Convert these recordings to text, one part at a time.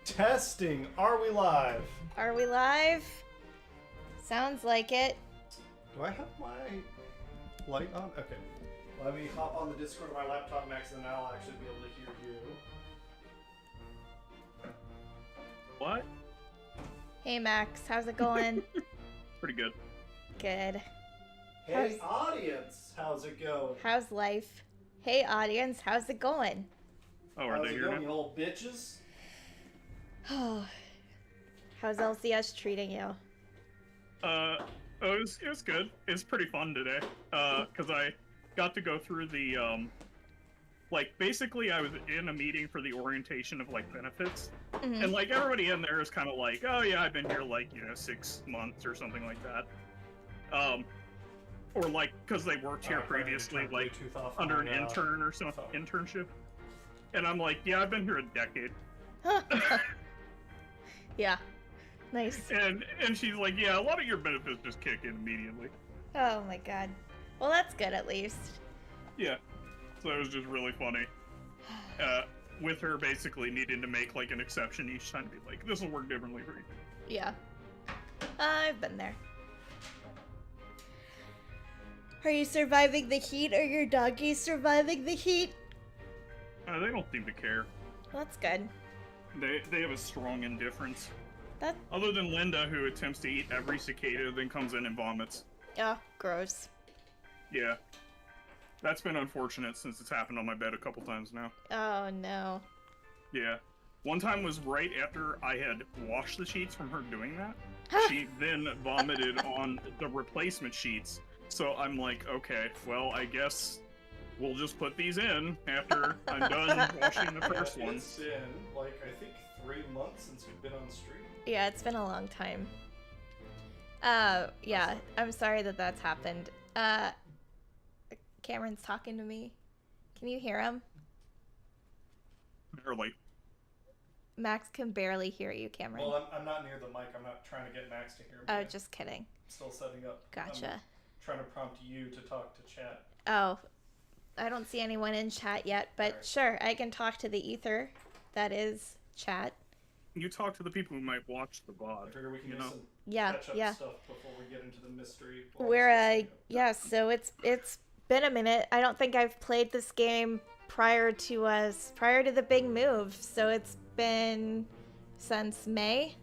Testing. Are we live? Are we live? Sounds like it. Do I have my light on? Okay. Let me hop on the Discord of my laptop, Max, and then I'll actually be able to hear you. What? Hey Max, how's it going? Pretty good. Good. Hey, audience, how's it going? How's life? Hey audience, how's it going? Oh, are How's they it here going, now? you little bitches? How's LCS treating you? It was good. It's pretty fun today. Cause I got to go through the, like, basically I was in a meeting for the orientation of, like, benefits. Mm-hmm. And, like, everybody in there is kind of like, oh yeah, I've been here, like, 6 months or something like that. Or, like, cause they worked here previously, like, under an intern or something, internship. And I'm like, yeah, I've been here a decade. Yeah. Nice. And she's like, yeah, a lot of your benefits just kick in immediately. Oh my god. Well, that's good at least. Yeah. So it was just really funny. With her basically needing to make, like, an exception each time to be like, this will work differently for you. Yeah. I've been there. Are you surviving the heat? Are your doggies surviving the heat? They don't seem to care. Well, that's good. They have a strong indifference. That. Other than Linda, who attempts to eat every cicada, then comes in and vomits. Oh, gross. Yeah. That's been unfortunate since it's happened on my bed a couple times now. Oh no. Yeah. One time was right after I had washed the sheets from her doing that. She then vomited on the replacement sheets. So I'm like, okay, well, I guess we'll just put these in after I'm done washing the first one. It's been, like, I think 3 months since we've been on stream. Yeah, it's been a long time. Yeah, I'm sorry that that's happened. Cameron's talking to me. Can you hear him? Barely. Max can barely hear you, Cameron. Well, I'm not near the mic. I'm not trying to get Max to hear me. Oh, just kidding. I'm still setting up. Gotcha. I'm trying to prompt you to talk to chat. Oh, I don't see anyone in chat yet, but Right. Sure, I can talk to the ether. That is chat. You talk to the people who might watch the I VOD. figure we can do some Yeah, catch-up yeah. stuff before we get into the mystery. Yeah, so it's been a minute. I don't think I've played this game prior to the big move. So it's been since May,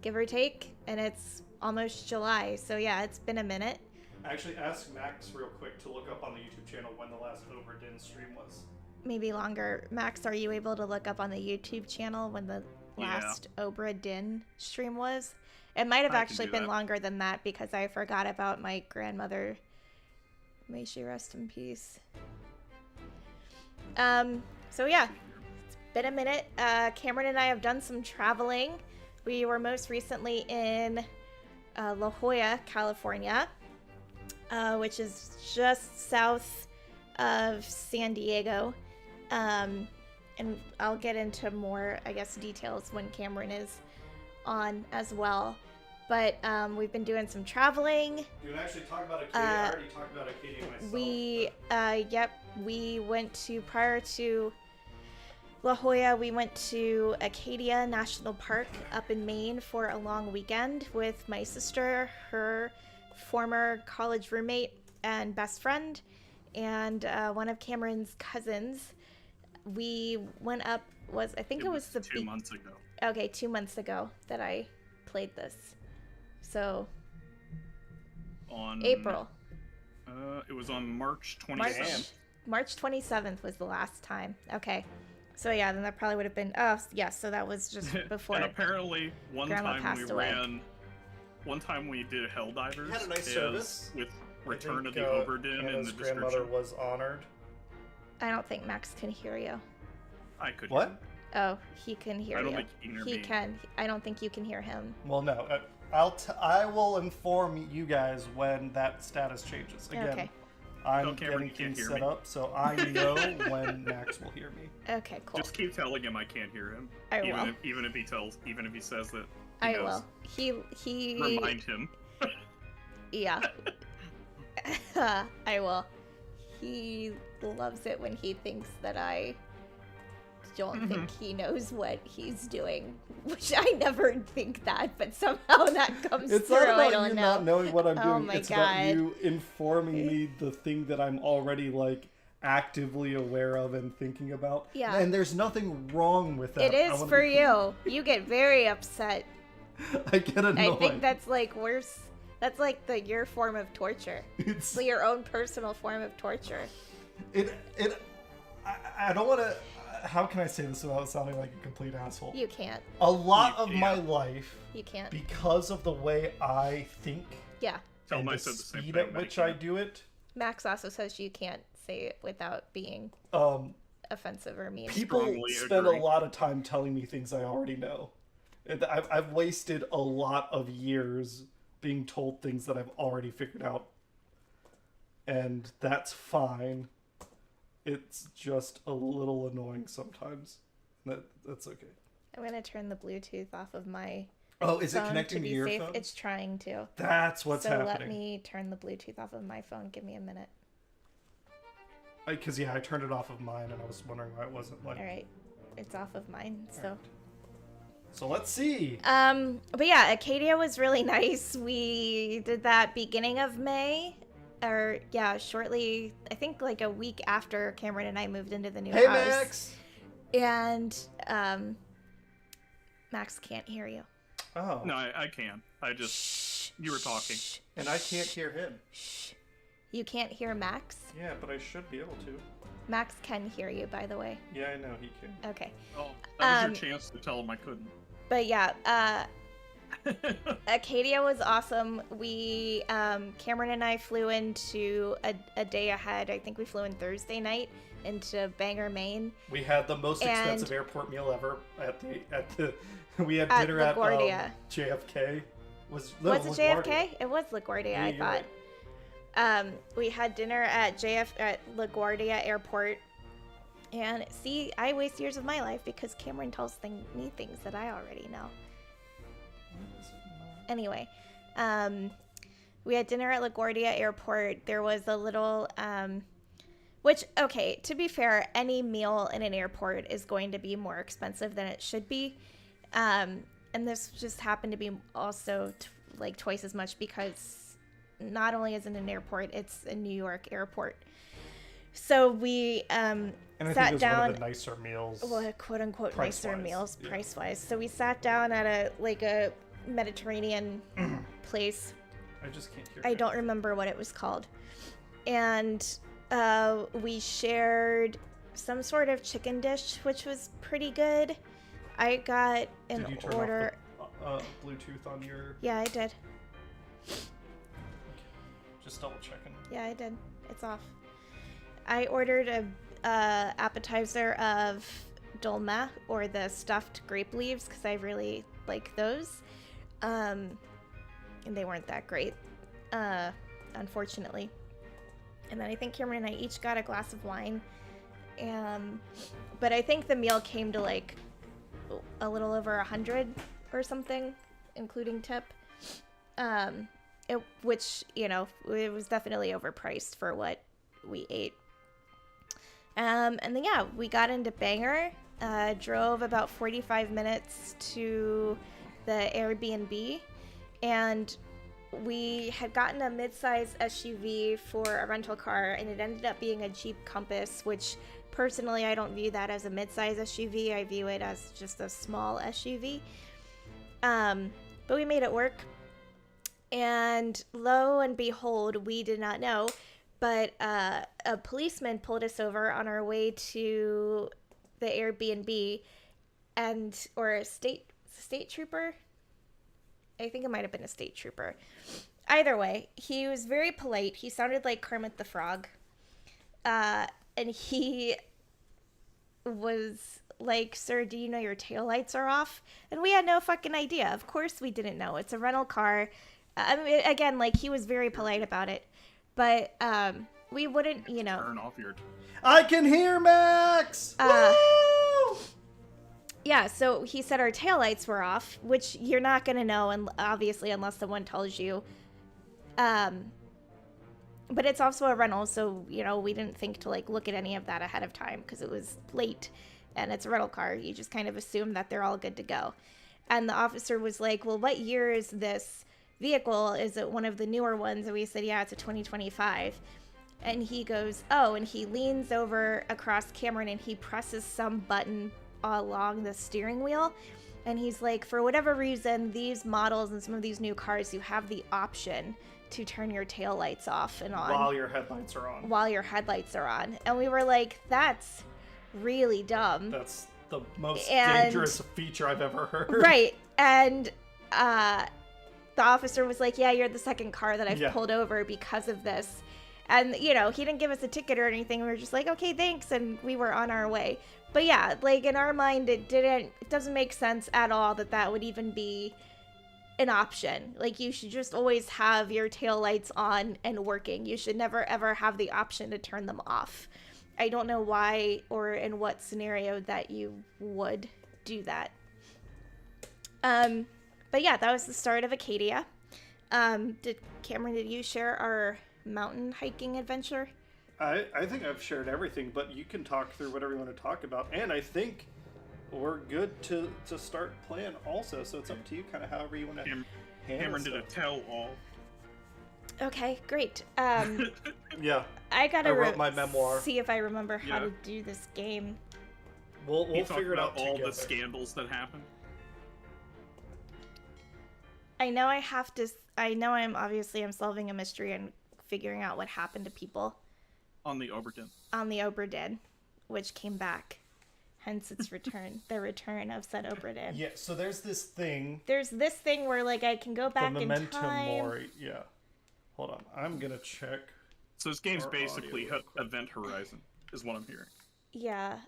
give or take, and it's almost July. So yeah, it's been a minute. Actually, ask Max real quick to look up on the YouTube channel when the last Obra Dinn stream was. Maybe longer. Max, are you able to look up on the YouTube channel when the last Obra Dinn stream was? It might have I can actually do been that. longer than that because I forgot about my grandmother. May she rest in peace. So yeah, it's been a minute. Cameron and I have done some traveling. We were most recently in La Jolla, California, which is just south of San Diego. And I'll get into more, I guess, details when Cameron is on as well. But we've been doing some traveling. You can actually talk about Acadia. I already talked about Acadia myself. We went to, prior to La Jolla, we went to Acadia National Park up in Maine for a long weekend with my sister, her former college roommate and best friend, and one of Cameron's cousins. We went up, I think it was the 2 months ago. Okay, 2 months ago that I played this. So On April. It was on March 27th. March 27th was the last time. Okay. So yeah, then that probably would have been, oh yeah, so that was just before. And apparently one Grandma time passed we away. ran, one time we did Helldivers. Had a nice service. With I Return think, of the Obra Dinn in Anna's the grandmother description. was honored. I don't think Max can hear you. I could. What? Oh, he can hear I don't you. think he can hear He me. can. I don't think you can hear him. Well, no. I will inform you guys when that status changes. Again, Okay. I'm Cameron, getting you can't things hear set me. up, so I know when Max will hear me. Okay, cool. Just keep telling him I can't hear him. I will. Even if he says that. I knows. will. He. Remind him. Yeah. I will. He loves it when he thinks that I don't think he knows what he's doing, which I never think that, but somehow that comes It's through. not about I don't you know. not knowing what I'm doing. Oh my it's God. about you informing me the thing that I'm already like actively aware of and thinking about. Yeah. And there's nothing wrong with that. It is for you. You get very upset. I get annoyed. I think that's like worse. That's like your form of torture. It's Like your own personal form of torture. I don't want to. How can I say this without sounding like a complete asshole? You can't. A lot of Yeah. my life, You can't. because of the way I think Yeah. Tell and him I the said the same speed thing, at but which I I can't. do it, Max also says you can't say it without being offensive or mean. people Strongly spend agree. a lot of time telling me things I already know. I've wasted a lot of years being told things that I've already figured out. And that's fine. It's just a little annoying sometimes. That's okay. I'm gonna turn the Bluetooth off of my Oh, is it phone connecting to to be your safe. phone? It's trying to. That's what's so happening. let me turn the Bluetooth off of my phone. Give me a minute. Because, yeah, I turned it off of mine, and I was wondering why it wasn't like... All right, it's off of mine. So. Alright. So let's see. But yeah, Acadia was really nice. We did that beginning of May, or yeah, shortly. I think like a week after Cameron and I moved into the new Hey, house. Max! And Max can't hear you. Oh. No, I can. I just Shh. you were talking. Shh. And I can't hear him. Shh. You can't hear Max? Yeah, but I should be able to. Max can hear you, by the way. Yeah, I know he can. Okay. Oh, that was your chance to tell him I couldn't. But yeah, Acadia was awesome. We, Cameron and I flew into a day ahead. I think we flew in Thursday night into Bangor, Maine. We had the most And- expensive airport meal ever at the we had At dinner at LaGuardia. JFK. Was Was it LaGuardia. JFK? It was LaGuardia, Yeah, I you're thought. right. We had dinner at LaGuardia Airport. And see, I waste years of my life because Cameron tells me things that I already know. Anyway, we had dinner at LaGuardia Airport. There was a little, which, okay, to be fair, any meal in an airport is going to be more expensive than it should be. And this just happened to be also like twice as much because not only is it an airport, it's a New York airport. So we And I think it sat was down. one of the nicer meals. Well, quote unquote nicer Price-wise, meals yeah. price wise. So we sat down at a Mediterranean place. I just can't hear I him. don't remember what it was called. And we shared some sort of chicken dish, which was pretty good. I got an Did you turn order. off the Bluetooth on your... Yeah, I did. Just double checking. Yeah, I did. It's off. I ordered a appetizer of dolma, or the stuffed grape leaves, because I really like those. And they weren't that great, unfortunately. And then I think Cameron and I each got a glass of wine. But I think the meal came to like a little over 100 or something, including tip. Which, you know, it was definitely overpriced for what we ate. And then, yeah, we got into Bangor, drove about 45 minutes to the Airbnb, and we had gotten a mid-size SUV for a rental car, and it ended up being a Jeep Compass, which personally I don't view that as a mid-size SUV. I view it as just a small SUV. But we made it work. And lo and behold, we did not know, but a policeman pulled us over on our way to the Airbnb, or a state trooper. I think it might have been a state trooper. Either way, he was very polite. He sounded like Kermit the Frog. And he was like, "Sir, do you know your taillights are off?" And we had no fucking idea. Of course we didn't know. It's a rental car. I mean, again, like, he was very polite about it. But we wouldn't, you know. Turn off your. I can hear Max! Woo! Yeah, so he said our taillights were off, which you're not going to know, and obviously, unless someone tells you. But it's also a rental, so, you know, we didn't think to, like, look at any of that ahead of time because it was late. and it's a rental car. You just kind of assume that they're all good to go. And the officer was like, well, what year is this vehicle? Is it one of the newer ones? And we said, yeah, it's a 2025. And he goes, oh, and he leans over across Cameron and he presses some button along the steering wheel. And he's like, for whatever reason, these models and some of these new cars, you have the option to turn your taillights off and on. While your headlights are on. While your headlights are on. And we were like, that's really dumb. That's the most dangerous feature I've ever heard. Right. And the officer was like, yeah, you're the second car that I've pulled over because of this. And, you know, he didn't give us a ticket or anything. We were just like, okay, thanks. And we were on our way. But yeah, like in our mind, it doesn't make sense at all that would even be an option. Like you should just always have your taillights on and working. You should never ever have the option to turn them off. I don't know why or in what scenario that you would do that. But yeah, that was the start of Acadia. Cameron, did you share our mountain hiking adventure? I think I've shared everything, but you can talk through whatever you want to talk about. And I think we're good to start playing also, so it's up to you kind of however you want to handle Cameron did a stuff. tell-all. Okay, great. Yeah. I wrote my memoir. See if I remember how to do this game. We'll figure it out all together. the scandals that happened. I know I'm solving a mystery and figuring out what happened to people. On the Obra Dinn. On the Obra Dinn, which came back. Hence its return. The return of said Obra Dinn. Yeah, so there's this thing. There's this thing where, like, I can go back in time. Mori. Yeah. Hold on. I'm going to check. So this game's basically Event Horizon, is what I'm hearing. Yeah.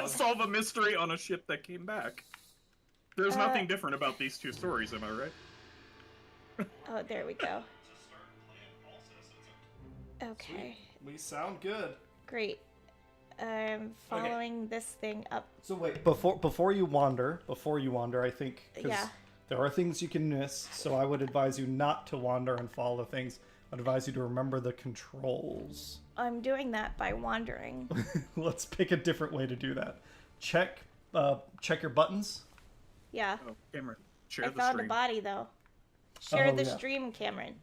Solve a mystery on a ship that came back. There's nothing different about these two stories, am I right? Oh, there we go. Okay. We sound good. Great. I'm following this thing up. So wait, before you wander, I think, because there are things you can miss, so I would advise you not to wander and follow the things. I'd advise you to remember the controls. I'm doing that by wandering. Let's pick a different way to do that. Check your buttons. Yeah. Oh, Cameron, share the stream. I found a body, though. Share the stream, Cameron.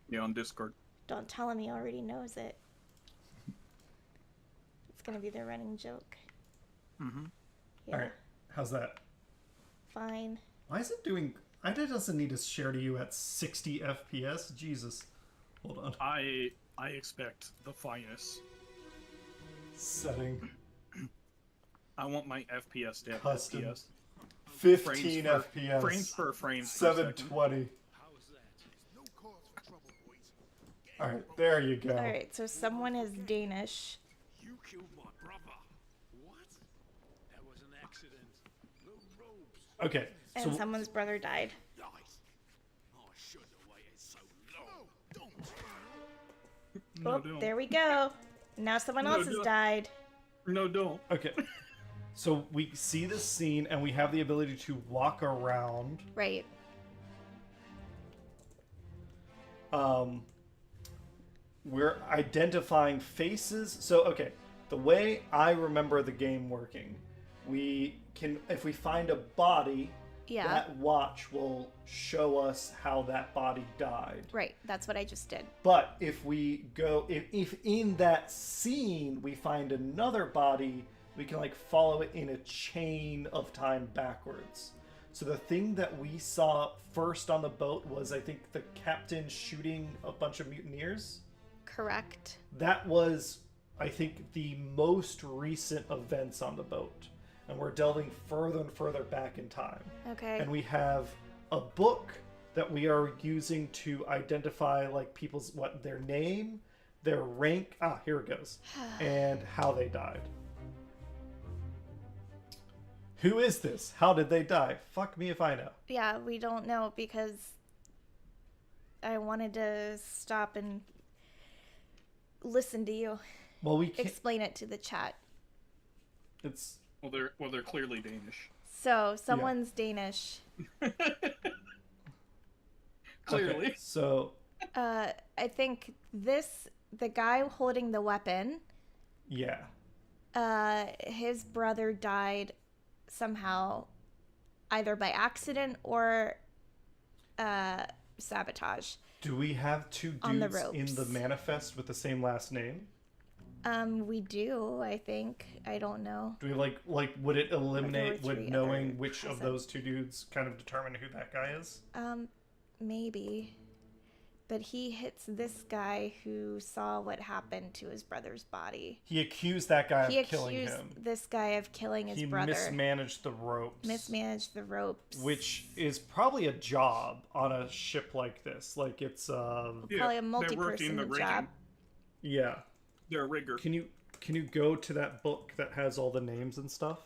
Yeah, on Discord. Don't tell him he already knows it. It's gonna be the running joke. Mm-hmm. Yeah. All right. How's that? Fine. Why is it doing... It doesn't need to share to you at 60 FPS. Jesus. Hold on. I expect the finest. Setting. I want my FPS to have Custom. FPS. 15 FPS. Frames per frame. 720. Alright, there you go. Alright, so someone is Danish. You killed my brother. What? That was an accident. No ropes. Okay. And someone's brother died. Nice. I shouldn't have waited so long. Don't. No, Oh, don't. there we go. Now someone else has died. No, don't. Okay. So we see this scene and we have the ability to walk around. Right. We're identifying faces. So, okay, the way I remember the game working, we can, if we find a body, that watch will show us how that body died. Right, that's what I just did. But if we go, if in that scene we find another body, we can like follow it in a chain of time backwards. So the thing that we saw first on the boat was, I think, the captain shooting a bunch of mutineers. Correct. That was, I think, the most recent events on the boat. And we're delving further and further back in time. Okay. And we have a book that we are using to identify like people's, their name, their rank, here it goes, and how they died. Who is this? How did they die? Fuck me if I know. Yeah, we don't know because I wanted to stop and listen to you. Well, we can't. Explain it to the chat. It's... Well, they're clearly Danish. So, someone's Danish. Clearly. Okay, so... I think the guy holding the weapon... Yeah. his brother died somehow, either by accident or sabotage. Do we have two On the dudes in the ropes. manifest with the same last name? We do, I think. I don't know. Do we like would it eliminate, three would knowing other which of cousins. those two dudes kind of determine who that guy is? Maybe. But he hits this guy who saw what happened to his brother's body. He accused that guy He of killing accused him. this guy of killing his He brother. mismanaged the ropes. Mismanaged the ropes. Which is probably a job on a ship like this. Like it's Probably a they worked in multi-person the rigging. job. yeah. They're a rigger. Can you go to that book that has all the names and stuff?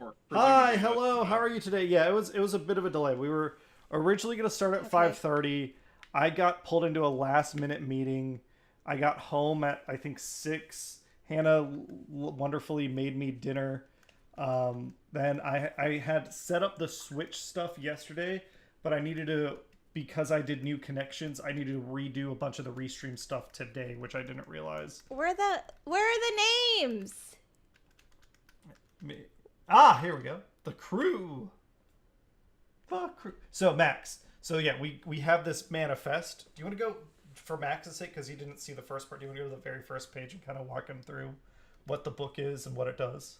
Or Hi, presumably, hello. How are you today? Yeah, it was a bit of a delay. We were originally going to start at 5:30. I got pulled into a last minute meeting. I got home at I think 6. Hannah wonderfully made me dinner. Then I had set up the Switch stuff yesterday, but I needed to, because I did new connections, I needed to redo a bunch of the Restream stuff today, which I didn't realize. Where are the names? Here we go. The crew. The crew. So Max. So yeah, we have this manifest. Do you want to go for Max's sake, because he didn't see the first part? Do you want to go to the very first page and kind of walk him through what the book is and what it does?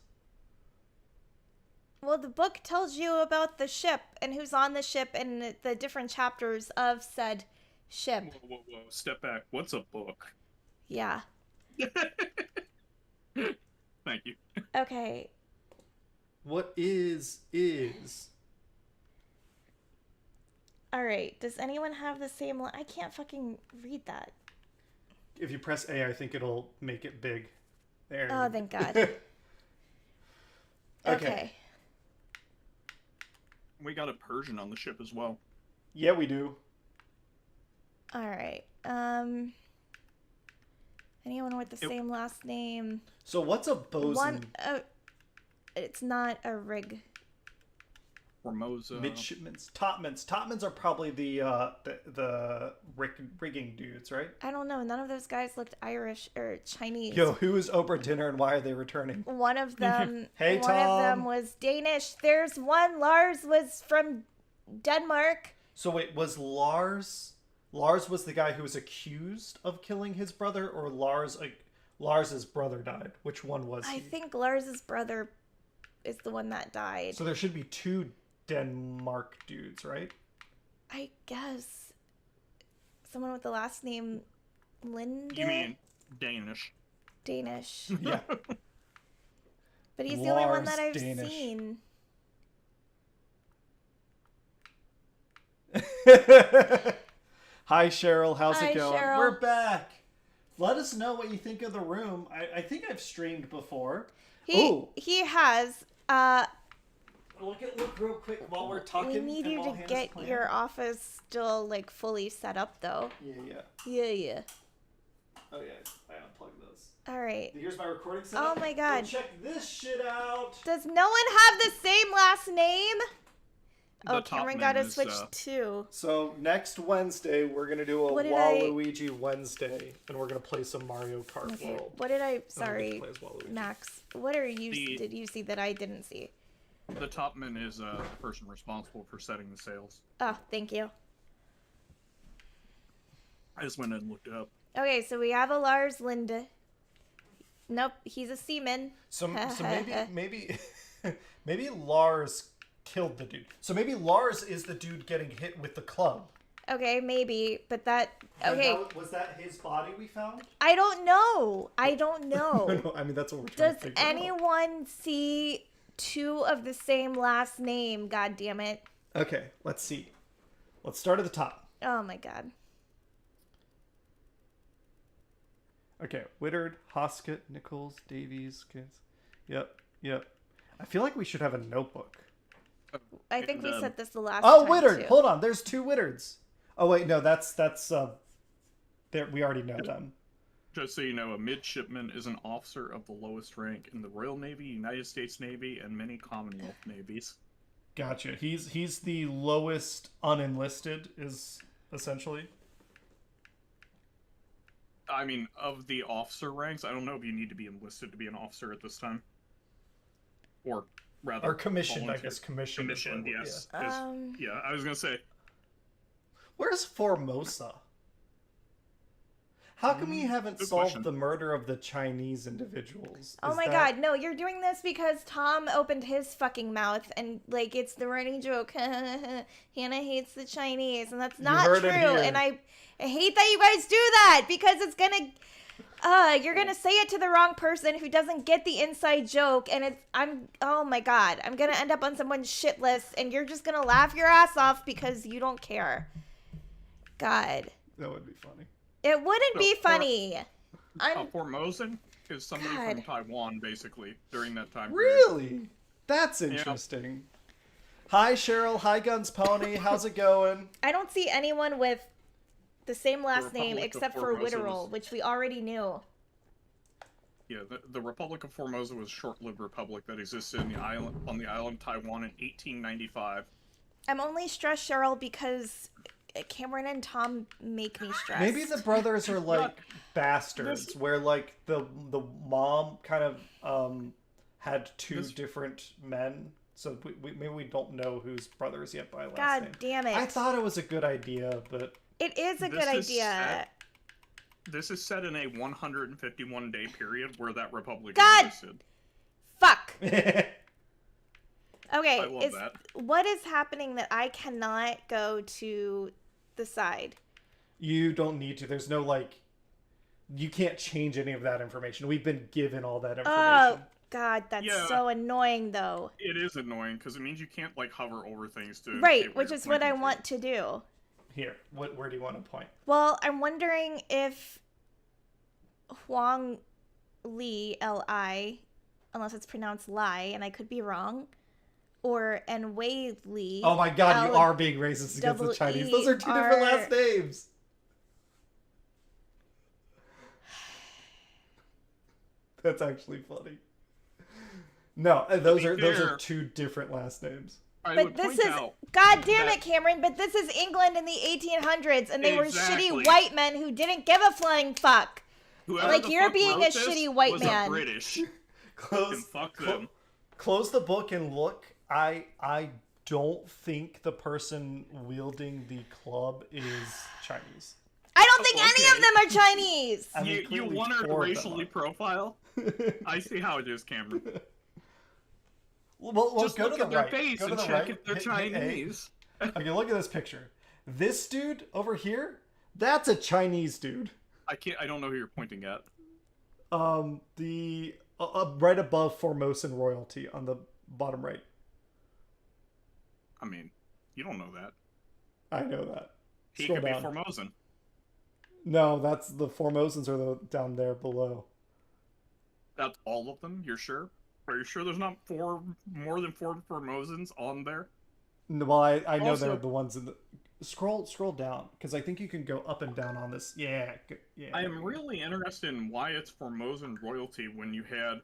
Well, the book tells you about the ship and who's on the ship and the different chapters of said ship. Whoa. Step back. What's a book? Yeah. Thank you. Okay. What is? All right. Does anyone have the same line? I can't fucking read that. If you press A, I think it'll make it big. There. Oh, thank God. Okay. We got a Persian on the ship as well. Yeah, we do. All right. Anyone with the same last name? So what's a bosun? It's not a rig. Formosa. Midshipmans, topmans. Topmans are probably the rigging dudes, right? I don't know. None of those guys looked Irish or Chinese. Yo, who is Obra Dinn and why are they returning? One of them. Hey, one of them Tom. was Danish. There's one. Lars was from Denmark. So wait, was Lars was the guy who was accused of killing his brother, or Lars's brother died? Which one was he? I think Lars's brother is the one that died. So there should be two Denmark dudes, right? I guess someone with the last name Linde. You mean Danish? Danish? Yeah. But he's the only one Lars that I've Danish. seen. Hi Cheryl, how's Hi, it going? Cheryl. We're back. Let us know what you think of the room. I think I've streamed before. Ooh. He has. Look real quick while we're talking. We need and you while to Hannah's get playing. your office still like fully set up though. Yeah. Yeah. Oh yeah, I unplugged those. All right. Here's my recording setup. Oh my God. Go check this shit out. Does no one have the same last name? The Oh, top Cameron man got a is, Switch too. So next Wednesday we're gonna do a What did I- Waluigi Wednesday, and we're gonna play some Mario Kart Okay. World. What did I? And we'll get to Sorry, play as Waluigi. Max. What are you? The- Did you see that I didn't see? The topman is the person responsible for setting the sails. Oh, thank you. I just went and looked it up. Okay, so we have a Lars Linde. Nope, he's a seaman. So maybe maybe Lars killed the dude. So maybe Lars is the dude getting hit with the club. Okay, maybe, but that. And Okay, was that his body we found? I don't know. I don't know. No, I mean that's what we're trying Does to figure out. anyone see two of the same last name? God damn it. Okay, let's see. Let's start at the top. Oh my God. Okay, Whittard, Hoskett, Nichols, Davies, Kids. Yep. I feel like we should have a notebook. I think And, we said this the last Oh, time Whittard! too. Hold on, there's two Whittards. Oh wait, no, that's there we already know them. Just so you know, a midshipman is an officer of the lowest rank in the Royal Navy, United States Navy, and many Commonwealth navies. Gotcha. He's the lowest unenlisted, is essentially. I mean, of the officer ranks, I don't know if you need to be enlisted to be an officer at this time. Or rather, Or commissioned, volunteer. I guess. Commissioned. Commissioned, yes. Um, Yeah, I was gonna say. Where's Formosa? How come you haven't good solved question. the murder of the Chinese individuals? oh Is my that- god, no, you're doing this because Tom opened his fucking mouth and, like, it's the running joke. Hannah hates the Chinese, and that's not heard true. it here. And I hate that you guys do that because it's gonna. You're gonna say it to the wrong person who doesn't get the inside joke, and oh my god, I'm gonna end up on someone's shit list, and you're just gonna laugh your ass off because you don't care. God. That would be funny. It wouldn't So, be funny. Formosan is somebody God. from Taiwan, basically, during that time period. Really? That's interesting. Hi, Cheryl. Hi, Guns Pony. How's it going? I don't see anyone with the same last name Republic of except for Formosa Witterall, was- which we already knew. Yeah, the Republic of Formosa was a short-lived republic that existed on the island of Taiwan in 1895. I'm only stressed, Cheryl, because Cameron and Tom make me stressed. Maybe the brothers are like bastards, where like the mom kind of had two different men, so maybe we don't know whose brothers yet by last God name. damn it. I thought it was a good idea, but It is a This good is idea. This is set in a 151-day period where that republic God! existed. Fuck. yeah, Okay, I love that. what is happening that I cannot go to the side? you don't need to. There's no like, you can't change any of that information. We've been given all that information. Oh, God, that's Yeah. so annoying, though. It is annoying because it means you can't like hover over things to Right, indicate where which you're is what I pointing to. want to do. Here, where do you want to point? Well, I'm wondering if Huang Li, Li, unless it's pronounced Lai, and I could be wrong, or Wei Li. Oh my God, you L- are being racist against the Chinese. Those are two different last names. That's actually funny. No, those are fair. two different last names. I But would this point is, out God damn that- it, Cameron, but this is England in the 1800s, and they were Exactly. shitty white men who didn't give a flying fuck. whoever like, the you're fuck being wrote a this shitty white was man. A British. Close, fuck clo- them. close the book and look. I don't think the person wielding the club is Chinese. I don't think any okay. of them are Chinese. I mean, You clearly want to 4 of them racially are. profile? I see how it is, Cameron. Well, Just go look to at the their right. face Go to and the check right. if they're Hit A. Chinese. Okay, look at this picture. This dude over here, that's a Chinese dude. I don't know who you're pointing at. The right above Formosan royalty on the bottom right. I mean, you don't know that. I know that. He Scroll could down. be Formosan. No, that's the Formosans are down there below. That's all of them? You're sure? Are you sure there's not more than 4 Formosans on there? No, well, I know Also- they're the ones in the scroll down because I think you can go up and down on this. Yeah. I am really interested in why it's Formosan royalty when you had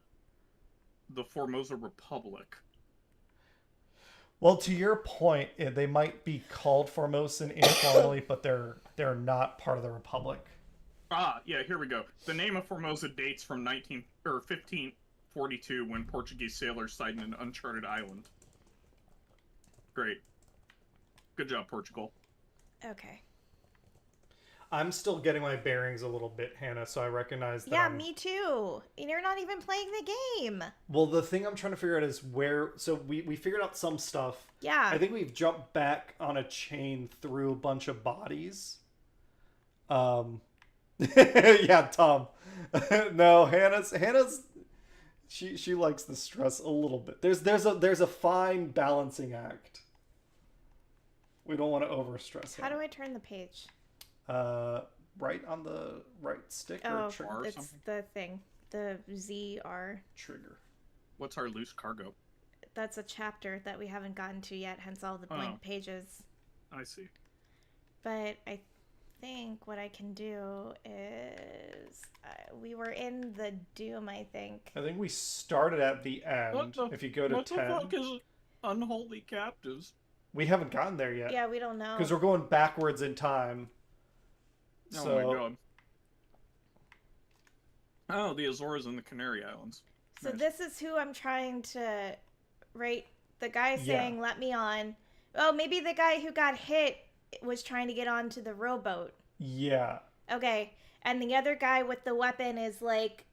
the Formosa Republic. Well, to your point, they might be called Formosan informally, but they're not part of the Republic. Ah, yeah, here we go. The name of Formosa dates from 1542 when Portuguese sailors sighted an uncharted island. Great. Good job, Portugal. Okay. I'm still getting my bearings a little bit, Hannah, so I recognize that. Yeah, me too. And you're not even playing the game. Well, the thing I'm trying to figure out is where. So we figured out some stuff. Yeah. I think we've jumped back on a chain through a bunch of bodies. Yeah, Tom. No, Hannah's. She likes the stress a little bit. There's a fine balancing act. We don't want to overstress it. How do I turn the page? Right on the right stick or Oh, trigger. or it's something? the thing. The ZR. Trigger. What's our loose cargo? That's a chapter that we haven't gotten to yet, hence all the blank Oh. pages. I see. But I think what I can do is... we were in the Doom, I think. I think we started at the end. If you go to 10, the fuck is unholy captives? we haven't gotten there yet Yeah, we don't know. because we're going backwards in time. Oh So my god. Oh, the Azores and the Canary Islands. So Nice. this is who I'm trying to rate. The guy Yeah. saying, let me on. Oh, maybe the guy who got hit was trying to get onto the rowboat. Yeah. Okay. And the other guy with the weapon is like,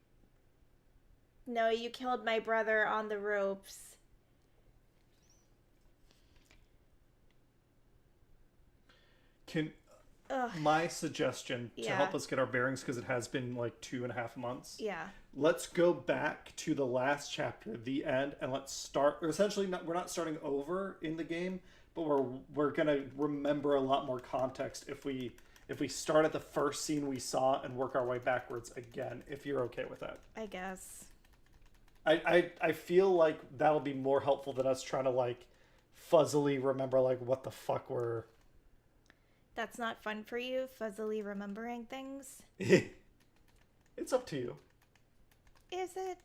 no, you killed my brother on the ropes. Can Ugh. my suggestion to Yeah. help us get our bearings, because it has been like 2.5 months. Yeah. Let's go back to the last chapter, the end, and let's start. Or essentially, we're not starting over in the game, but we're gonna remember a lot more context if we start at the first scene we saw and work our way backwards again. If you're okay with that, I guess. I feel like that'll be more helpful than us trying to like fuzzily remember like what the fuck we're. That's not fun for you, fuzzily remembering things? It's up to you. Is it?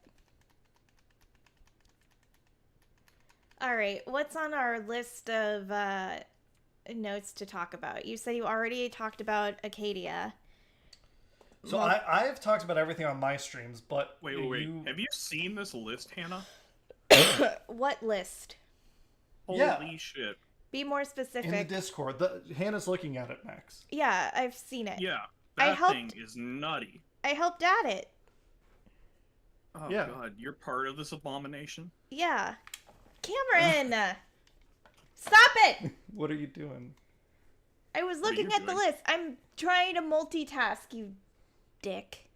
Alright, what's on our list of notes to talk about? You said you already talked about Acadia. So I have talked about everything on my streams, but Wait. Have you seen this list, Hannah? What list? Yeah. Holy shit. Be more in specific. the Discord, Hannah's looking at it, Max. Yeah, I've seen it. Yeah, I that helped- thing is nutty. I helped at it. Oh Yeah. god, you're part of this abomination? Yeah. Cameron! Stop it! What are you doing? I was What are looking you at the doing? list. I'm trying to multitask, you dick.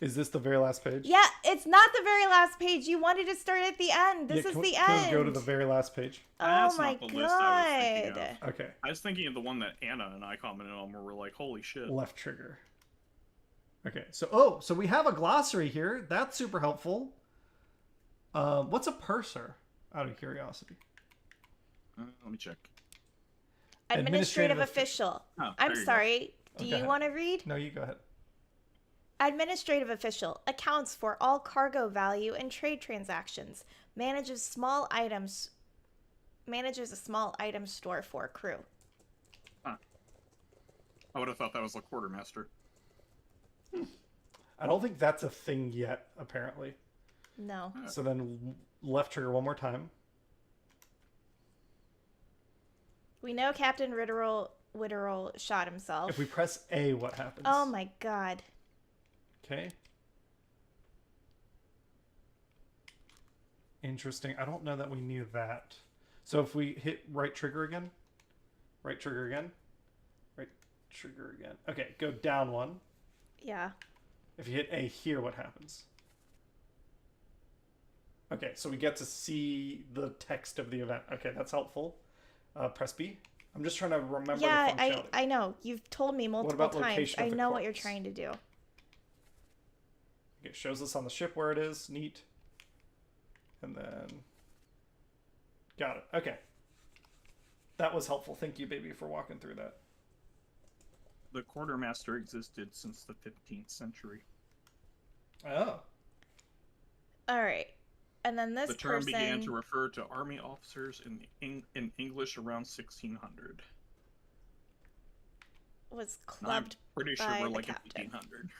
Is this the very last page? Yeah, it's not the very last page. You wanted to start at the end. This is can the can end. we go to the very last page? Oh That's my not the list I was thinking god. of. Okay. I was thinking of the one that Anna and I commented on where we're like, holy shit. Left trigger. Okay, so we have a glossary here. That's super helpful. What's a purser? Out of curiosity. Let me check. Administrative Administrative official. Oh, I'm there you go. sorry. Do Okay. you want to read? No, you go ahead. Administrative official accounts for all cargo value and trade transactions. Manages a small item store for crew. I would have thought that was the quartermaster. I don't think that's a thing yet, apparently. No. So then left trigger one more time. We know Captain Witterell shot himself. If we press A, what happens? Oh my god. Okay. Interesting. I don't know that we knew that. So if we hit right trigger again, right trigger again, right trigger again. Okay, go down one. Yeah. If you hit A here, what happens? Okay, so we get to see the text of the event. Okay, that's helpful. Press B. I'm just trying to remember Yeah, the functionality. I know. You've told me multiple about times. location of I the know what you're corpse? trying to do. Okay, it shows us on the ship where it is. Neat. And then... Got it. Okay. That was helpful. Thank you, baby, for walking through that. The quartermaster existed since the 15th century. Oh. All right. And then this The term person began to refer to army officers in English around 1600. was And I'm clubbed pretty sure by we're the like captain. in 1800.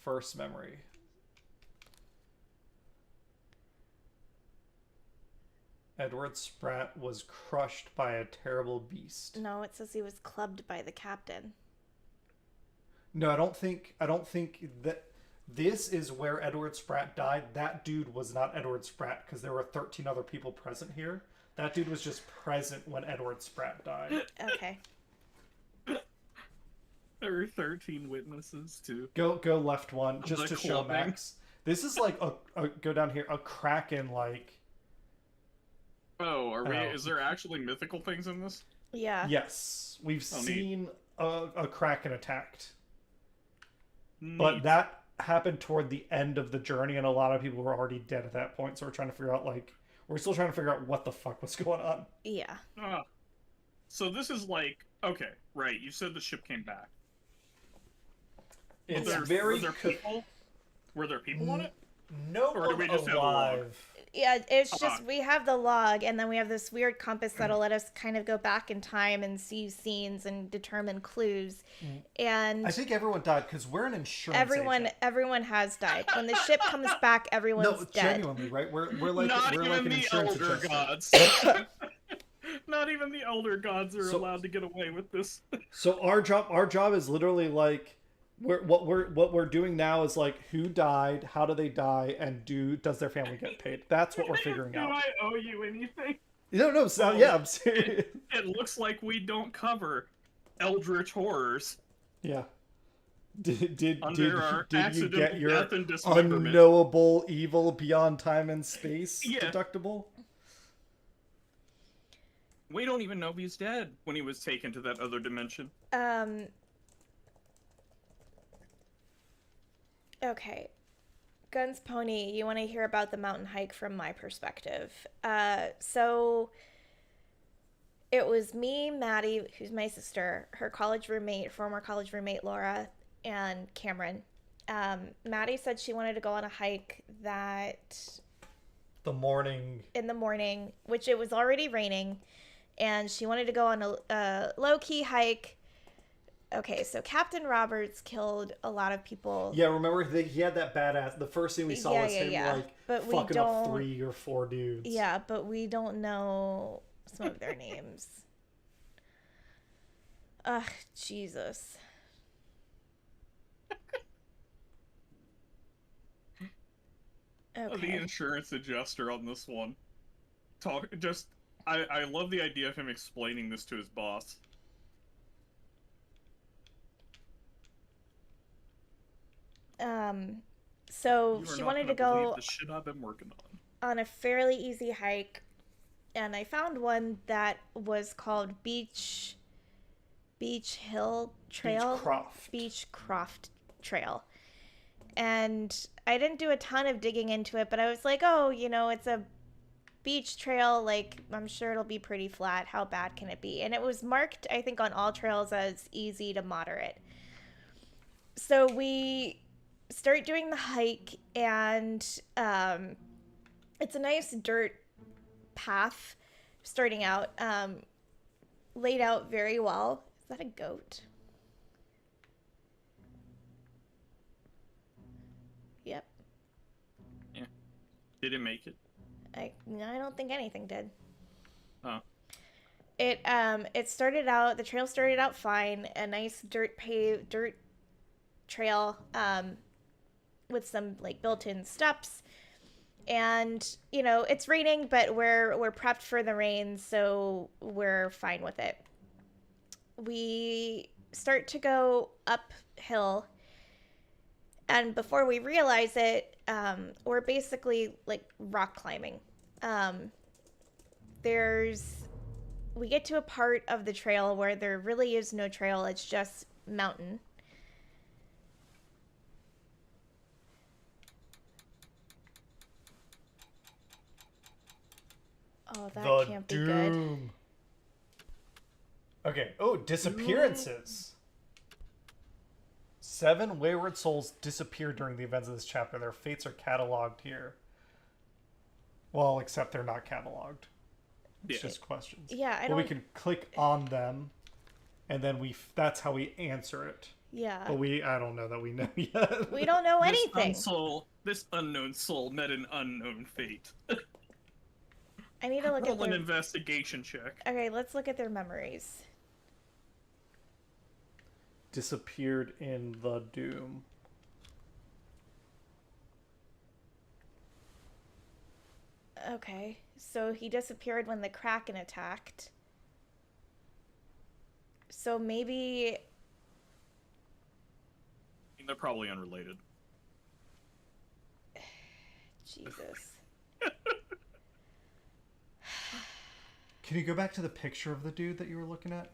First memory. Edward Spratt was crushed by a terrible beast. No, it says he was clubbed by the captain. No, I don't think that this is where Edward Spratt died. That dude was not Edward Spratt because there were 13 other people present here. That dude was just present when Edward Spratt died. Okay. There were 13 witnesses too. Go left one just The to show clubbing. Max. This is like a go down here, a kraken like. Oh, are we? Oh. Is there actually mythical things in this? Yeah. Yes, we've Oh, neat. seen a kraken attacked, but Neat. that happened toward the end of the journey, and a lot of people were already dead at that point. So we're trying to figure out we're still trying to figure out what the fuck was going on. Yeah. Ah. So this is like okay, right? You said the ship came back. It's Were there, very were there people? Were there people on it? No Or do one we just have a log? alive. Yeah, it's just Uh-huh. we have the log, and then we have this weird compass that'll let us kind of go back in time and see scenes and determine clues. And I think everyone died because we're an insurance agent. everyone has died. When the ship comes back, everyone's No, dead. genuinely, right? We're like Not we're even like an the insurance elder adjuster. gods. Not even the elder gods are So- allowed to get away with this. So our job is literally like what we're doing now is like who died, how do they die, and does their family get paid? That's what we're figuring Do out. I owe you anything? No, so, yeah, I'm serious. It looks like we don't cover eldritch horrors Yeah. Did under our you accidental get your death and dismemberment. unknowable evil beyond time and space Yeah. deductible? We don't even know if he's dead when he was taken to that other dimension. Okay. Guns Pony, you want to hear about the mountain hike from my perspective. So it was me, Maddie, who's my sister, her college roommate, former college roommate Laura, and Cameron. Maddie said she wanted to go on a hike In the morning, which it was already raining, and she wanted to go on a low-key hike. Okay, so Captain Roberts killed a lot of people. Yeah, remember he had that badass. The first thing we saw was him like but we fucking up don't- 3 or 4 dudes. Yeah, but we don't know some of their names. Ugh, Jesus. The Okay. insurance adjuster on this one. I love the idea of him explaining this to his boss. So You are she not wanted to gonna believe go the shit I've been working on. on a fairly easy hike, and I found one that was called Beach Hill Trail. Beechcroft Trail. And I didn't do a ton of digging into it, but I was like, oh, it's a beach trail. Like, I'm sure it'll be pretty flat. How bad can it be? And it was marked, I think, on all trails as easy to moderate. So we start doing the hike, and it's a nice dirt path starting out, laid out very well. Is that a goat? Yep. Yeah. Did it make it? I don't think anything did. Oh. It started out, the trail started out fine, a nice dirt trail, with some like built-in steps. And, it's raining, but we're prepped for the rain, so we're fine with it. We start to go uphill, and before we realize it, we're basically like rock climbing. We get to a part of the trail where there really is no trail, it's just mountain. Oh, that can't be good. Okay. Oh, disappearances. 7 wayward souls disappear during the events of this chapter. Their fates are cataloged here. Well, except they're not cataloged. It's just questions. Yeah, we can click on them, and then that's how we answer it. Yeah. But I don't know that we know yet. We don't know anything. This unknown soul met an unknown fate. I need to look at Roll an their... investigation check. Okay, let's look at their memories. Disappeared in the doom. Okay, so he disappeared when the Kraken attacked. So maybe... They're probably unrelated. Jesus. Can you go back to the picture of the dude that you were looking at?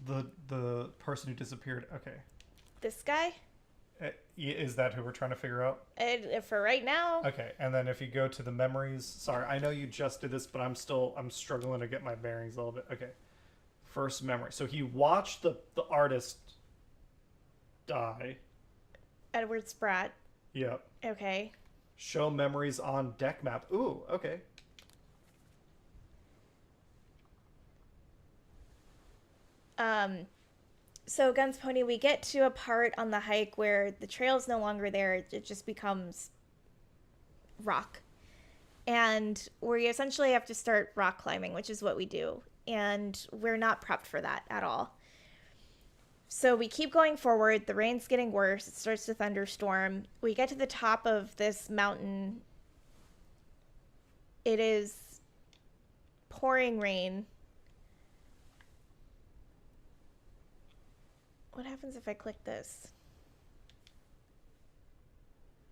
The person who disappeared. Okay. This guy? Is that who we're trying to figure out? For right now. Okay, and then if you go to the memories, sorry, I know you just did this, but I'm struggling to get my bearings a little bit. Okay, first memory. So he watched the artist die. Edward Spratt. Yep. Okay. Show memories on deck map. Ooh, okay. So Guns Pony, we get to a part on the hike where the trail's no longer there. It just becomes rock. And we essentially have to start rock climbing, which is what we do. And we're not prepped for that at all. So we keep going forward. The rain's getting worse. It starts to thunderstorm. We get to the top of this mountain. It is pouring rain. What happens if I click this?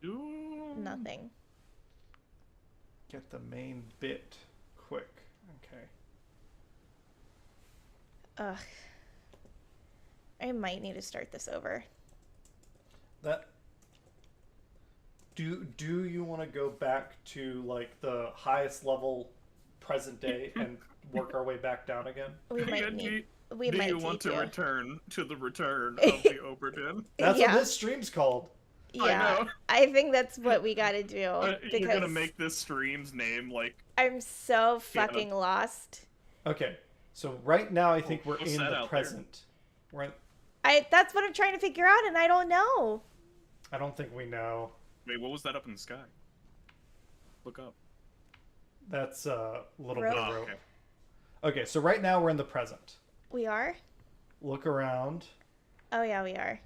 Nothing. Get the main bit quick. Okay. Ugh. I might need to start this over. That. Do you want to go back to like the highest level present day and work our way back down again? We might need. Do you want to return to the return of the Obra Dinn? That's what this stream's called. Yeah, I know. I think that's what we gotta do. You're gonna make this stream's name like. I'm so fucking lost. Okay, so right now I think we're what's in that the out present. We're in, That's what I'm trying to figure out, and I don't know. I don't think we know. Wait, what was that up in the sky? Look up. That's a little Rope. bit of rope. Okay. Okay, so right now we're in the present. We are? Look around. Oh yeah, we are.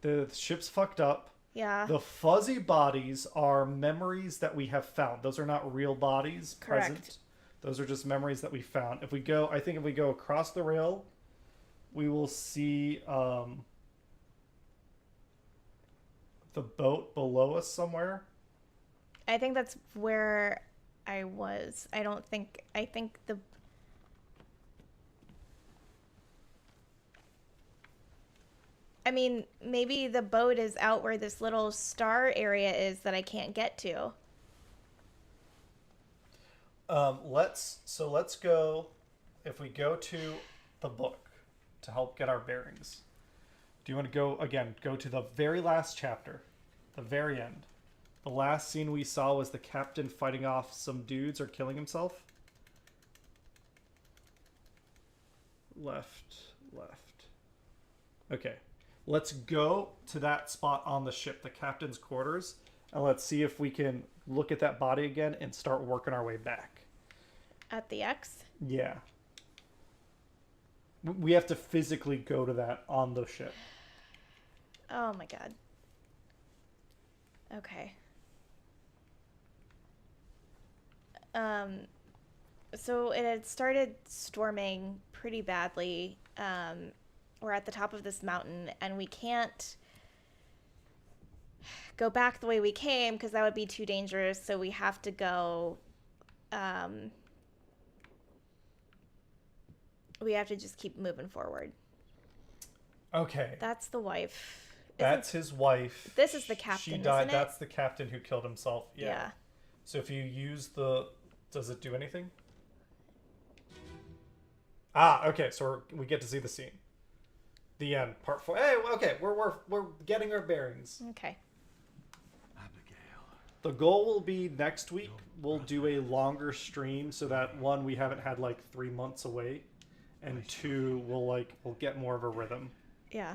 The ship's fucked up. Yeah. The fuzzy bodies are memories that we have found. Those are not real bodies Correct. present. Those are just memories that we found. If we go, I think if we go across the rail, we will see the boat below us somewhere. I think that's where I was. I think the... I mean, maybe the boat is out where this little star area is that I can't get to. Let's go. If we go to the book to help get our bearings, do you want to go to the very last chapter, the very end? The last scene we saw was the captain fighting off some dudes or killing himself. Left. Okay. Let's go to that spot on the ship, the captain's quarters, and let's see if we can look at that body again and start working our way back. At the X? Yeah. We have to physically go to that on the ship. Oh my god. Okay. So it had started storming pretty badly. We're at the top of this mountain, and we can't go back the way we came because that would be too dangerous. So we have to go. We have to just keep moving forward. Okay. That's the wife. That's his wife. This is the captain. She died. Isn't it? That's the captain who killed himself. Yeah. So if you use the, does it do anything? Ah, okay. So we get to see the scene. The end. Part 4. Hey, okay. We're getting our bearings. Okay. Abigail. The goal will be next week. We'll do a longer stream so that one, we haven't had like 3 months away, and two, we'll get more of a rhythm. Yeah.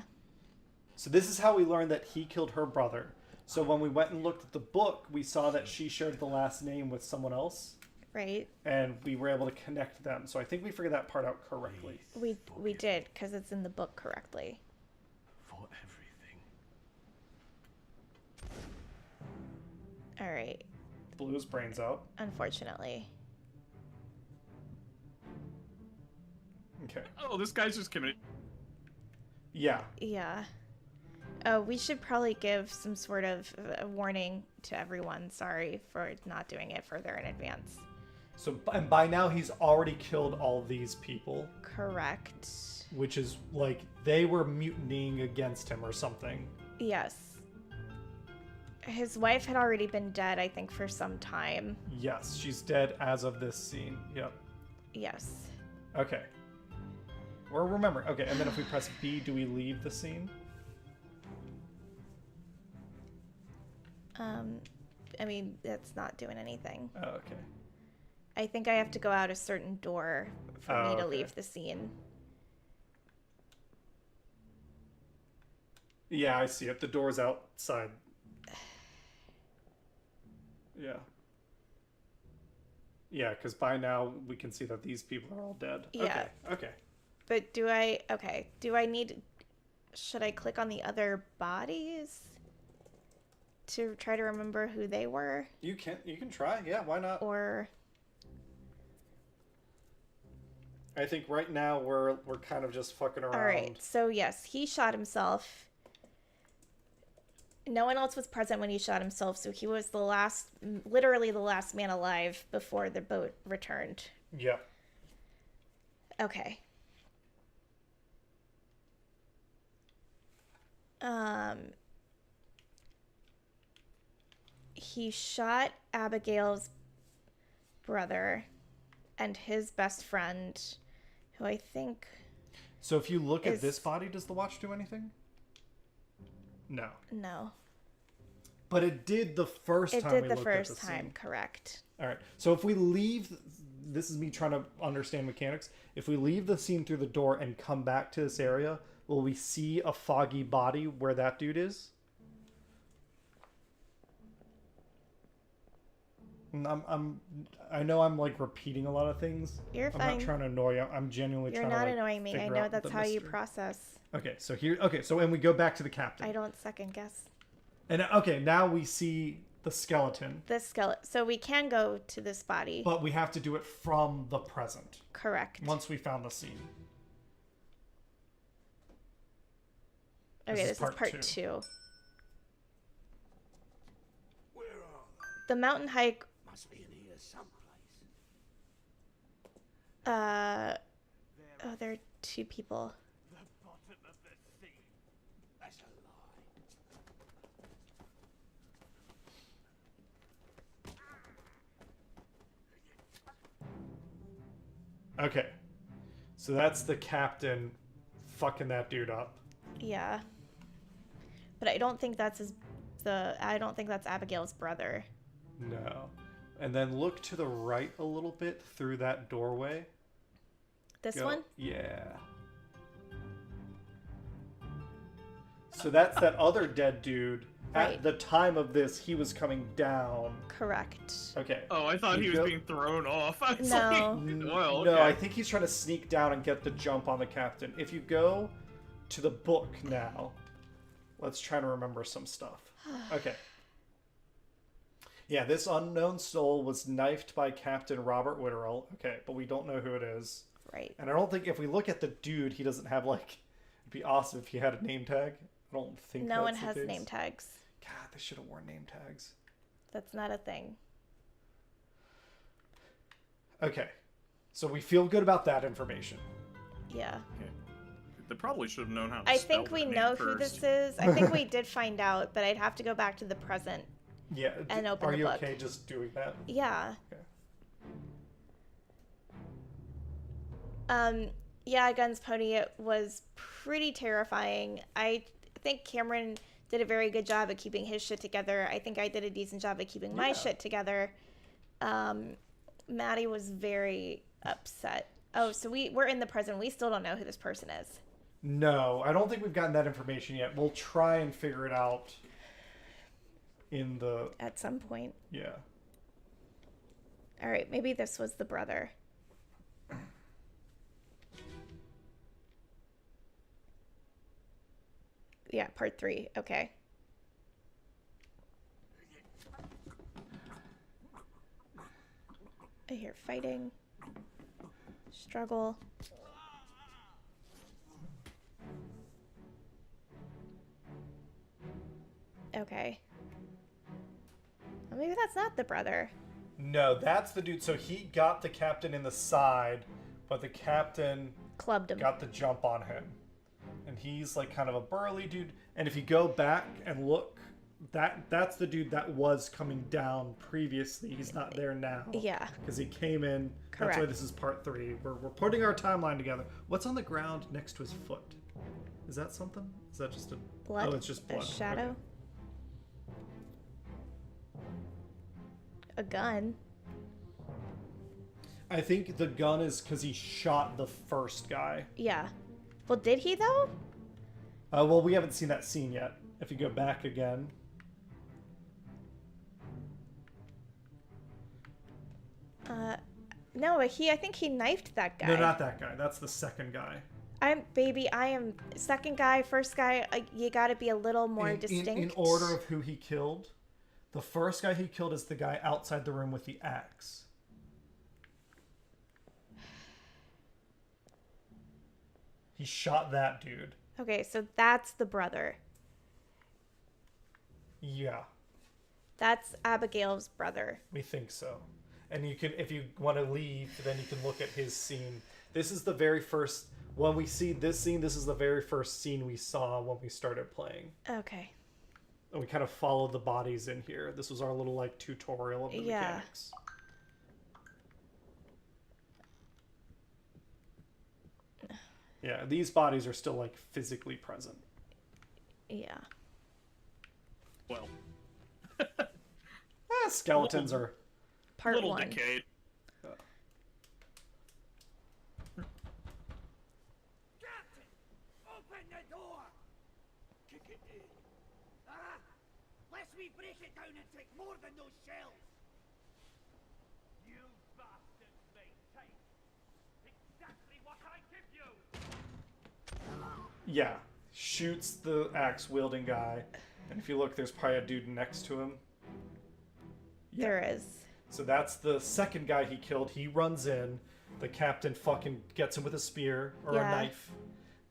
So this is how we learned that he killed her brother. So when we went and looked at the book, we saw that she shared the last name with someone else, Right. and we were able to connect them. So I think we figured that part out correctly. We did, because it's in the book correctly. For everything. All right. Blew his brains out. Unfortunately. Okay. Oh, this guy's just committed. Yeah. Yeah. We should probably give some sort of warning to everyone. Sorry for not doing it further in advance. So and by now he's already killed all these people, Correct. which is like they were mutinying against him or something. Yes. His wife had already been dead, I think, for some time. Yes, she's dead as of this scene. Yep. Yes. Okay. Or remember. Okay, and then if we press B, do we leave the scene? I mean, that's not doing anything. Oh, okay. I think I have to go out a certain door for me to okay. leave the scene. Yeah, I see it. The door's outside. Yeah. Yeah, because by now we can see that these people are all dead. Yeah. Okay. But do I need, should I click on the other bodies to try to remember who they were? You can try. Yeah, why not? Or I think right now we're kind of just fucking around. all right. So yes, he shot himself. No one else was present when he shot himself, so he was literally the last man alive before the boat returned. Yeah. Okay. He shot Abigail's brother and his best friend, who I think... So if you look at this body, does the watch do anything? No. No. But it did the first time we looked at the scene. It did the first time, correct. All right. So if we leave, this is me trying to understand mechanics. If we leave the scene through the door and come back to this area, will we see a foggy body where that dude is? I know I'm like repeating a lot of things. You're I'm fine. not trying to annoy you. I'm genuinely You're trying not to annoying me. I figure know out that's the how you mystery. process. Okay, so when we go back to the captain. I don't second guess. And okay, now we see the skeleton. The skeleton. So we can go to this body. But we have to do it from the present. Correct. Once we found the scene. Okay, this is part two. Where are The mountain hike. they? Must be in here someplace. Oh, there are two people. The bottom of the sea. That's a lie. Okay. So that's the captain fucking that dude up. Yeah. But I don't think that's I don't think that's Abigail's brother. No. And then look to the right a little bit through that doorway. This Go. one? Yeah. So that's that other dead dude. Right. At the time of this, he was coming down. Correct. Okay. Oh, I thought You he was go- being thrown off. I was No. like, well, okay. No, I think he's trying to sneak down and get the jump on the captain. If you go to the book now, let's try to remember some stuff. Okay. Yeah, this unknown soul was knifed by Captain Robert Witterell. Okay, but we don't know who it is. Right. And I don't think if we look at the dude, he doesn't have like. It'd be awesome if he had a name tag. I don't think No one that's the has case. name tags. God, they should have worn name tags. That's not a thing. Okay, so we feel good about that information. Yeah. They probably should have known how to I spell think we that know name who first. this is. I think we did find out, but I'd have to go back to the present. Yeah. And open Are the you book. okay just doing that? Yeah. Okay. Yeah, Guns Pony, it was pretty terrifying. I think Cameron did a very good job at keeping his shit together. I think I did a decent job at keeping my Yeah. shit together. Maddie was very upset. Oh, so we're in the present. We still don't know who this person is. No, I don't think we've gotten that information yet. We'll try and figure it out in the At some point. yeah. All right, maybe this was the brother. Yeah, part 3. Okay. I hear fighting. Struggle. Okay. Well, maybe that's not the brother. No, that's the dude. So he got the captain in the side, but the captain Clubbed him. got the jump on him. And he's like kind of a burly dude. And if you go back and look, that's the dude that was coming down previously. He's not there now. Yeah. Because he came in. Correct. That's why this is part 3. We're putting our timeline together. What's on the ground next to his foot? Is that something? Is that just a Blood? Oh, it's just blood. A shadow? a gun. I think the gun is because he shot the first guy. Yeah. Well, did he though? Well, we haven't seen that scene yet. If you go back again. No, I think he knifed that guy. No, not that guy. That's the second guy. I am second guy, first guy. You got to be a little more distinct. In order of who he killed, the first guy he killed is the guy outside the room with the axe. He shot that dude. Okay, so that's the brother. Yeah, That's Abigail's brother. we think so. And you can, if you want to leave, then you can look at his scene. This is the very first. When we see this scene, this is the very first scene we saw when we started playing. Okay. And we kind of followed the bodies in here. This was our little like tutorial of the mechanics. Yeah, these bodies are still like physically present. Yeah. Well, Skeletons are. a little 1. decayed. Captain, open the door. Kick it in. Lest we break it down and take more than those shells. You bastards may take exactly what I give you. Yeah, shoots the axe wielding guy, and if you look, there's probably a dude next to him. There is. So that's the second guy he killed. He runs in. The captain fucking gets him with a spear or a knife.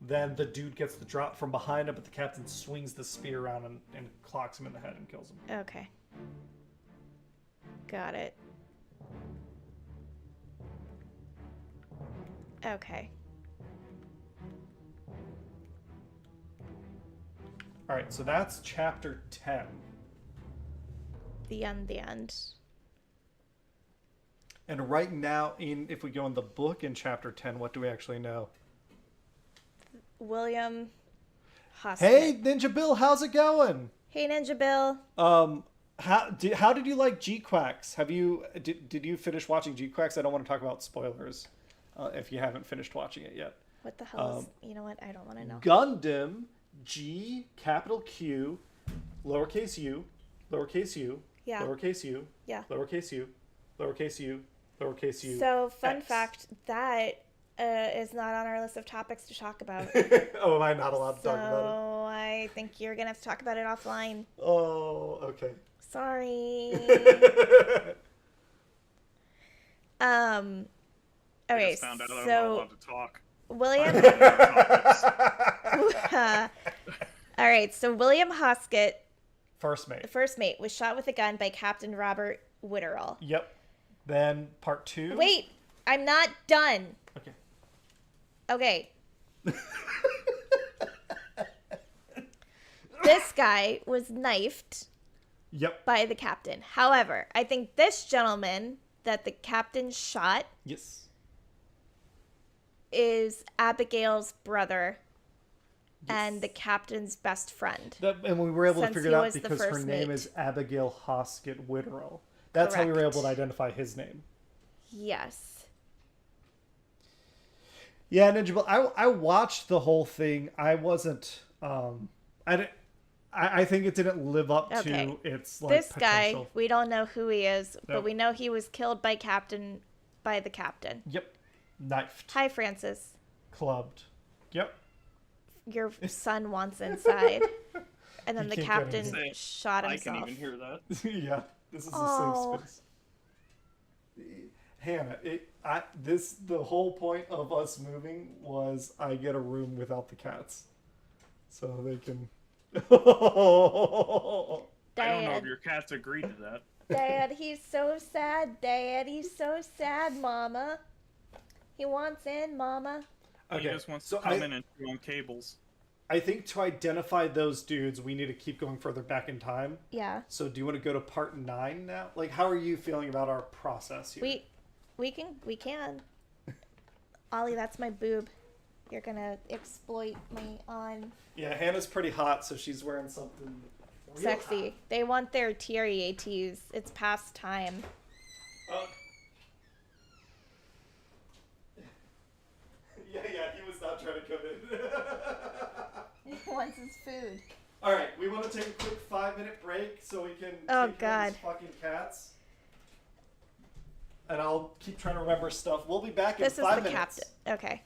Then the dude gets the drop from behind him, but the captain swings the spear around and clocks him in the head and kills him. Okay. Got it. Okay. All right, so that's chapter 10. The end. And right now, if we go in the book in chapter 10, what do we actually know? William Hoskett. Hey, Ninja Bill, how's it going? Hey, Ninja Bill. How did you like G-Quacks? Did you finish watching G-Quacks? I don't want to talk about spoilers if you haven't finished watching it yet. What the hell is... You know what? I don't want to know. Gundam, G, capital Q, lowercase u, lowercase u, Yeah. lowercase u, Yeah. lowercase u, lowercase u, lowercase u. So, fun X. fact, that is not on our list of topics to talk about. Oh, am I not allowed to So, talk about I think you're going to have to talk about it offline. it? Oh, okay. Sorry. I Okay, just found out I'm not so allowed to talk. William... Topics. All right, so William Hoskett, First mate. the first mate, was shot with a gun by Captain Robert Witterall. Yep. Then part 2. Wait, I'm not done. Okay. Okay. This guy was knifed Yep. by the captain. However, I think this gentleman that the captain shot Yes. is Abigail's brother and Yes. the captain's best friend. And we were able to Since figure he it out was the because her first name mate. is Abigail Hoskett Witterall. That's how we were Correct. able to identify his name. Yes. Yeah, Ninja Bill, I watched the whole thing. I wasn't. I think it didn't live up Okay. to its like This potential. guy, we don't know who he is, but Nope. we know he was killed by the captain. Yep. Knifed. Hi, Francis. Clubbed. Yep. Your son wants inside. And then He the can't get captain inside. shot I himself. can even hear that. Yeah. This is Oh. the safe space. Hannah, the whole point of us moving was I get a room without the cats, so they can. I don't know Dad, if your cats agreed to that. Dad, he's so sad. Dad, he's so sad, Mama. He wants in, Mama. He just wants so to come in and chew on cables. I think to identify those dudes, we need to keep going further back in time. Yeah. So do you want to go to part 9 now? Like, how are you feeling about our process here? We can. Ollie, that's my boob. You're gonna exploit me on. Yeah, Hannah's pretty hot, so she's wearing something Sexy. They want their TREATs. It's past time. Yeah, he was not trying to come in. He wants his food. All right, we want to take a quick 5-minute break so we can Oh, take care of God. these fucking cats. And I'll keep trying to remember stuff. We'll be back in This is 5 the minutes. captain. Okay.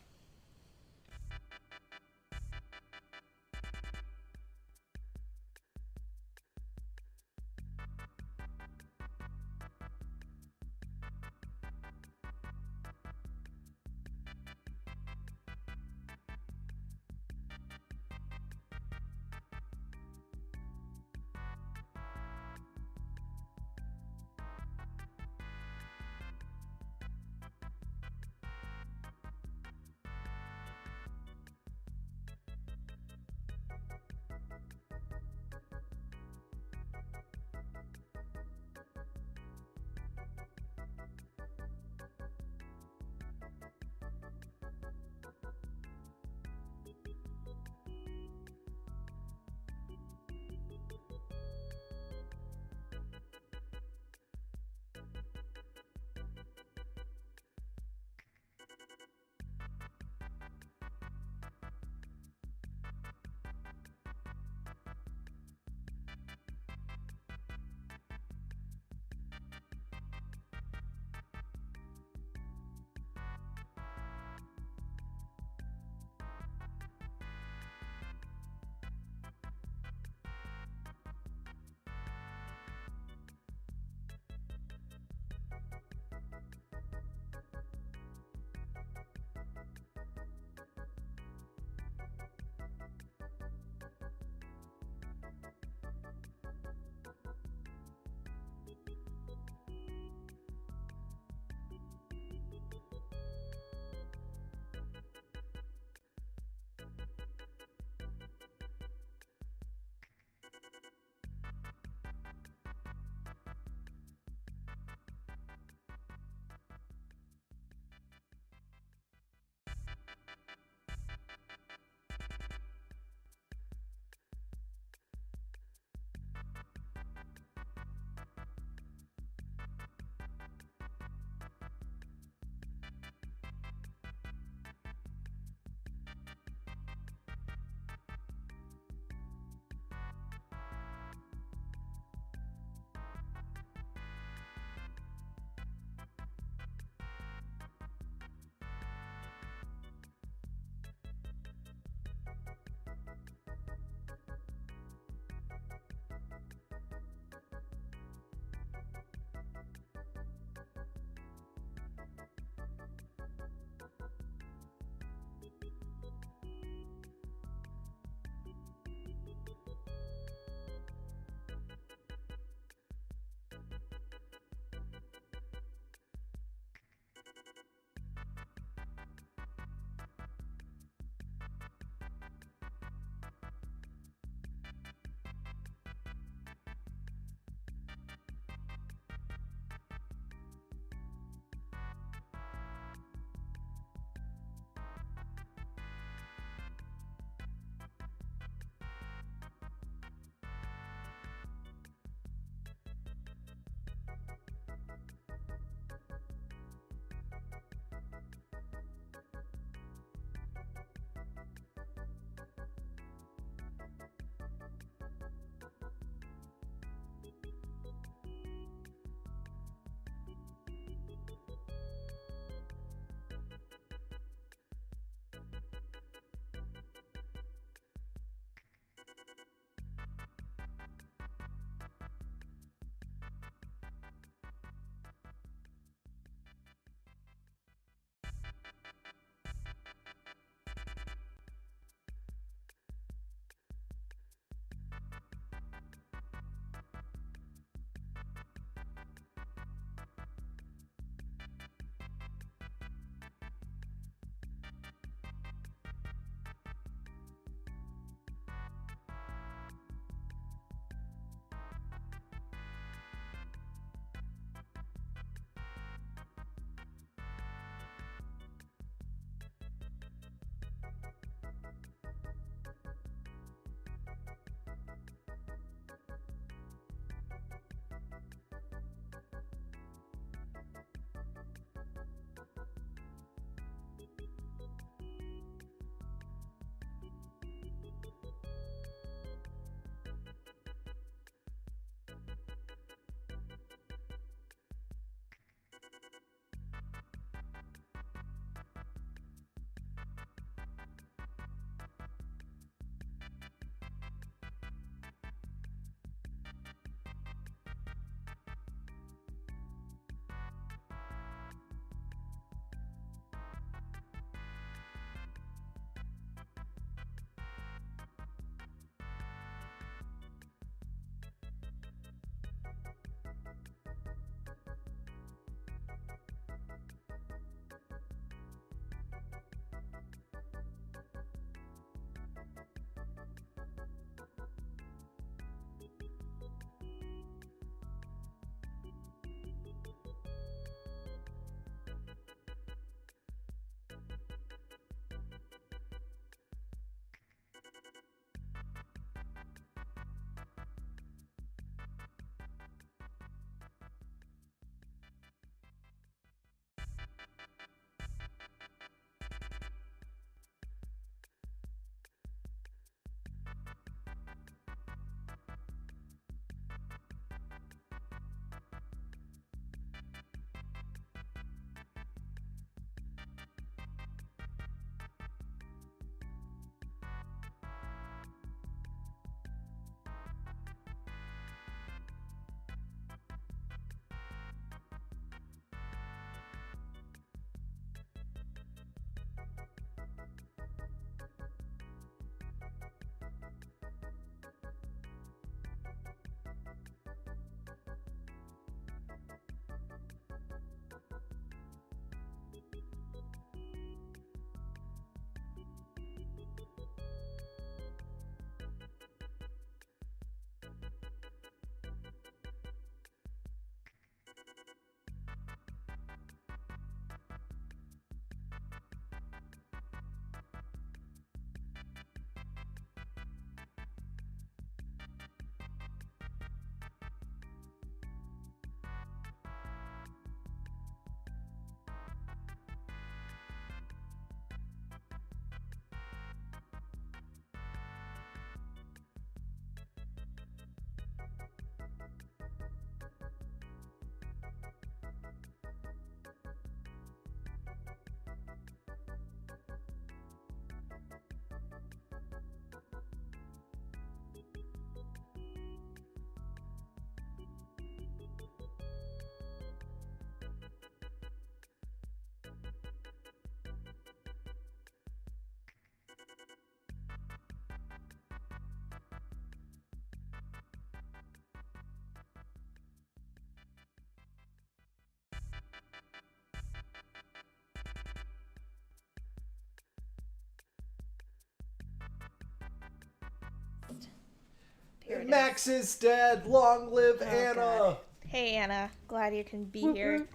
Here it Max is. is dead. Long live Oh, Anna. God. Hey, Anna. Glad you can be here.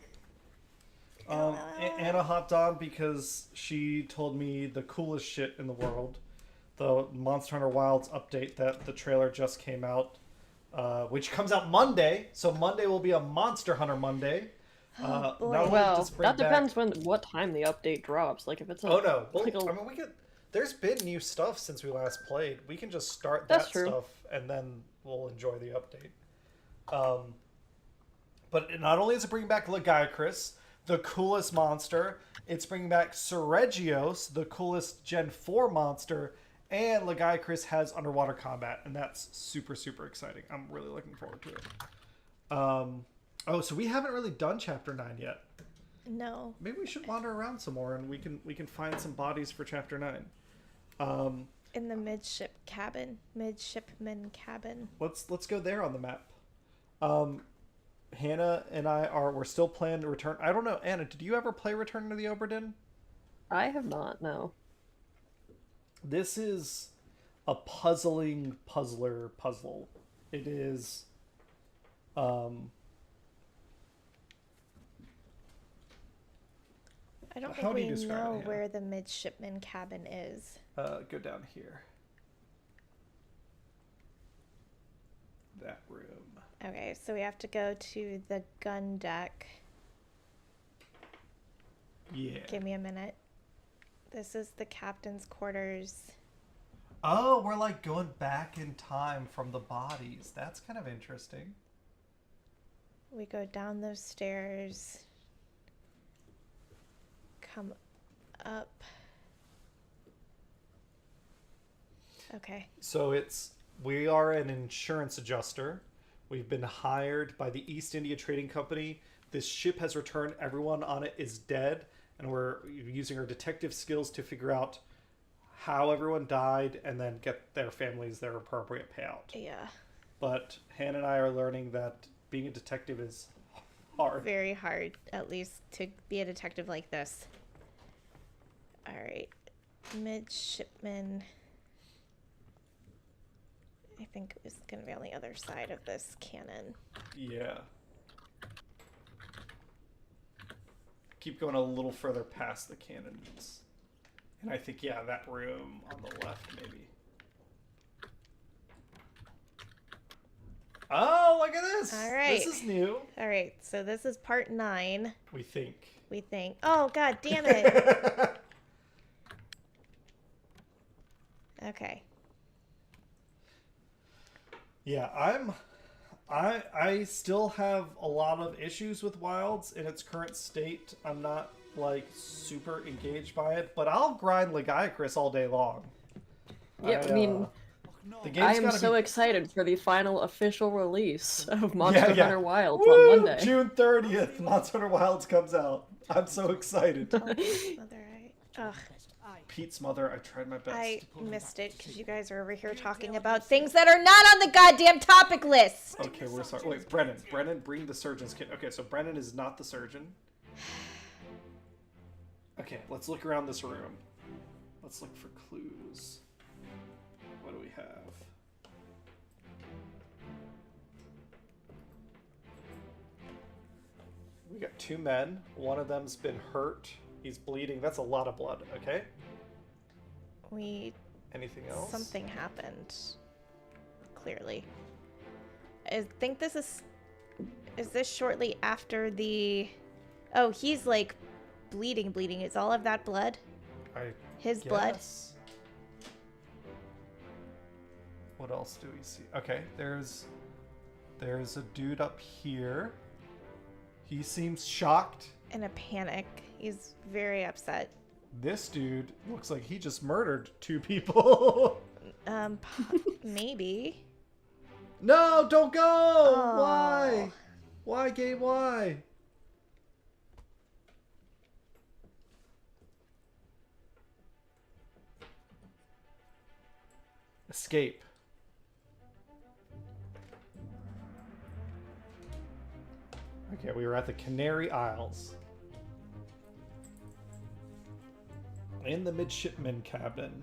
Anna hopped on because she told me the coolest shit in the world. The Monster Hunter Wilds update that the trailer just came out, which comes out Monday. So Monday will be a Monster Hunter Monday. boy. Not only Well, does it bring that depends back... what time the update drops. Like if it's a, Oh no! Well, like a- I mean, we could. There's been new stuff since we last played. We can just start That's that true. stuff and then we'll enjoy the update. But not only is it bringing back Legiacris, the coolest monster, it's bringing back Seregios, the coolest Gen 4 monster, and Legiacris has underwater combat, and that's super, super exciting. I'm really looking forward to it. Oh, so we haven't really done Chapter 9 yet. No. Maybe we should wander around some more, and we can find some bodies for Chapter 9. In the midshipman cabin. Let's go there on the map. Hannah and we're still planning to return. I don't know, Anna, did you ever play Return to the Obra Dinn? I have not. No. This is a puzzle. It is I don't How think do you we describe it, know Hannah? where the midshipman cabin is. go down here. That room. Okay, so we have to go to the gun deck. Yeah. Give me a minute. This is the captain's quarters. Oh, we're like going back in time from the bodies. That's kind of interesting. We go down those stairs. Come up. Okay. So we are an insurance adjuster. We've been hired by the East India Trading Company. This ship has returned. Everyone on it is dead. And we're using our detective skills to figure out how everyone died and then get their families their appropriate payout. Yeah. But Hannah and I are learning that being a detective is hard. Very hard, at least, to be a detective like this. Alright. Midshipman. I think it was going to be on the other side of this cannon. Yeah. Keep going a little further past the cannons. And I think, yeah, that room on the left, maybe. Oh, look at this! All right. This is new. Alright, so this is part 9, We think. we think. Oh, god damn it! Okay. Yeah, I still have a lot of issues with Wilds in its current state. I'm not like super engaged by it, but I'll grind Legiacris all day long. Yeah, I mean, the I game's am gotta so be... excider for the final official release of Monster yeah. Hunter Wilds Woo! on Monday. June 30th, Monster Hunter Wilds comes out. I'm so excited. Oh, mother, ugh, Pete's mother, I tried my best. I missed it because you guys are over here talking about things that are not on the goddamn topic list! Okay, we're sorry. Wait, Brennan. Brennan, bring the surgeon's kit. Okay, so Brennan is not the surgeon. Okay, let's look around this room. Let's look for clues. What do we have? We got 2 men. One of them's been hurt. He's bleeding. That's a lot of blood, okay? Anything else? Something happened. Clearly. I think this is this shortly after the... Oh, he's like bleeding. Is all of that blood? His blood? Yes. What else do we see? Okay, there's a dude up here. He seems shocked. In a panic. He's very upset. This dude looks like he just murdered 2 people. Maybe. No, don't go! Oh. Why? Why, game? Why? Escape. Okay, we were at the Canary Isles. In the midshipman cabin.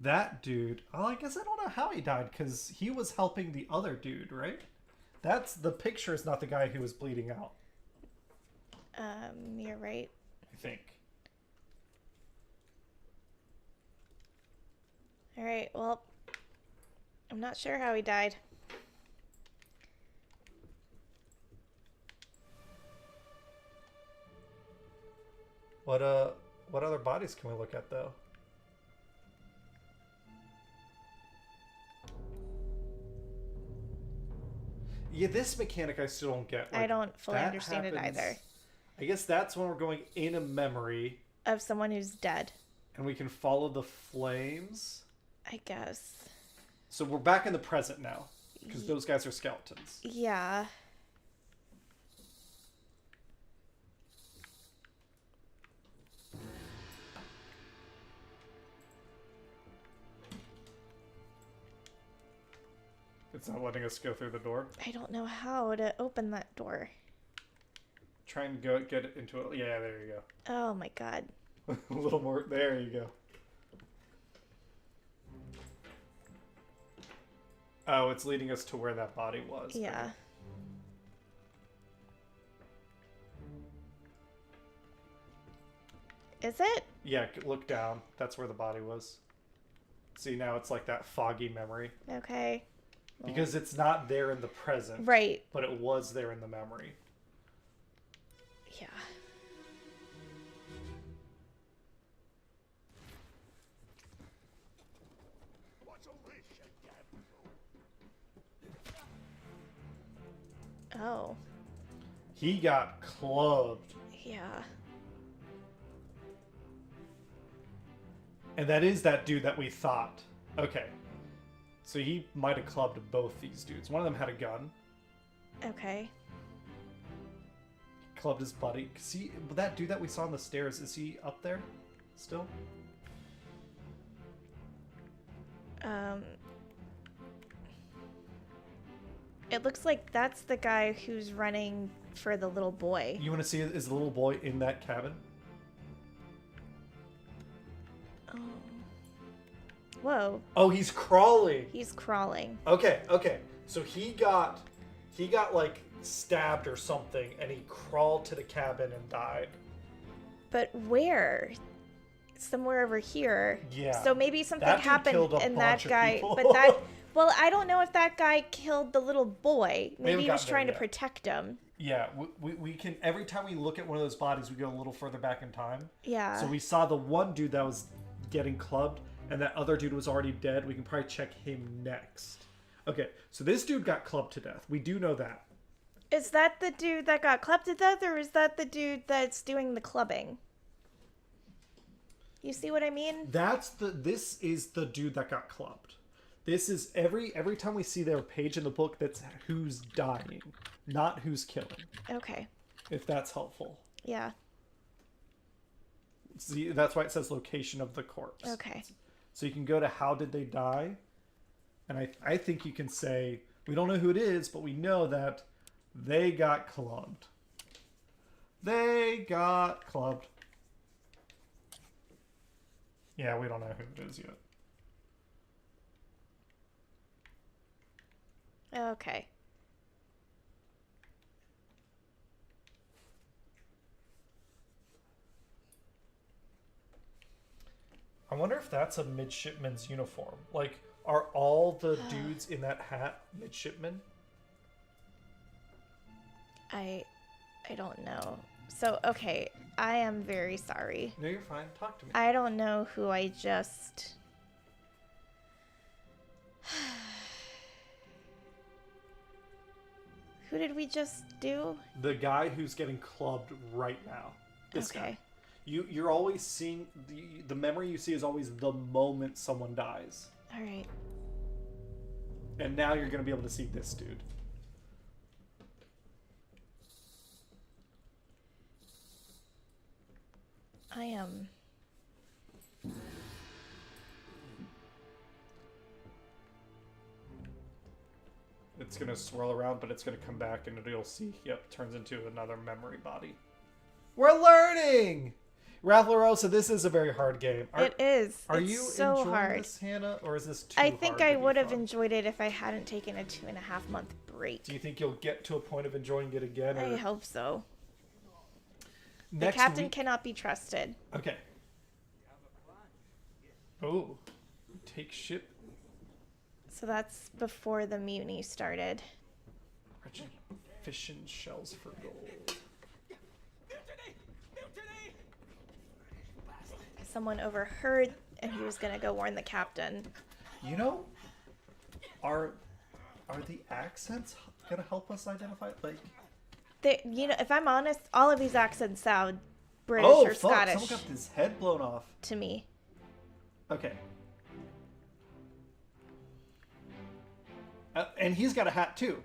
That dude. Oh, I guess I don't know how he died because he was helping the other dude, right? That's the picture. Is not the guy who was bleeding out. You're right. I think. All right. Well, I'm not sure how he died. What other bodies can we look at though? Yeah, this mechanic I still don't get. I don't fully that understand it happens- either. I guess that's when we're going in a memory Of someone who's dead, and we can follow the flames. I guess. So we're back in the present now because those guys are skeletons. Yeah. It's not letting us go through the door. I don't know how to open that door. Try and go get it into it. Yeah, there you Oh my god. go. A little more. There you go. Oh, it's leading us to where that body was. Yeah. Is it? Yeah, look down. That's where the body was. See, now it's like that foggy memory. Okay. Because it's not there in the present. Right. But it was there in the memory. Yeah. Oh. He got clubbed. Yeah. And that is that dude that we thought. Okay. So he might have clubbed both these dudes. One of them had a gun. Okay. Clubbed his buddy. See, that dude that we saw on the stairs, is he up there still? It looks like that's the guy who's running for the little boy. You want to see, is the little boy in that cabin? Oh. Whoa. Oh, he's crawling. He's crawling. Okay, okay. So he got like stabbed or something, and he crawled to the cabin and died. But where? Somewhere over here. Yeah. So maybe something That dude happened killed a and that bunch of guy. people. But that. Well, I don't know if that guy killed the little boy. haven't Maybe he was gotten there trying to yet. protect him. Yeah, we can, every time we look at one of those bodies, we go a little further back in time. Yeah. So we saw the one dude that was getting clubbed, and that other dude was already dead. We can probably check him next. Okay, so this dude got clubbed to death. We do know that. Is that the dude that got clubbed to death, or is that the dude that's doing the clubbing? You see what I mean? This is the dude that got clubbed. This is every time we see their page in the book, that's who's dying, not who's killing. Okay. If that's helpful. Yeah. See, that's why it says location of the corpse. Okay. So you can go to how did they die, and I think you can say, we don't know who it is, but we know that they got clubbed. They got clubbed. Yeah, we don't know who it is yet. Okay. I wonder if that's a midshipman's uniform. Like, are all the dudes in that hat midshipmen? I don't know. So, okay, I am very sorry. No, you're fine. Talk to me. I don't know who I just... Who did we just do? The guy who's getting clubbed right now. This Okay. guy. You're always seeing the memory you see is always the moment someone dies. All right. And now you're gonna be able to see this dude. I am... It's gonna swirl around, but it's gonna come back, and you'll see. Yep, turns into another memory body. We're learning. Ralph LaRosa, this is a very hard game. It is. Are It's you so enjoying hard. this, Hannah, or is this too I hard think to I be would have fun? enjoyed it if I hadn't taken a 2.5-month break. Do you think you'll get to a point of enjoying it again? I Or... hope so. Next the captain week... cannot be trusted. Okay. Oh, take ship. So that's before the mutiny started. Wretched fishing shells for gold. Someone overheard, and he was gonna go warn the captain. You know, are the accents gonna help us identify? Like, If I'm honest, all of these accents sound British oh or fuck! Scottish Someone got his head blown off. to me. Okay. And he's got a hat too.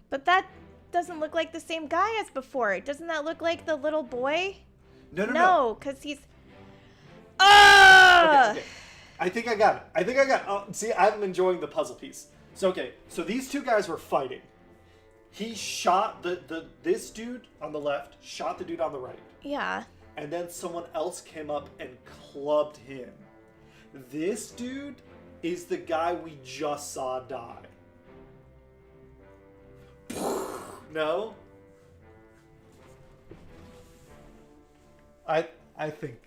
But that doesn't look like the same guy as before. Doesn't that look like the little boy? No. No, because he's... Ah! Okay. I think I got it. Oh, see, I'm enjoying the puzzle piece. So these two guys were fighting. He shot this dude on the left, shot the dude on the right. Yeah. And then someone else came up and clubbed him. This dude is the guy we just saw die. No? I think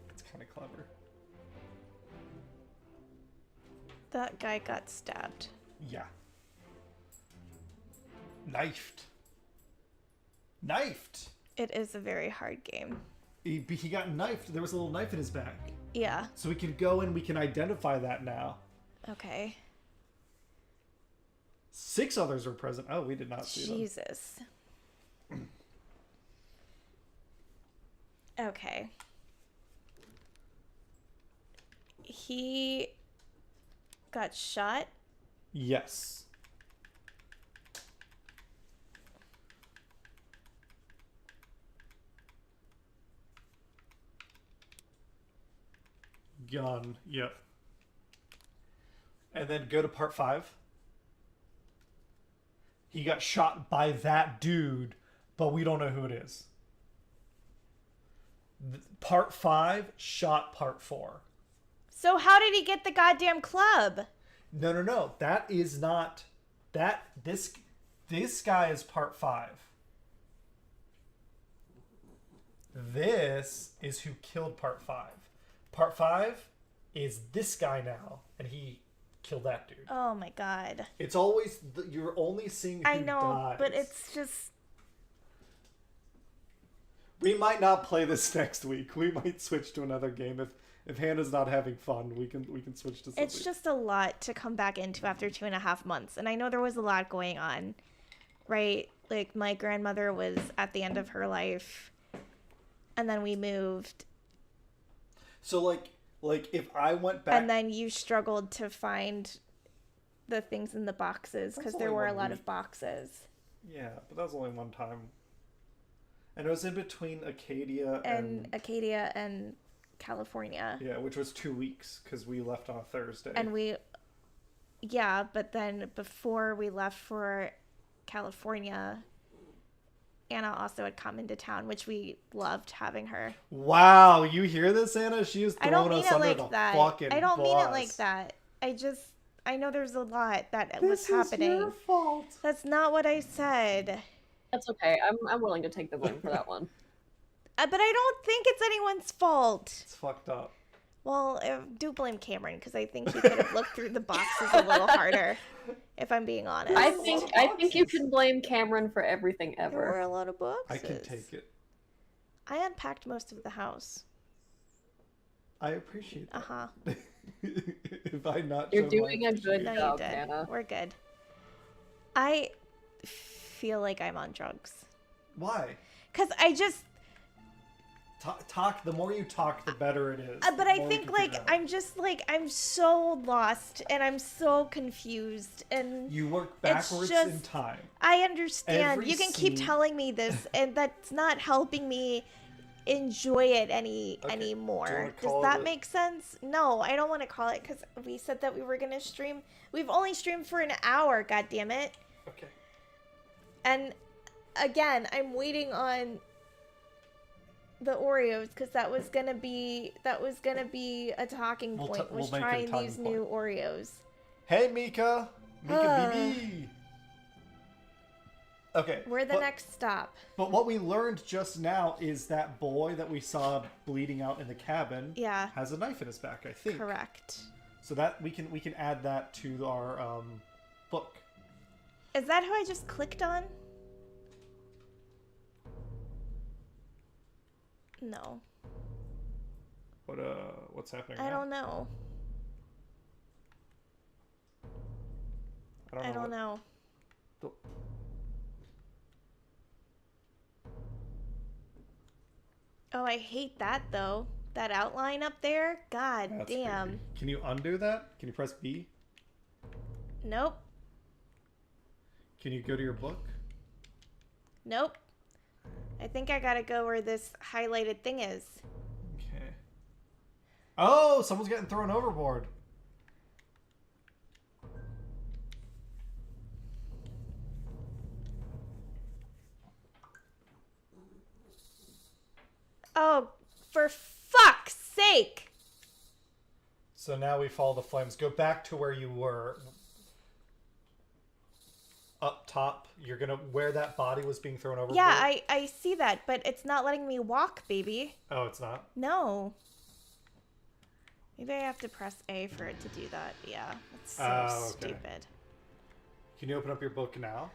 it's kind of clever. That guy got stabbed. Yeah. Knifed. It is a very hard game. He got knifed. There was a little knife in his back. Yeah. So we can go and we can identify that now. Okay. 6 others were present. Oh, we did not see them. Jesus. Okay. He got shot. Yes. Gun. Yep. And then go to part 5. He got shot by that dude, but we don't know who it is. Part 5 shot part 4. So how did he get the goddamn club? No. That is not that. This guy is part 5. This is who killed part 5. Part 5 is this guy now, and he killed that dude. Oh my god. It's always you're only seeing who I know, dies. but it's just... We might not play this next week. We might switch to another game if Hannah's not having fun. We can switch to something. It's just a lot to come back into after 2.5 months, and I know there was a lot going on, right? Like my grandmother was at the end of her life, and then we moved. So like if I went back, And then you struggled to find the things in the boxes because That's there only were a one lot week. of boxes. yeah, but that was only one time. And it was in between Acadia and Acadia and California. yeah, which was 2 weeks because we left on a Thursday. And but then before we left for California, Anna also had come into town, which we loved having her. Wow, you hear this, Anna? She is I throwing don't mean us it under like the that. fucking I don't mean it bus. like that. I know there's a lot that This was is happening. your fault. That's not what I said. That's okay. I'm willing to take the blame for that one. But I don't think it's anyone's fault. It's fucked up. Well, do blame Cameron because I think he could have looked through the boxes a little harder. If I'm being honest. I think you can blame Cameron for everything There were ever. a lot of boxes. I can take it. I unpacked most of the house. I appreciate that. Uh-huh. If I not You're shown doing my a good No, job, you did. Anna. We're good. I feel like I'm on drugs. Why? Because I just... Talk. The more you talk, the better it is. but The I more we think, can like, figure it out. I'm just, like, I'm so lost and I'm so confused and... You work It's backwards just- in time. I understand. Every You can keep scene- telling me this, and that's not helping me enjoy it Okay. Do anymore. you wanna Does call that it- make sense? No, I don't want to call it because we said that we were gonna stream. We've only streamed for an hour. God damn it! Okay. And again, I'm waiting on the Oreos because that was gonna be a talking point. We'll Was make it a trying talking these point. new Oreos. Hey, Mika. Mika BB. Okay. We're the next stop. But what we learned just now is that boy that we saw bleeding out in the cabin Yeah. has a knife in his back, I think. Correct. So that we can add that to our book. Is that who I just clicked on? No. What's happening? I don't know. I don't know. Oh, I hate that though. That outline up there? God That's damn. creepy. Can you undo that? Can you press B? Nope. Can you go to your book? Nope. I think I gotta go where this highlighted thing is. Okay. Oh, someone's getting thrown overboard. Oh, for fuck's sake! So now we follow the flames. Go back to where you were. Up top, you're gonna where that body was being thrown overboard. Yeah, I see that, but it's not letting me walk, baby. Oh, it's not? No. Maybe I have to press A for it to do that. Yeah, that's so Okay. stupid. Can you open up your book now?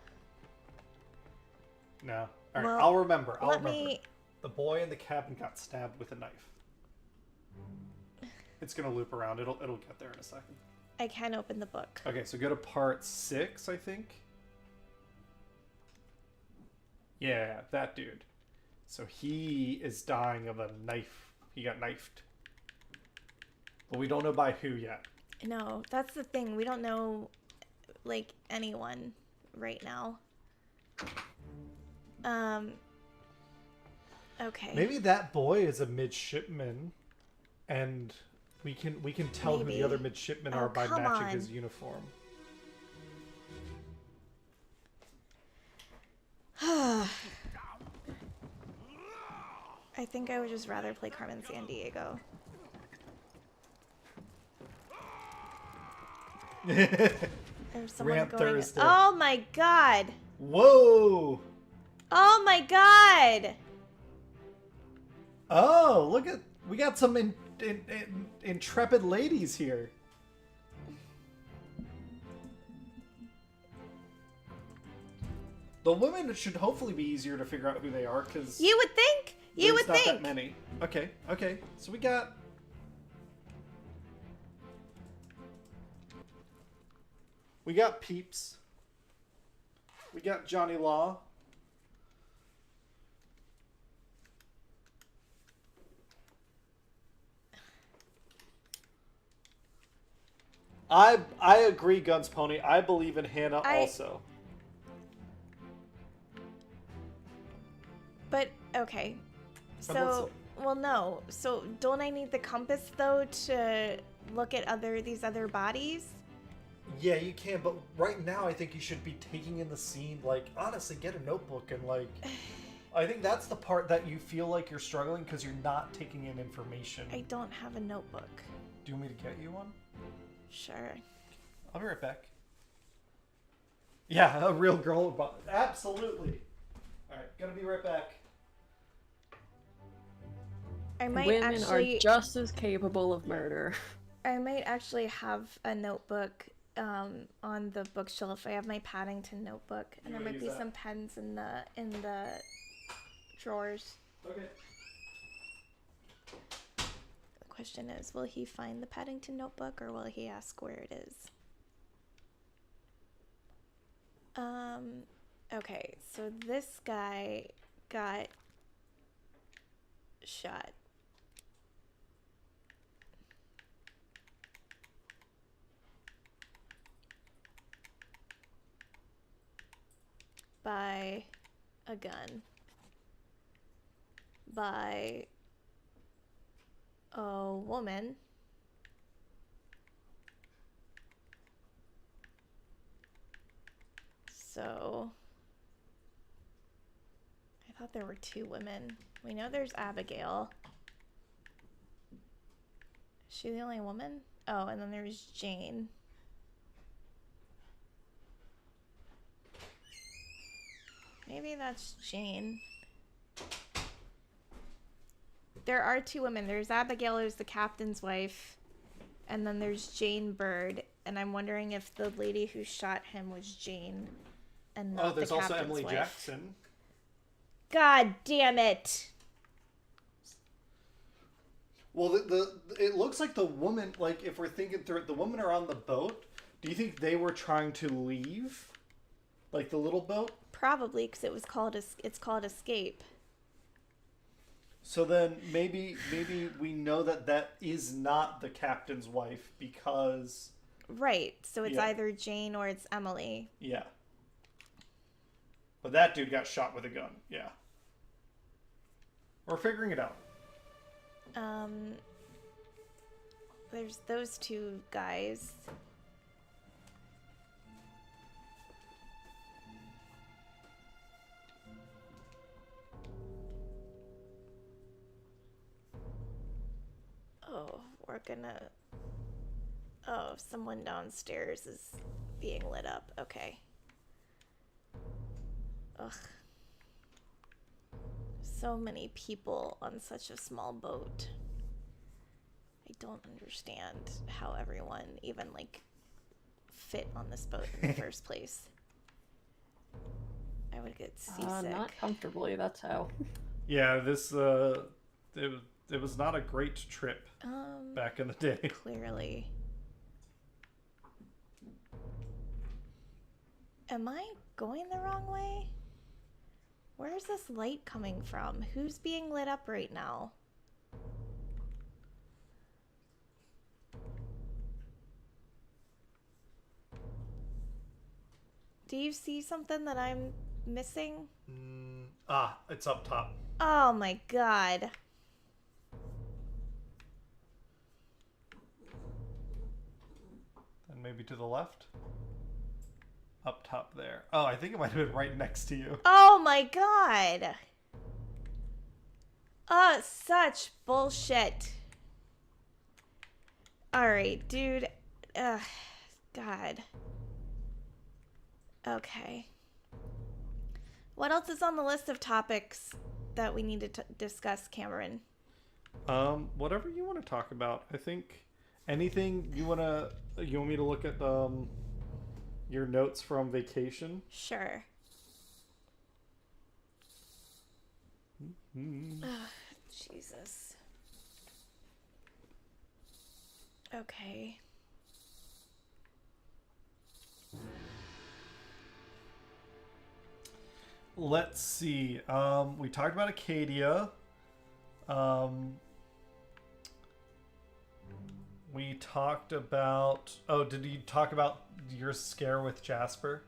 No. All right, Well, I'll remember. I'll let remember. me- The boy in the cabin got stabbed with a knife. It's gonna loop around. It'll get there in a second. I can open the book. Okay, so go to part 6, I think. Yeah, that dude. So he is dying of a knife. He got knifed. But we don't know by who yet. No, that's the thing. We don't know, like, anyone right now. Okay. Maybe that boy is a midshipman, and we can tell who Maybe. the other midshipmen Oh, are by come matching on. his uniform. I think I would just rather play Carmen Sandiego. There's someone Rant going. Thursday. Oh my god! Whoa! Oh my god! Oh, look at we got some intrepid ladies here. The women should hopefully be easier to figure out who they are because You would think. You would not think. that many. Okay, okay. So we got. We got Peeps. We got Johnny Law. I agree, Guns Pony. I believe in Hannah also. But okay. But let's So, well, no. So, don't I need the compass though to look at these other bodies? Yeah, you can, but right now I think you should be taking in the scene. Like, honestly, get a notebook and like. I think that's the part that you feel like you're struggling because you're not taking in information. I don't have a notebook. Do you want me to get you one? Sure. I'll be right back. Yeah, a real girl. Absolutely. All right, gonna be right back. I might Women actually. are just as capable of murder. I might actually have a notebook on the bookshelf. I have my Paddington notebook, and there wanna might be use that? some pens in the drawers. Okay. The question is, will he find the Paddington notebook, or will he ask where it is? Okay, so this guy got shot. By a gun. By a woman. So thought there were 2 women. We know there's Abigail. Is she the only woman? Oh, and then there's Jane. Maybe that's Jane. There are 2 women. There's Abigail, who's the captain's wife, and then there's Jane Bird. And I'm wondering if the lady who shot him was Jane and not the captain's wife. Oh, there's also Emily Jackson. God damn it! Well, it looks like the woman, like, if we're thinking through it, the women are on the boat. Do you think they were trying to leave? Like the little boat? Probably, because it's called Escape. So then maybe we know that is not the captain's wife because... Right, so it's either Jane or it's Emily. Yeah. But that dude got shot with a gun, yeah. We're figuring it out. There's those 2 guys. Oh, we're gonna... Oh, someone downstairs is being lit up. Okay. Ugh. So many people on such a small boat. I don't understand how everyone even, like, fit on this boat in the first place. I would get seasick. Not comfortably, that's how. Yeah, this, it was not a great trip back in the day. Clearly. Am I going the wrong way? Where's this light coming from? Who's being lit up right now? Do you see something that I'm missing? It's up top. Oh my god. And maybe to the left? Up top there. Oh, I think it might have been right next to you. Oh my god. Oh, such bullshit. Alright, dude. Ugh, God. Okay. What else is on the list of topics that we need to discuss, Cameron? Whatever you want to talk about. I think anything you want me to look at your notes from vacation? Sure. Mm-hmm. Jesus. Okay. Let's see. We talked about Acadia. We talked about... Oh, did you talk about your scare with Jasper?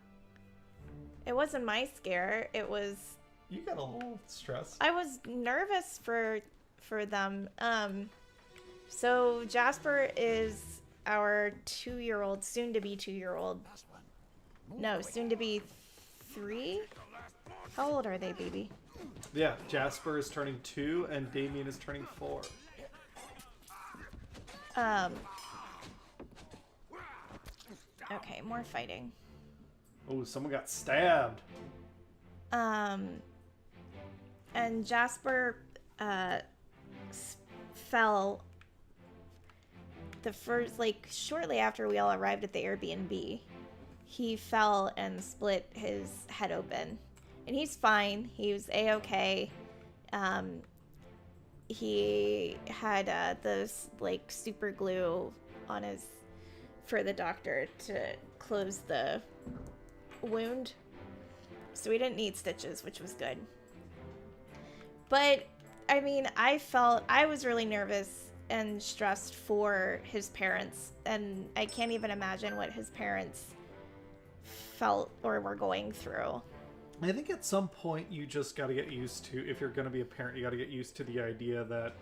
It wasn't my scare. It was... You got a little stressed. I was nervous for them. So Jasper is our 2-year-old, soon-to-be 2-year-old. No, soon-to-be 3? How old are they, baby? Yeah, Jasper is turning 2 and Damien is turning 4. Okay, more fighting. Oh, someone got stabbed. And Jasper, fell the first, like, shortly after we all arrived at the Airbnb. He fell and split his head open. And he's fine. He was A-okay. He had those, like, super glue on his... for the doctor to close the wound. So we didn't need stitches, which was good. But, I mean, I was really nervous and stressed for his parents. And I can't even imagine what his parents felt or were going through. I think at some point you just got to get used to, if you're going to be a parent, you got to get used to the idea that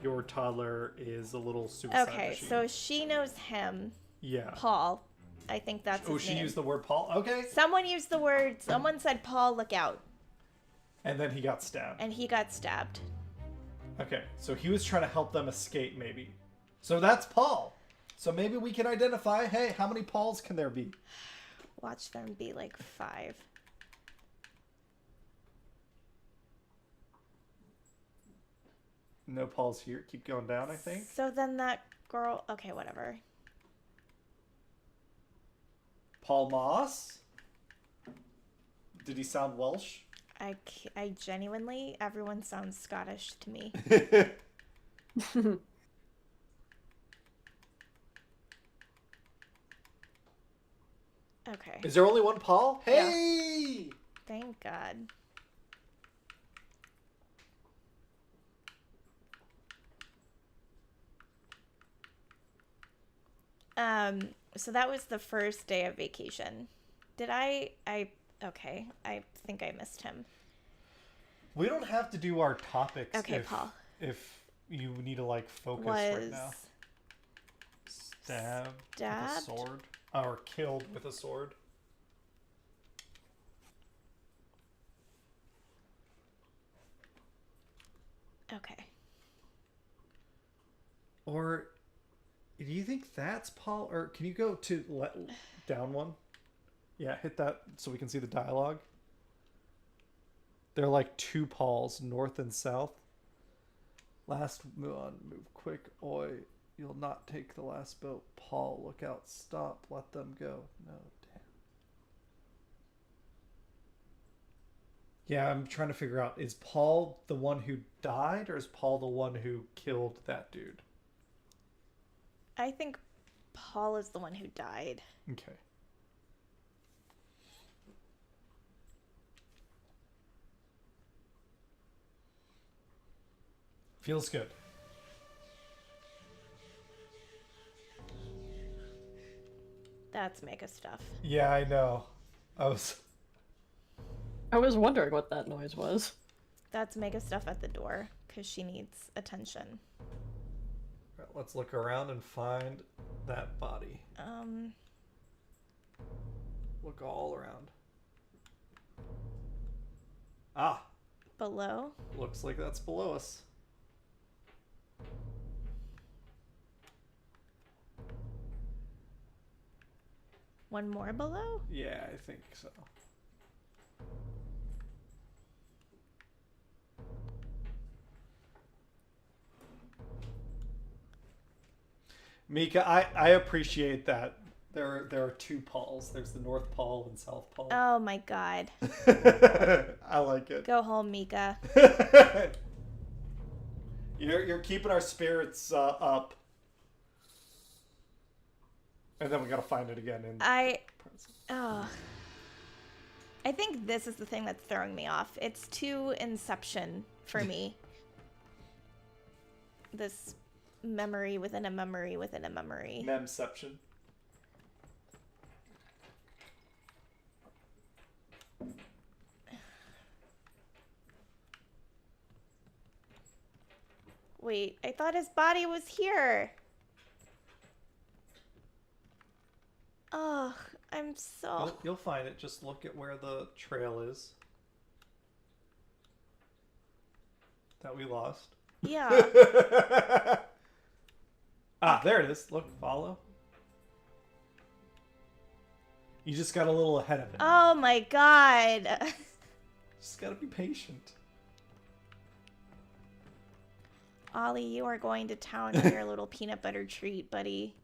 your toddler is a little suicide Okay, machine. so she knows him. Yeah. Paul. I think that's his name. She used the word Paul? Okay. Someone said, Paul, look out. And then he got stabbed. And he got stabbed. Okay, so he was trying to help them escape, maybe. So that's Paul. So maybe we can identify, hey, how many Pauls can there be? Watch them be like 5. No Pauls here. Keep going down, I think. So then that girl... Okay, whatever. Paul Moss? Did he sound Welsh? I genuinely... Everyone sounds Scottish to me. Okay. Is there only one Paul? Hey! Yeah. Thank God. So that was the first day of vacation. Did okay, I think I missed him. We don't have to do our topics. Okay, Paul. If you need to, like, focus right now. Stabbed with a sword. Or killed with a sword. Okay. Or do you think that's Paul? Or can you go to down one? Yeah, hit that so we can see the dialogue. There are like 2 Pauls, north and south. Last move quick, oi. You'll not take the last boat. Paul, look out, stop, let them go. No, damn. Yeah, I'm trying to figure out, is Paul the one who died, or is Paul the one who killed that dude? I think Paul is the one who died. Okay. Feels good. That's mega stuff. Yeah, I know. I was wondering what that noise was. That's mega stuff at the door because she needs attention. Right, let's look around and find that body. Look all around. Ah. Below? Looks like that's below us. One more below? Yeah, I think so. Mika, I appreciate that. There are 2 Pauls. There's the North Paul and South Paul. Oh my God. I like it. Go home, Mika. You're keeping our spirits up. And then we gotta find it again. I think this is the thing that's throwing me off. It's too Inception for me. This memory within a memory within a memory. Memception. Wait, I thought his body was here. Oh, I'm so... You'll find it. Just look at where the trail is. That we lost. Yeah. Ah, there it is. Look, follow. You just got a little ahead of it. Oh my God. Just gotta be patient. Ollie, you are going to town on your little peanut butter treat, buddy.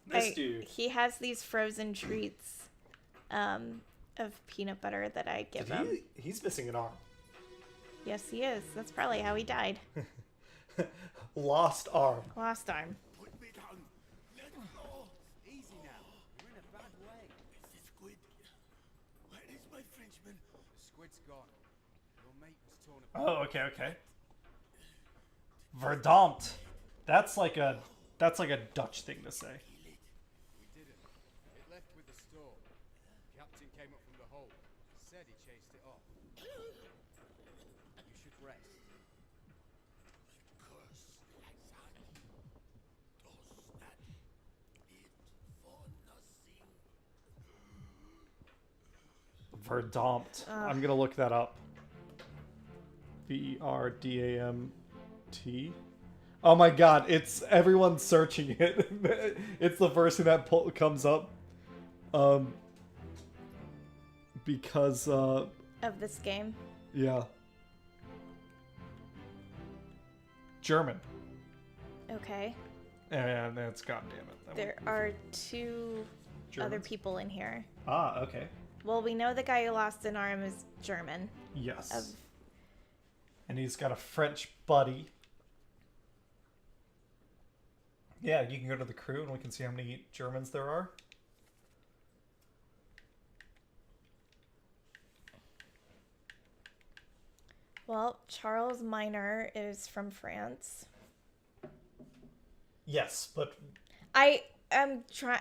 This dude. He has these frozen treats of peanut butter that I give him. He's missing an arm. Yes, he is. That's probably how he died. Lost arm. Lost arm. Put me down. Let go. Easy now. You're in a bad way. It's the squid. Where is my Frenchman? The squid's gone. Your mate was torn apart. Oh, okay. Verdammt. That's like a Dutch thing to say. We didn't. It left with the storm. Captain came up from the hold. Said he chased it off. You should rest. Curse like that. Those Verdamt. I'm gonna look that up. Verdamt. Oh my god, it's everyone's searching it. It's the first thing that comes up. Because Of this game. yeah. German. Okay. And it's goddamn it. There are two other Germans? people in here. Ah, okay. Well, we know the guy who lost an arm is German. Yes. And he's got a French buddy. Yeah, you can go to the crew and we can see how many Germans there are. Well, Charles Minor is from France. Yes, but I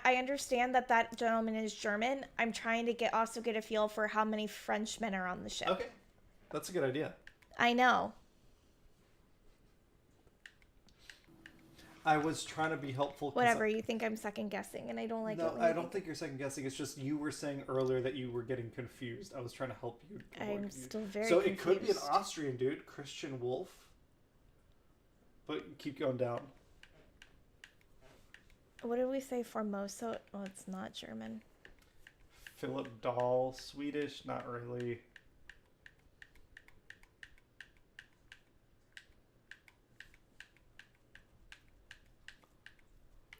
understand that gentleman is German. I'm trying to also get a feel for how many Frenchmen are on the ship. okay. That's a good idea. I know. I was trying to be helpful. Whatever, you think I'm second guessing, and I don't like it. No, when I you don't think you're second guessing. It's just you were saying earlier that you were getting confused. I was trying to help you. I'm still very So confused. it could be an Austrian dude, Christian Wolf. But keep going down. What did we say? Formoso? Oh, it's not German. Philip Dahl, Swedish, not really.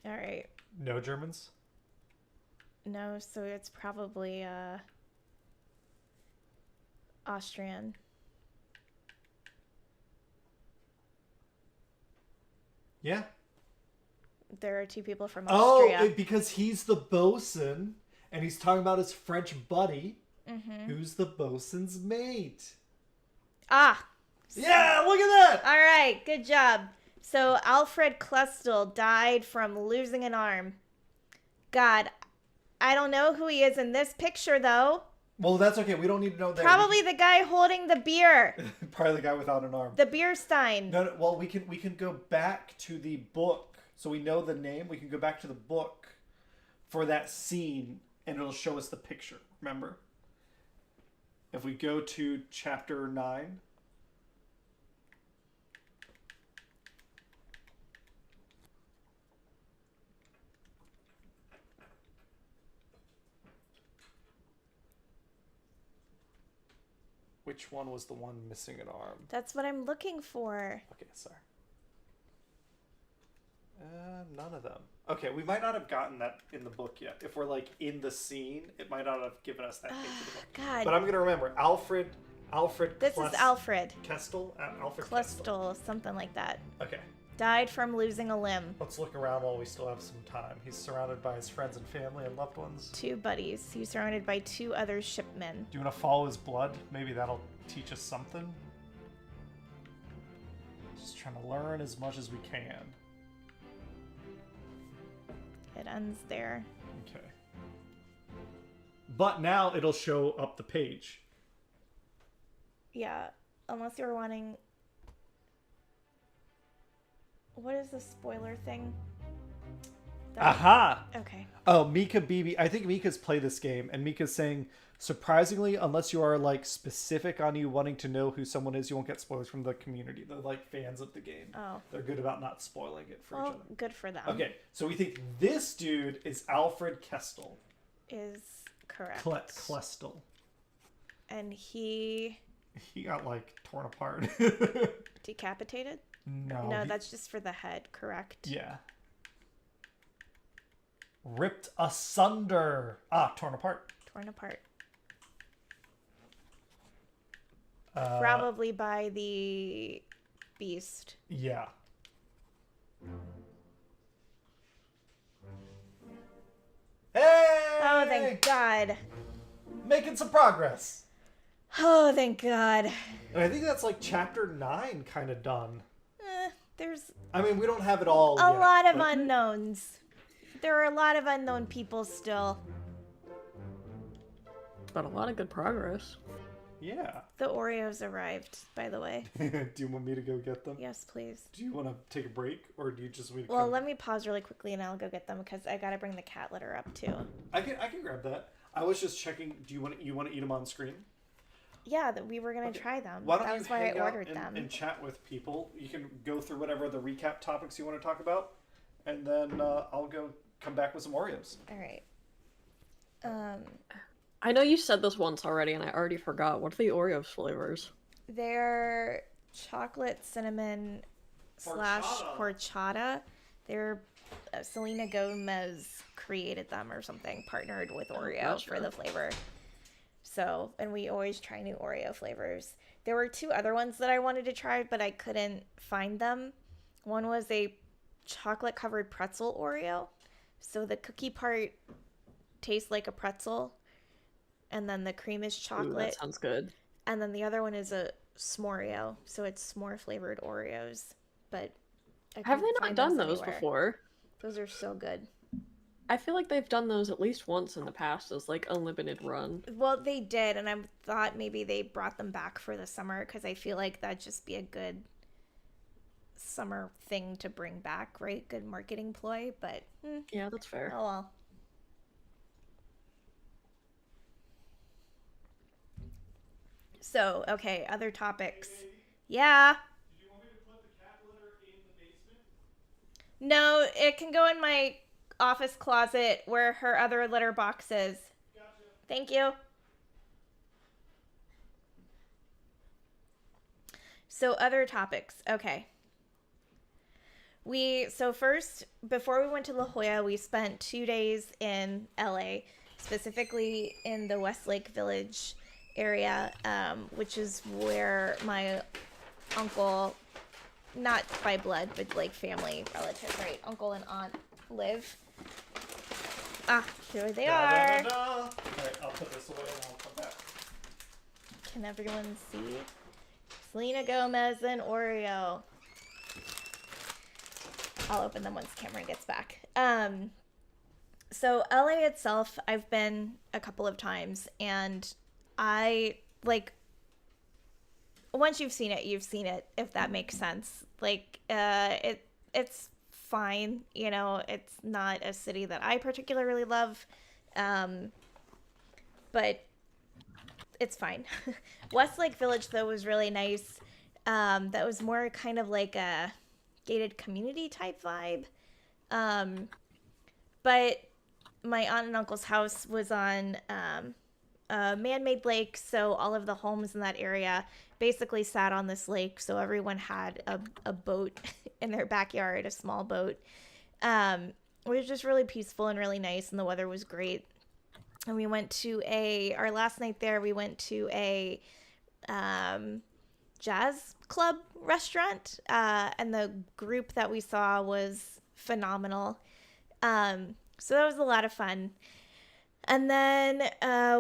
All right. No Germans? No, so it's probably Austrian. Yeah. There are two people from Austria. Oh, because he's the bosun, and he's talking about his French buddy, who's the bosun's mate. Ah! Yeah, look at that! All right, good job. So Alfred Klestel died from losing an arm. God, I don't know who he is in this picture, though. Well, that's okay. We don't need to know that. Probably the guy holding the beer. Probably the guy without an arm. The beer stein. No, well, we can go back to the book, so we know the name. We can go back to the book for that scene, and it'll show us the picture. Remember? If we go to chapter 9. Which one was the one missing an arm? That's what I'm looking for. Okay, sorry. None of them. Okay, we might not have gotten that in the book yet. If we're like in the scene, it might not have given us that hint in the book. God. But I'm gonna remember Alfred. This is Alfred. Kestel. Alfred Klestel, something like that. Okay, Died from losing a limb. let's look around while we still have some time. He's surrounded by his friends and family and loved ones. Two buddies. He's surrounded by two other shipmen. Do you want to follow his blood? Maybe that'll teach us something. Just trying to learn as much as we can. It ends there. Okay. But now it'll show up the page. Yeah, unless you're wanting... What is the spoiler thing? Aha! Okay. Oh, Mika BB. I think Mika's played this game, and Mika's saying, surprisingly, unless you are like specific on you wanting to know who someone is, you won't get spoilers from the community. The like fans of the game. Oh. They're good about not spoiling it for each Well, other. good for them. Okay, so we think this dude is Alfred Kestel. Is correct. Klestel. And he... He got like torn apart. Decapitated? No. No, that's just for the head, correct? Yeah. Ripped asunder. Ah, torn apart. Torn apart. Uh, Probably by the beast. Yeah. Hey! Oh, thank God. Making some progress. Oh, thank God. And I think that's like chapter 9 kind of done. There's I mean, we don't have it all a yet, lot of but- unknowns. There are a lot of unknown people still. But a lot of good progress. Yeah. The Oreos arrived, by the way. Do you want me to go get them? Yes, please. Do you want to take a break, or do you just want me to Well, come? let me pause really quickly and I'll go get them because I gotta bring the cat litter up too. I can grab that. I was just checking. Do you want to eat them on screen? Yeah, that we were gonna try them. Why don't That you was why I hang out ordered them. and chat with people? You can go through whatever the recap topics you want to talk about, and then I'll come back with some Oreos. All right. I know you said this once already, and I already forgot. What are the Oreos flavors? They're chocolate cinnamon / horchata. They're Selena Gomez created them or something, partnered with Oreo for the flavor. So, and we always try new Oreo flavors. There were 2 other ones that I wanted to try, but I couldn't find them. One was a chocolate covered pretzel Oreo. So the cookie part tastes like a pretzel, and then the cream is chocolate. Ooh, that sounds good. And then the other one is a s'moreo, so it's s'more flavored Oreos. But have they not done those before? Those are so good. I feel like they've done those at least once in the past as like a limited run. Well, they did, and I thought maybe they brought them back for the summer because I feel like that'd just be a good summer thing to bring back, right? Good marketing ploy, but yeah, that's fair. Oh well. So, okay, other topics. Hey, yeah. did you want me to put the cat litter in the basement? No, it can go in my office closet where her other litter box is. Gotcha. Thank you. So other topics. Okay. So first, before we went to La Jolla, we spent 2 days in LA, specifically in the Westlake Village area, which is where my uncle, not by blood, but like family relative, right? Uncle and aunt live. Ah, here they are. All right, I'll put this away and I'll come back. Can everyone see? Selena Gomez and Oreo. I'll open them once Cameron gets back. So LA itself, I've been a couple of times, and I like. Once you've seen it, if that makes sense. Like, it's fine, you know. It's not a city that I particularly love, but it's fine. Westlake Village, though, was really nice. That was more kind of like a gated community type vibe. But my aunt and uncle's house was on a man-made lake, so all of the homes in that area basically sat on this lake, so everyone had a boat in their backyard, a small boat. It was just really peaceful and really nice, and the weather was great. And we went to our last night there, we went to a jazz club restaurant, and the group that we saw was phenomenal. So that was a lot of fun. And then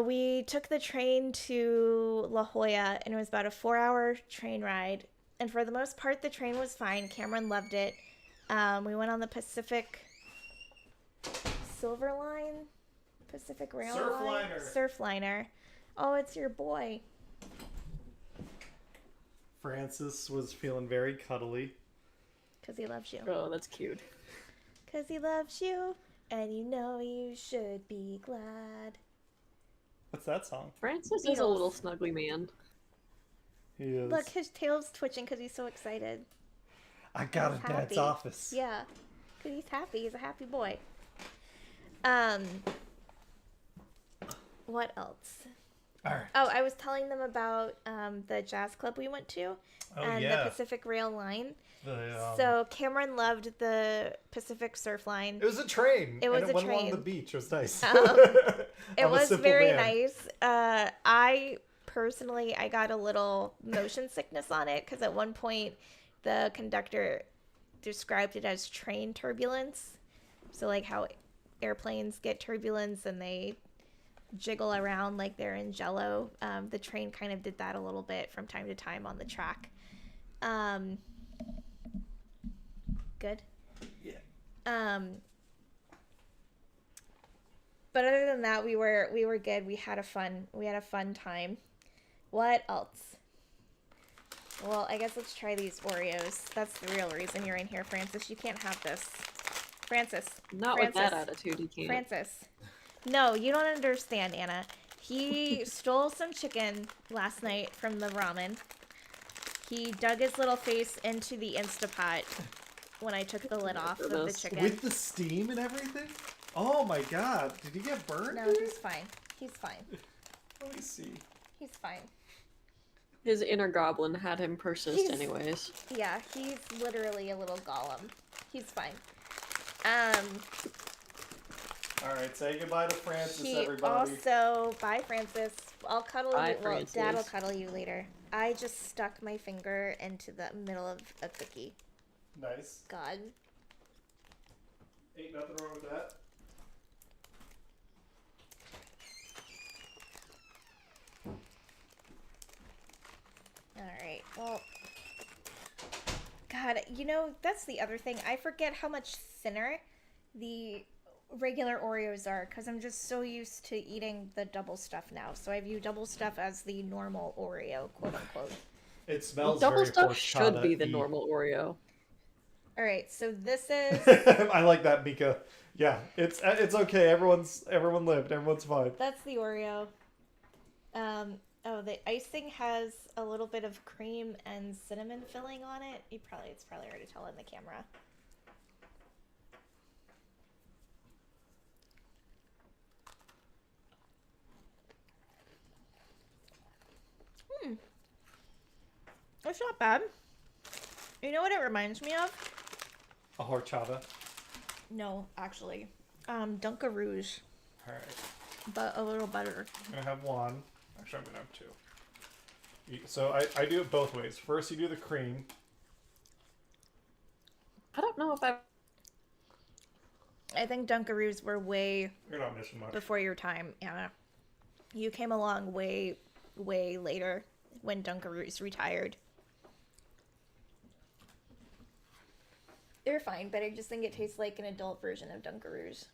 we took the train to La Jolla, and it was about a 4-hour train ride. And for the most part, the train was fine. Cameron loved it. We went on the Pacific Silver Line? Pacific Rail Line? Surfliner. Oh, it's your boy. Francis was feeling very cuddly. Because he loves you. Oh, that's cute. Because he loves you, and you know you should be glad. What's that song? Francis is a little snuggly man. He is. Look, his tail's twitching because he's so excited. I got a dad's Happy. office. Yeah, because he's happy. He's a happy boy. What else? All right. Oh, I was telling them about the jazz club we went to and yeah. the Pacific Rail Line. The, So Cameron loved the Pacific Surf Line. it was a train. It was and it a went train. along the beach. It was nice. It was very nice. I personally, I got a little motion sickness on it because at one point the conductor described it as train turbulence. So like how airplanes get turbulence and they jiggle around like they're in jello. The train kind of did that a little bit from time to time on the track. Good. Yeah. But other than that, we were good. We had a fun time. What else? Well, I guess let's try these Oreos. That's the real reason you're in here, Francis. You can't have this. Francis. Not Francis. with that attitude, you can't. Francis. No, you don't understand, Anna. He stole some chicken last night from the ramen. He dug his little face into the Instapot when I took the lid off of the chicken. With the steam and everything? Oh my god. Did he get burned? No, he's fine. He's fine. Let me see. He's fine. His inner goblin had him persist anyways. Yeah, he's literally a little golem. He's fine. Alright, say goodbye to Francis, He everybody. also... Bye, Francis. I'll cuddle Bye, you. Well, Francis. Dad will cuddle you later. I just stuck my finger into the middle of a cookie. Nice. God. Ain't nothing wrong with that. Alright, well... God, you know, that's the other thing. I forget how much thinner the regular Oreos are because I'm just so used to eating the double stuff now. So I view double stuff as the normal Oreo, quote unquote. It smells Double very stuff should be the horchata-y. normal Oreo. Alright, so this is... I like that, Mika. Yeah, it's okay. Everyone lived. Everyone's fine. That's the Oreo. Oh, the icing has a little bit of cream and cinnamon filling on it. It's probably hard to tell in the camera. It's not bad. You know what it reminds me of? A horchata. No, actually. Dunkaroos, Alright. but a little better. I'm gonna have one. Actually, I'm gonna have two. So I do it both ways. First, you do the cream. I don't know if I think Dunkaroos were way You're not missing much. before your time, Anna. You came along way, way later when Dunkaroos retired. They're fine, but I just think it tastes like an adult version of Dunkaroos.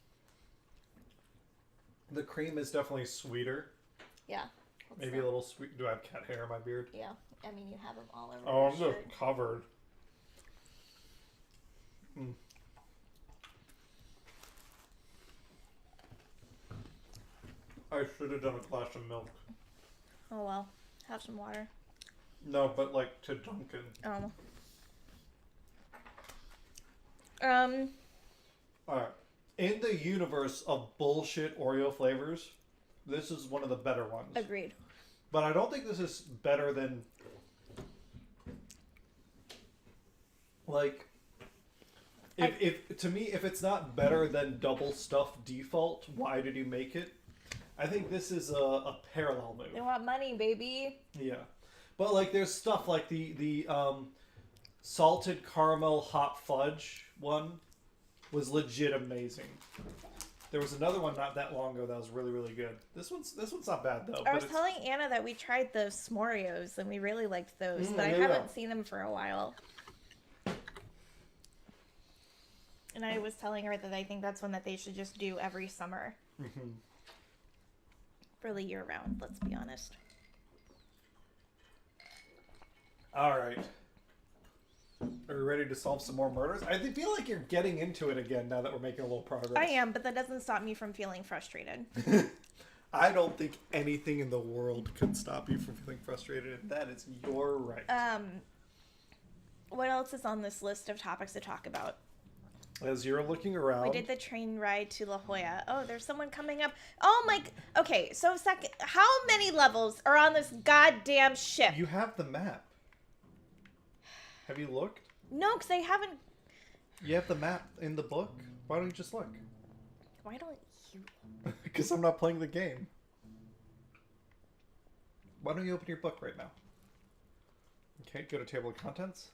The cream is definitely sweeter. Yeah. Maybe a little sweet. Do I have cat hair in my beard? Yeah. I mean, you have them all over Oh, I'm your just shirt. covered. Mm. I should have done a glass of milk. Oh, well. Have some water. No, but like to Dunkin'. Oh. Alright. In the universe of bullshit Oreo flavors, this is one of the better ones. Agreed. But I don't think this is better than... Like... If to me, if it's not better than double stuffed default, why did you make it? I think this is a parallel move. They want money, baby. Yeah. But like there's stuff like the salted caramel hot fudge one was legit amazing. There was another one not that long ago that was really, really good. This one's not bad though. I was telling Anna that we tried the s'moreos and we really liked those, but I yeah, haven't yeah. seen them for a while. And I was telling her that I think that's one that they should just do every summer. Mm-hmm. Really year round, let's be honest. Alright. Are we ready to solve some more murders? I feel like you're getting into it again now that we're making a little progress. I am, but that doesn't stop me from feeling frustrated. I don't think anything in the world could stop you from feeling frustrated, and that is your right. What else is on this list of topics to talk about? As you're looking around... We did the train ride to La Jolla. Oh, there's someone coming up. Oh my... Okay, so second... How many levels are on this goddamn ship? You have the map. Have you looked? No, because I haven't... You have the map in the book? Why don't you just look? Why don't you... Because I'm not playing the game. Why don't you open your book right now? Okay, go to table of contents.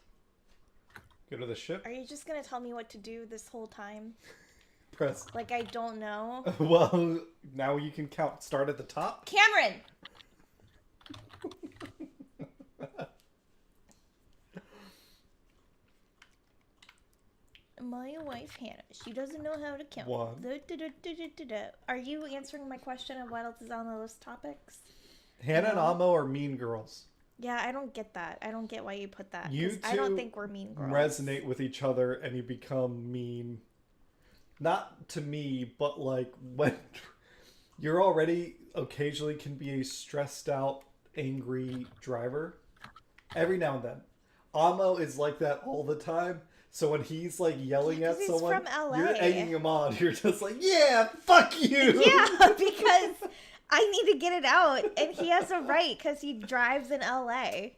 Go to the ship. Are you just going to tell me what to do this whole time? Press. Like I don't know? Well, now you can count. Start at the top. Cameron! My wife Hannah, she doesn't know how to count. One. Are you answering my question of what else is on the list topics? Hannah and No. Amo are mean girls. Yeah, I don't get that. I don't get why you put that. You 'Cause I don't two think we're mean girls. resonate with each other and you become mean. Not to me, but like You're already occasionally can be a stressed out, angry driver. Every now and then. Amo is like that all the time. So when he's like yelling Yeah, at 'cause he's someone, from LA. you're egging him on. You're just like, yeah, fuck you. Yeah, because I need to get it out, and he has a right because he drives in LA.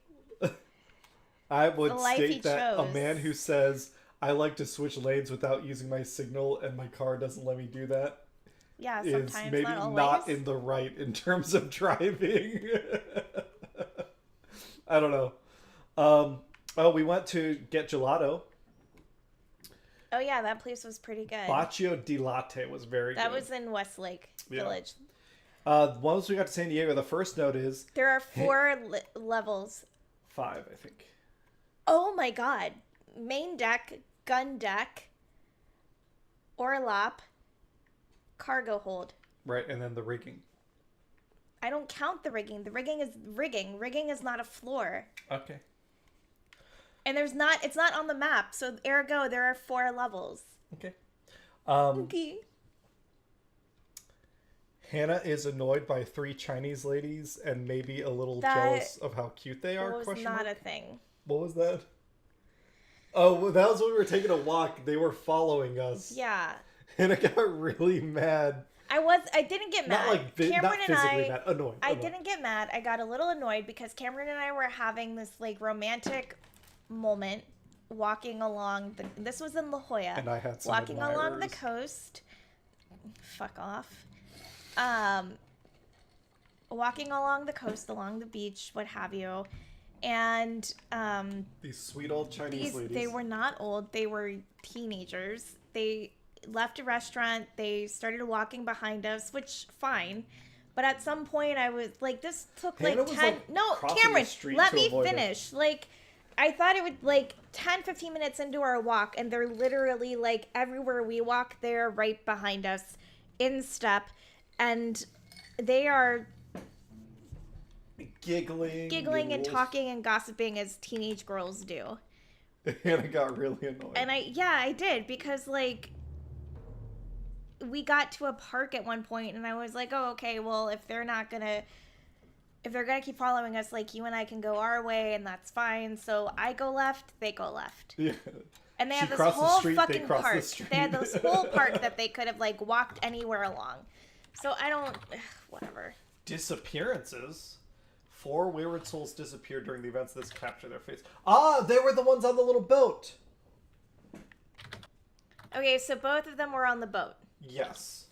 I would The life he state that a chose. man who says, I like to switch lanes without using my signal and my car doesn't let me do that Yeah, is sometimes maybe not always. not in the right in terms of driving. I don't know. Oh, we went to get gelato. Oh yeah, that place was pretty good. Bacio di Latte was very That good. was in Westlake Yeah. Village. Once we got to San Diego, the first note is There are 4 levels. 5, I think. Oh my god. Main deck, gun deck, orlop, cargo hold. Right, and then the rigging. I don't count the rigging. The rigging is rigging. Rigging is not a floor. Okay. And it's not on the map. So ergo, there are 4 levels. Okay. Okay. Hannah is annoyed by 3 Chinese ladies and maybe a little That jealous of how cute they are. It was question not mark? a thing. What was that? Oh, well, that was when we were taking a walk. They were following us. Yeah. And I got really mad. I didn't get mad. Not like Cameron not and physically I mad. Annoyed. I annoyed. didn't get mad. I got a little annoyed because Cameron and I were having this like romantic moment walking along this was in La Jolla. And I had some walking along the admirers. coast. Fuck off. Walking along the coast, along the beach, what have you. And These sweet old Chinese ladies. they were not old, they were teenagers. They left a restaurant, they started walking behind us, which fine. But at some point I was like, this took Hannah like was, 10 like, no crossing the Cameron, street let to me avoid it. finish. Like I thought it would like 10-15 minutes into our walk, and they're literally like everywhere we walk, they're right behind us in step, and they are giggling and little- talking and gossiping as teenage girls do. Hannah got really annoyed. And I did, because like we got to a park at one point and I was like, oh, okay, well, if they're gonna keep following us, like you and I can go our way and that's fine. So I go left, they go left. Yeah. And they She have this crossed the whole street, they fucking crossed the park. street. They had this whole park that they could have like walked anywhere along. So I don't whatever. Disappearances. 4 wayward souls disappeared during the events that capture their fates. Ah, they were the ones on the little boat. Okay, so both of them were on the boat, Yes.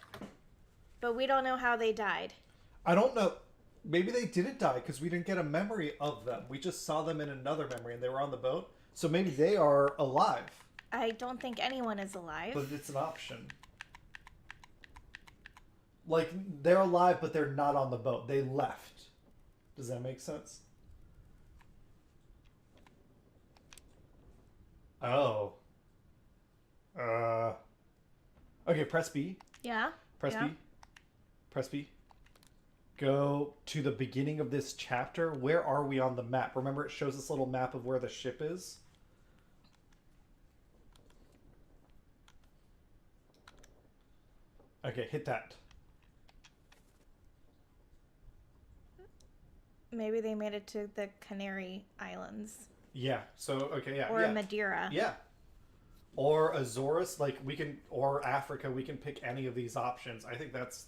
but we don't know how they died. I don't know. Maybe they didn't die because we didn't get a memory of them. We just saw them in another memory and they were on the boat. So maybe they are alive. I don't think anyone is alive. But it's an option. Like, they're alive, but they're not on the boat. They left. Does that make sense? Oh. Okay, press B. Yeah. Press Yeah. B. Press B. Go to the beginning of this chapter. Where are we on the map? Remember, it shows this little map of where the ship is? Okay, hit that. Maybe they made it to the Canary Islands Yeah. So, okay, yeah. or yeah. Madeira. Yeah. Or Azores, like we can, or Africa, we can pick any of these options. I think that's,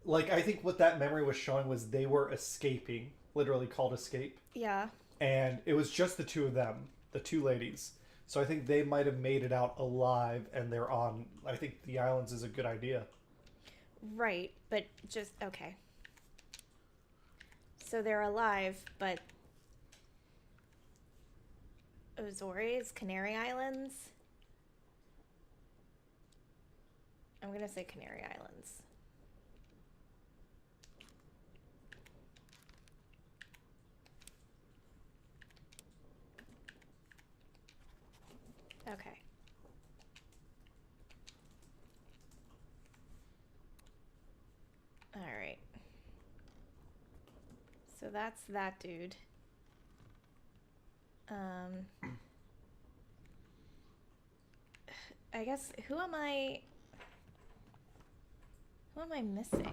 like, I think what that memory was showing was they were escaping, literally called escape. Yeah. And it was just the 2 of them, the 2 ladies. So I think they might have made it out alive and they're on, I think the islands is a good idea. Right, but just okay. So they're alive, but Azores, Canary Islands. I'm gonna say Canary Islands. Okay. All right. So that's that dude. I guess, who am I? What am I missing?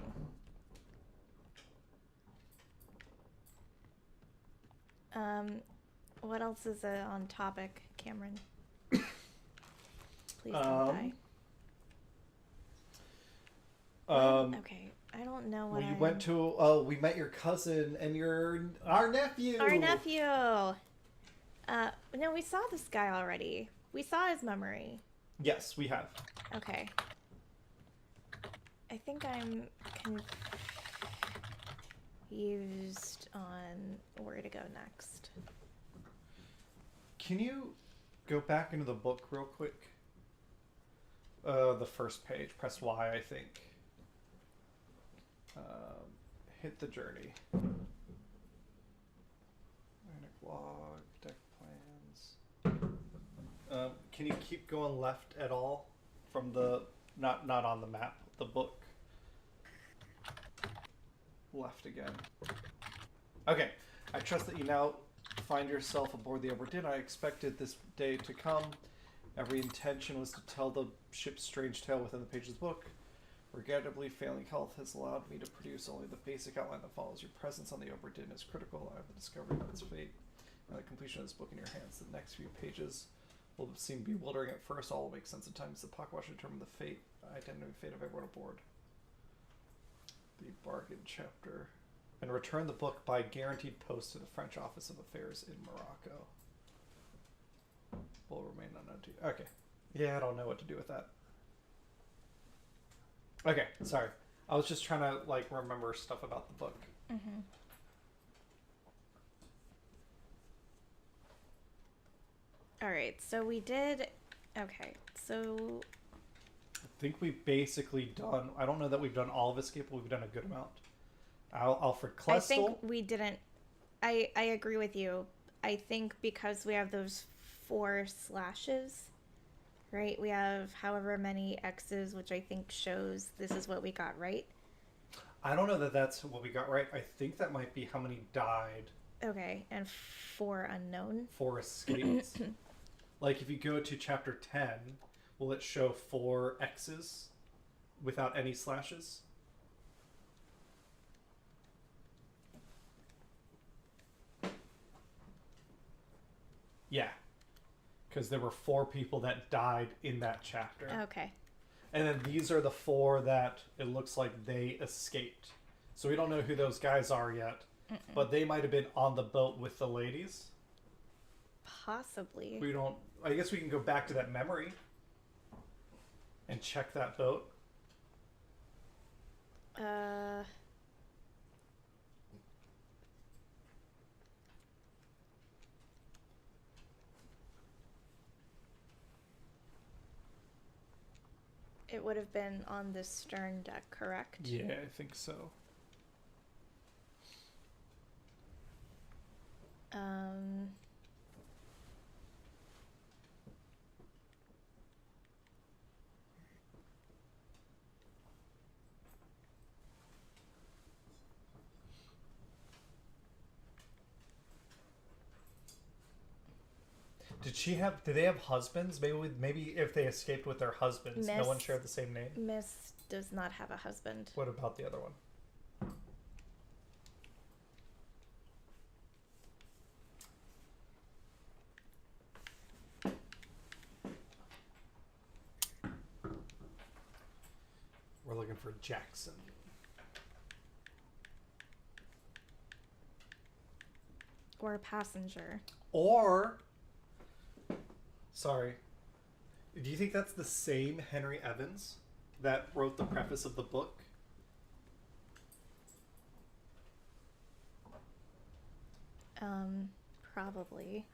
What else is on topic, Cameron? Please don't die. Okay, I don't know what Well, you went to, we met your cousin and our nephew. Our nephew! No, we saw this guy already. We saw his memory. Yes, we have. Okay. I think I'm confused on where to go next. Can you go back into the book real quick? The first page. Press Y, I think. Hit the journey. Log, deck plans. Can you keep going left at all from the not on the map, the book? Left again. Okay. I trust that you now find yourself aboard the Obra Dinn. I expected this day to come. Every intention was to tell the ship's strange tale within the pages of the book. Regrettably, failing health has allowed me to produce only the basic outline that follows. Your presence on the Obra Dinn is critical. I have the discovery of its fate and the completion of this book in your hands. The next few pages will seem bewildering at first. All will make sense at times. The pocket watch determine the identity and fate of everyone aboard. The bargain chapter. And return the book by guaranteed post to the French Office of Affairs in Morocco. Will remain unknown to you. Okay. Yeah, I don't know what to do with that. Okay, sorry. I was just trying to, remember stuff about the book. Mm-hmm. Alright, so we did... Okay, so... I think we've basically done... I don't know that we've done all of Escape, but we've done a good amount. Alfred Klestel. I think we didn't... I agree with you. I think because we have those 4 slashes, right? We have however many X's, which I think shows this is what we got right. I don't know that that's what we got right. I think that might be how many died. Okay, and 4 unknown. 4 escapes. If you go to chapter 10, will it show 4 X's without any slashes? Yeah. Because there were 4 people that died in that chapter. Okay. And then these are the 4 that it looks like they escaped. So we don't know who those guys are yet. But they might have been on the boat with the ladies. Possibly. We don't... I guess we can go back to that memory. And check that boat. It would have been on the stern deck, correct? Yeah, I think so. Did they have husbands? Maybe if they escaped with their husbands, no one shared the same name? Miss does not have a husband. What about the other one? We're looking for Jackson. Or a passenger. Or... Sorry. Do you think that's the same Henry Evans that wrote the preface of the book? Probably.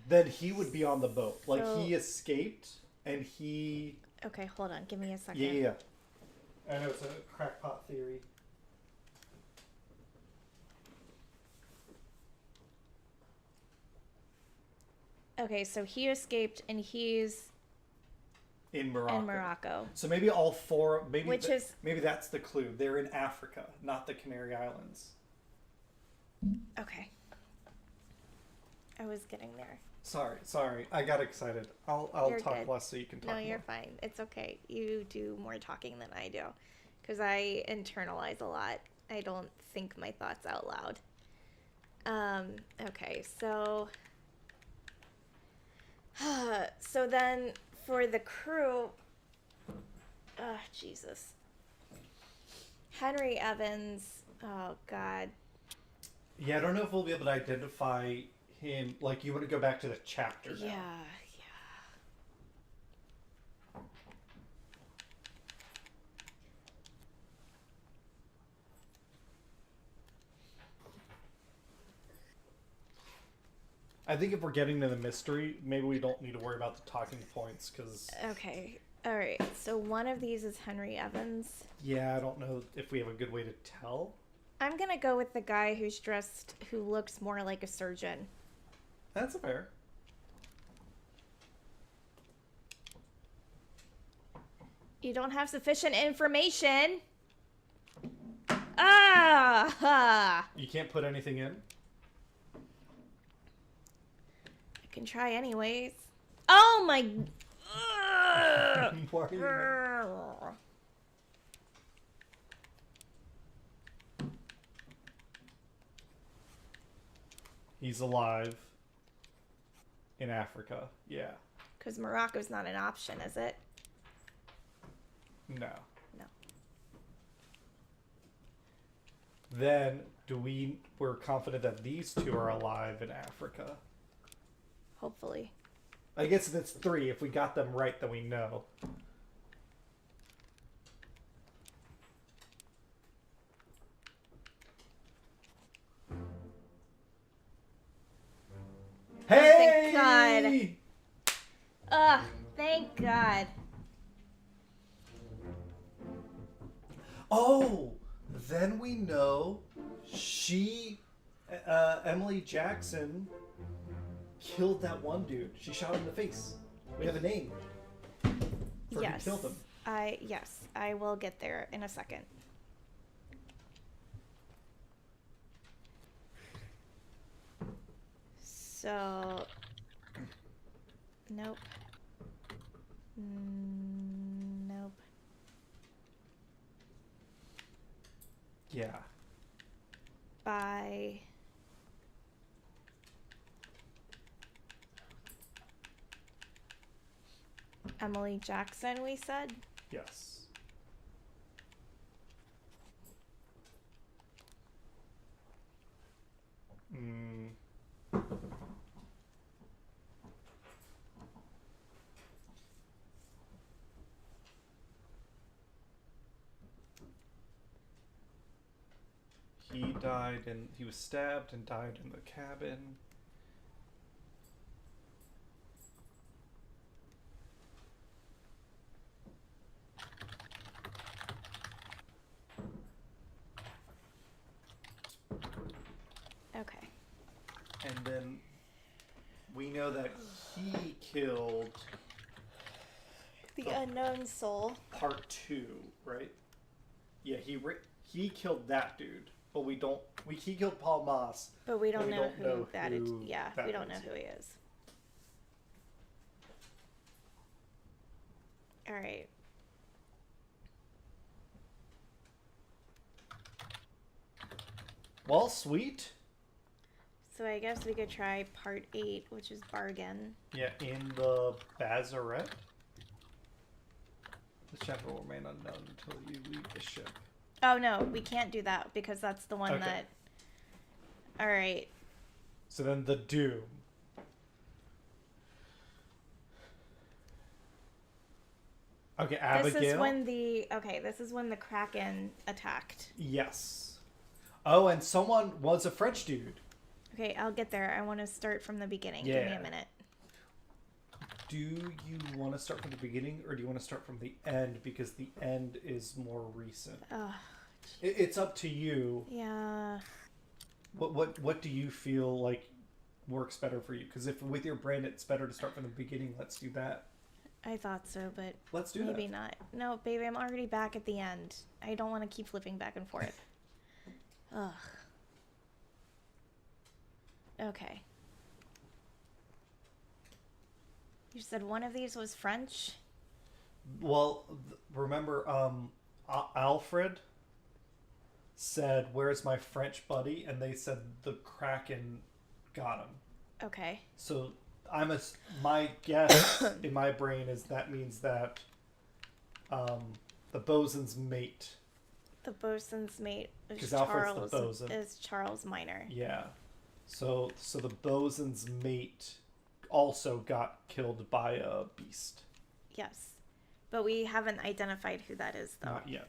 Then he would be on the boat. So... he escaped and he... Okay, hold on. Give me a second. Yeah. I know it's a crackpot theory. Okay, so he escaped and he's in Morocco. in Morocco. So maybe all 4, maybe maybe that's the clue. They're in Africa, not the Canary Islands. Okay. I was getting there. Sorry. I got excited. I'll You're talk good. less so you can talk No, you're more. fine. It's okay. You do more talking than I do. Because I internalize a lot. I don't think my thoughts out loud. Okay, so... so then, for the crew... Jesus. Henry Evans... Oh, God. Yeah, I don't know if we'll be able to identify him. Like, you want to go back to the chapter now. Yeah. I think if we're getting to the mystery, maybe we don't need to worry about the talking points, because... Okay. Alright, so one of these is Henry Evans. Yeah, I don't know if we have a good way to tell. I'm gonna go with the guy who looks more like a surgeon. That's fair. You don't have sufficient information. Ah! You can't put anything in? I can try anyways. Oh my... Why are you- He's alive. In Africa. Yeah. Because Morocco's not an option, is it? No. No. Then, we're confident that these two are alive in Africa. Hopefully. I guess that's 3. If we got them right, then we know. Hey! Thank God. Ugh, thank God. Oh! Then we know Emily Jackson killed that one dude. She shot him in the face. We have a name for Yes. who killed him. Yes, I will get there in a second. So, nope. Nope. Yeah. By Emily Jackson, we said? Yes. He was stabbed and died in the cabin. Okay. And then we know that he killed The unknown soul. part 2, right? Yeah, he killed that dude, but he killed Paul Moss. But we don't we know don't who know that is. who Yeah, that we don't know is who he is. All right. Well, sweet. So I guess we could try part 8, which is bargain. Yeah, in the Bazaret. The chapter will remain unknown until you leave the ship. Oh no, we can't do that because that's the one Okay. that. All right. So then the Doom. Okay, Abigail. This is when the Kraken attacked. Yes. Oh, and someone was a French dude. Okay, I'll get there. I want to start from the beginning. Give me Yeah. a minute. Do you want to start from the beginning or do you want to start from the end because the end is more recent? Ugh. It's up to you. Yeah. What do you feel like works better for you? Because if with your brain it's better to start from the beginning, let's do that. I thought so, but Let's do maybe that. not. No, baby, I'm already back at the end. I don't want to keep flipping back and forth. Ugh. Okay. You said one of these was French? Well, remember, Alfred said, "Where's my French buddy?" And they said the Kraken got him. Okay. So my guess in my brain is that means that the bosun's mate. The bosun's mate is 'Cause Alfred's the Charles. bosun. Is Charles Minor? Yeah. So the bosun's mate also got killed by a beast. Yes, but we haven't identified who that is, though. Not yet.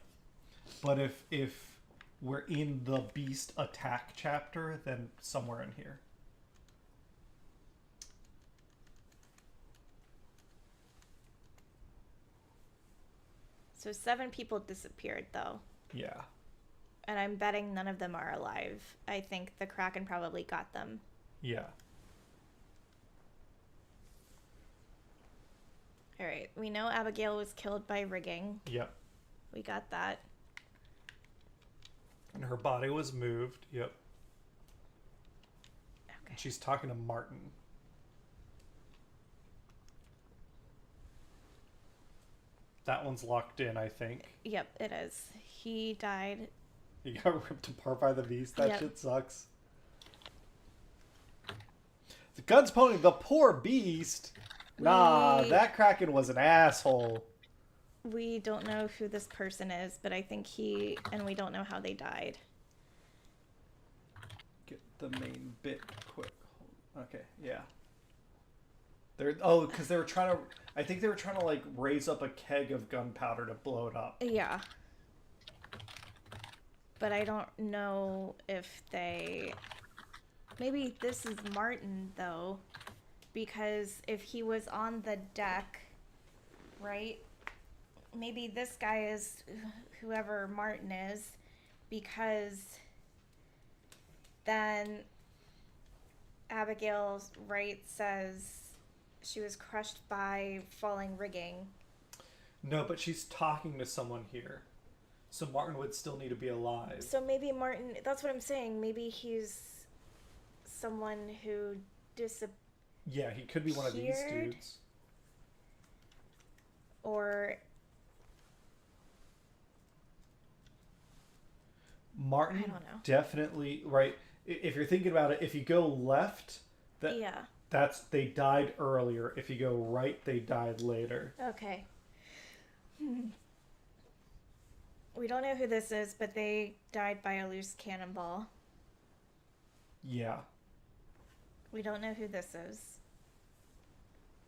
But if we're in the beast attack chapter, then somewhere in here. So 7 people disappeared, though. Yeah. And I'm betting none of them are alive. I think the Kraken probably got them. Yeah. Alright, we know Abigail was killed by rigging. Yep. We got that. And her body was moved. Yep. Okay. And she's talking to Martin. That one's locked in, I think. Yep, it is. He died. He got ripped apart by the beast. That Yep. shit sucks. The gun's pointing the poor beast. Nah, We- that Kraken was an asshole. We don't know who this person is, but I think and we don't know how they died. Get the main bit quick. Okay, yeah. Because they were trying to. I think they were trying to like raise up a keg of gunpowder to blow it up. Yeah. But I don't know if they... Maybe this is Martin, though. Because if he was on the deck, right? Maybe this guy is whoever Martin is. Because then Abigail Wright says she was crushed by falling rigging. No, but she's talking to someone here. So Martin would still need to be alive. So maybe Martin, that's what I'm saying. Maybe he's someone who disappeared. Yeah, he could be one of these dudes. Or Martin, I don't know. definitely, right. If you're thinking about it, if you go left, yeah. they died earlier. If you go right, they died later. Okay. We don't know who this is, but they died by a loose cannonball. Yeah. We don't know who this is.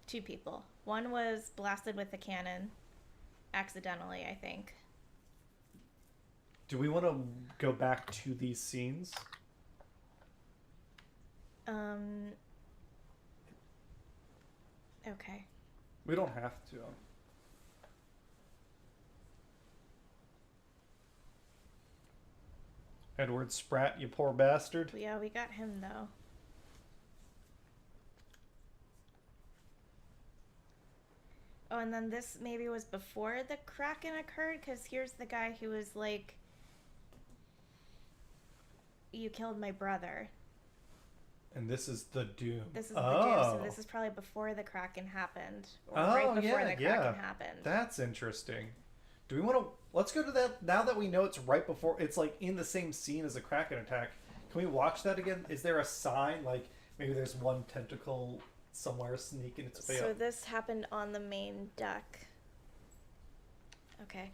2 people. One was blasted with a cannon. Accidentally, I think. Do we want to go back to these scenes? Okay. We don't have to. Edward Spratt, you poor bastard. Yeah, we got him, though. Oh, and then this maybe was before the Kraken occurred, because here's the guy who was like, you killed my brother. And this is the Doom. This is the Doom, so this is probably before the Kraken happened. Or right before the Kraken happened. That's interesting. Do we want to... Let's go to that, now that we know it's right before... It's like in the same scene as a Kraken attack. Can we watch that again? Is there a sign? Like, maybe there's one tentacle somewhere sneaking its way So up. this happened on the main deck. Okay.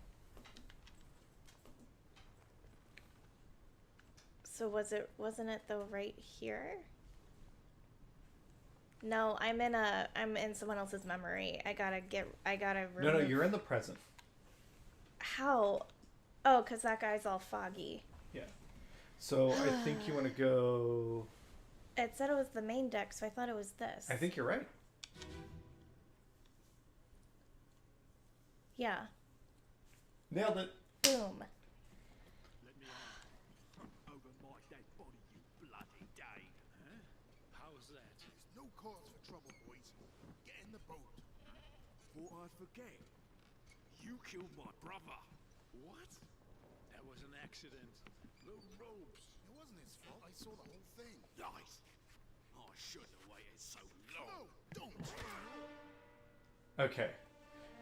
So wasn't it though right here? No, I'm in someone else's memory. I gotta remove... No, you're in the present. How? Oh, because that guy's all foggy. Yeah. So I think you want to go... It said it was the main deck, so I thought it was this. I think you're right. Yeah. Nailed it. Boom. Let me over my dead body, you bloody Dane. Huh? How's that? There's no cause for trouble, boys. Get in the boat. Thought I'd forget. You killed my brother. What? That was an accident. The ropes. It wasn't his fault. I saw the whole thing. Lies. I shouldn't have waited so long. No, don't! Okay.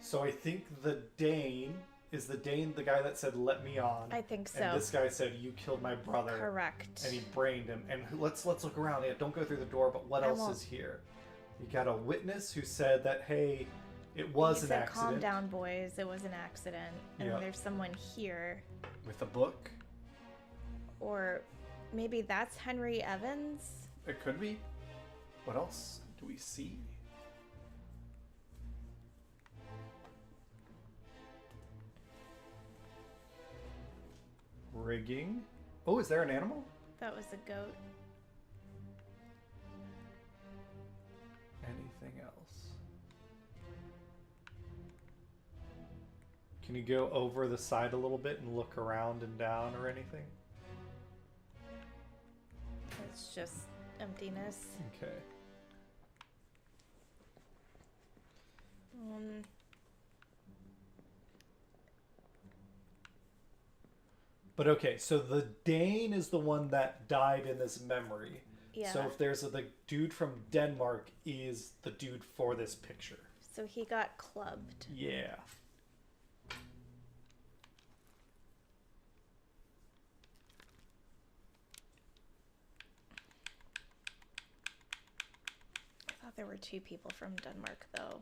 So I think the Dane is the Dane, the guy that said, "Let me on." I think so. And this guy said, "You killed my brother." Correct. And he brained him. And let's look around. Yeah, don't go through the door. But what else is here? You got a witness who said that, hey, it was he an said, accident. "Calm down, boys. It was an accident." And Yeah. there's someone here. With a book. Or maybe that's Henry Evans. It could be. What else do we see? Rigging. Oh, is there an animal? That was a goat. Anything else? Can you go over the side a little bit and look around and down or anything? It's just emptiness. Okay. But okay, so the Dane is the one that died in this memory. Yeah. So if there's the dude from Denmark is the dude for this picture. So he got clubbed. Yeah. I thought there were 2 people from Denmark, though.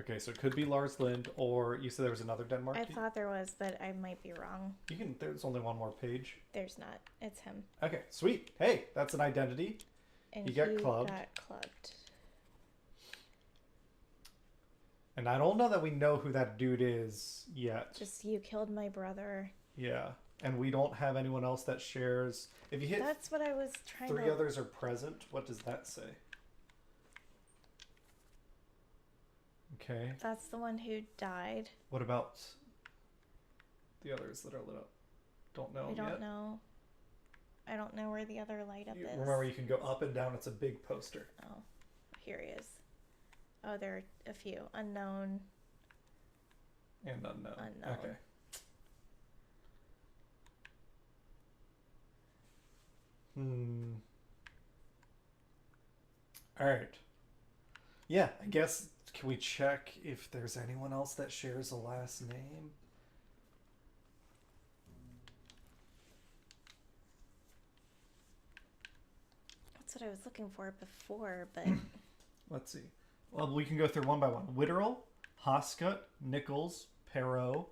Okay, so it could be Lars Lind, or you said there was another Denmark. I thought there was, but I might be wrong. You can. There's only one more page. There's not. It's him. Okay, sweet. Hey, that's an identity. And He got clubbed. And I don't know that we know who that dude is yet. Just, you killed my brother. Yeah, and we don't have anyone else that shares. If you hit That's what I was trying 3 to... others are present, what does that say? Okay. That's the one who died. What about the others that are lit up? Don't know I don't yet. know. I don't know where the other light up is. Remember, you can go up and down. It's a big poster. Oh, here he is. Oh, there are a few. Unknown. And unknown. Unknown. Okay. All right. Yeah, I guess, can we check if there's anyone else that shares a last name? That's what I was looking for before, but... Let's see. Well, we can go through one by one. Witterell, Hoscut, Nichols, Perot,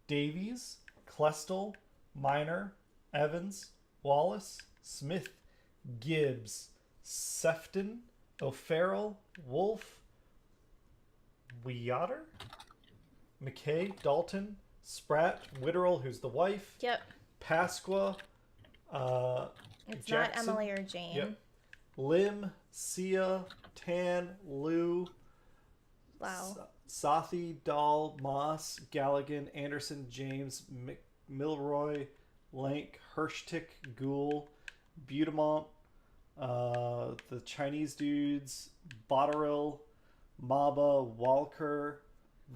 Davies, Klestel, Miner, Evans, Wallace, Smith, Gibbs, Sefton, O'Farrell, Wolf, Weotter, McKay, Dalton, Spratt, Witterell, who's the wife, Yep. Pasqua, It's Jackson, not Emily or Jane. Yep. Lim, Sia, Tan, Lou, Wow. Sathi, Dahl, Moss, Galligan, Anderson, James, Milroy, Lank, Hirschtick, Gould, Butamont, the Chinese dudes, Botterill, Maba, Walker,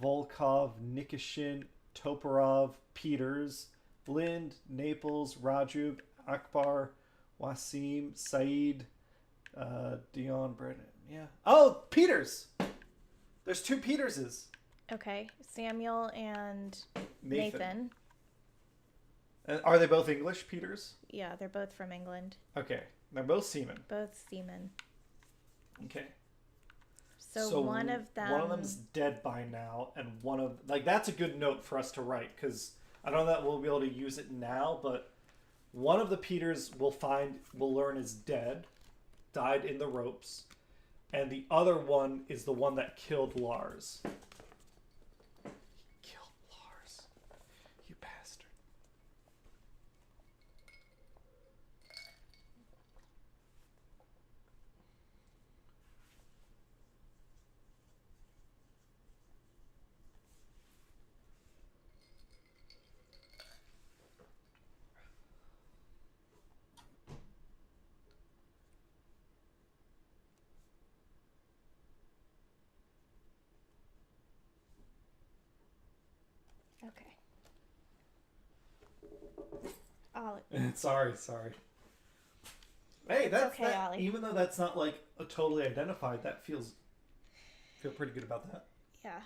Volkov, Nikishin, Toporov, Peters, Lind, Naples, Rajub, Akbar, Wasim, Said, Dion, Brennan. Yeah. Oh, Peters! There's 2 Peterses. Okay. Samuel and Nathan. Are they both English, Peters? Yeah, they're both from England. Okay. They're both seamen. Both seamen. Okay. So one of them... One of them's dead by now, and one of... Like, that's a good note for us to write, because I don't know that we'll be able to use it now, but one of the Peters we'll learn is dead, died in the ropes, and the other one is the one that killed Lars. He killed Lars. You bastard. Ollie. Sorry. Hey, that's okay, that, Ollie. even though that's not like a totally identified, that feel pretty good about that. Yeah.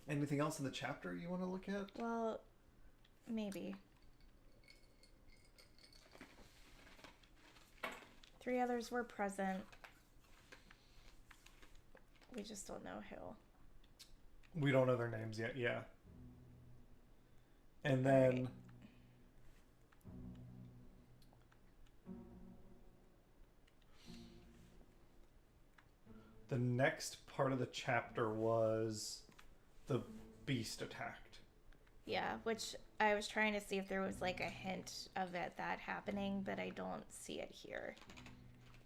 Anything else in the chapter you want to look at? Well, maybe. 3 others were present. We just don't know who. We don't know their names yet, yeah. And then Right. the next part of the chapter was the beast attacked. Yeah, which I was trying to see if there was like a hint of that happening, but I don't see it here.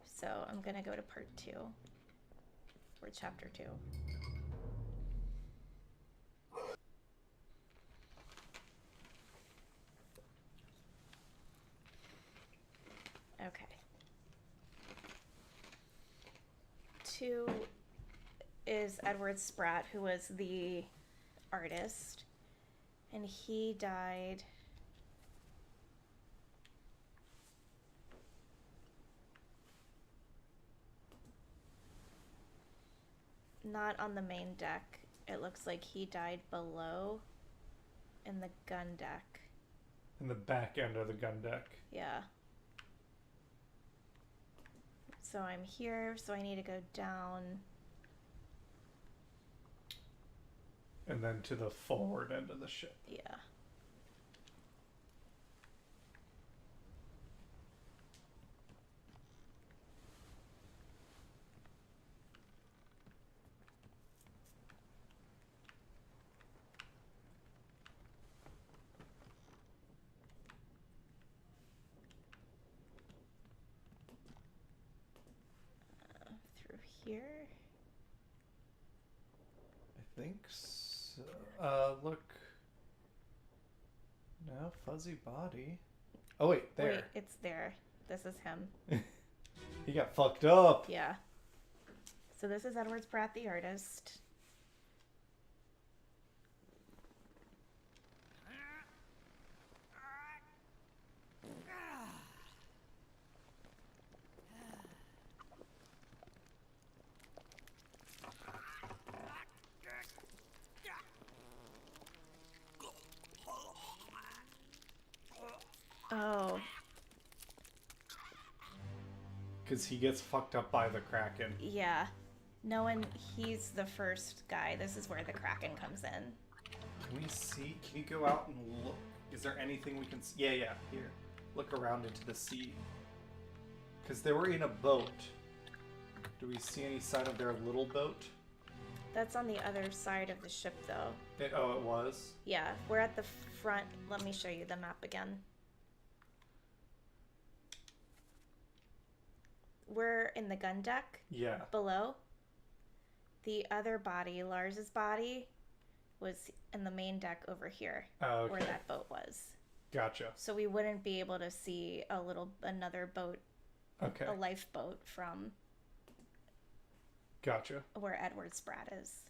So I'm gonna go to part 2. Or chapter 2. Okay. 2 is Edward Spratt, who was the artist, and he died not on the main deck. It looks like he died below in the gun deck. In the back end of the gun deck. Yeah. So I'm here, so I need to go down. And then to the forward end of the ship. Yeah. Through here. I think so. Look. No, fuzzy body. Oh, wait, there. Wait, it's there. This is him. He got fucked up. Yeah. So this is Edward Spratt, the artist. Oh, Because he gets fucked up by the Kraken. yeah. Knowing he's the first guy, this is where the Kraken comes in. Can we see? Can you go out and look? Is there anything we can see? Yeah, here. Look around into the sea. Because they were in a boat. Do we see any sign of their little boat? That's on the other side of the ship, though. It was? Yeah, we're at the front. Let me show you the map again. We're in the gun deck Yeah. below. The other body, Lars's body, was in the main deck over here, Oh, where okay. that boat was. Gotcha. So we wouldn't be able to see another boat, Okay. a lifeboat from Gotcha. where Edward Spratt is.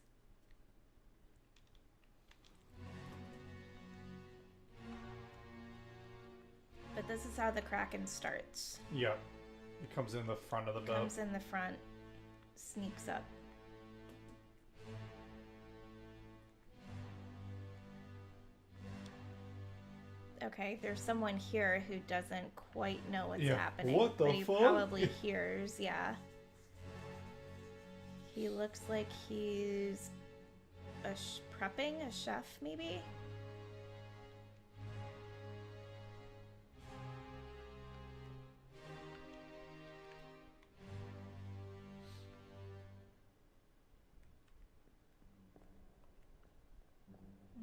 But this is how the Kraken starts. Yep. It comes in the front of the boat. Comes in the front, sneaks up. Okay, there's someone here who doesn't quite know what's Yeah, happening. what the but he fuck? probably hears, yeah. He looks like he's prepping, a chef, maybe?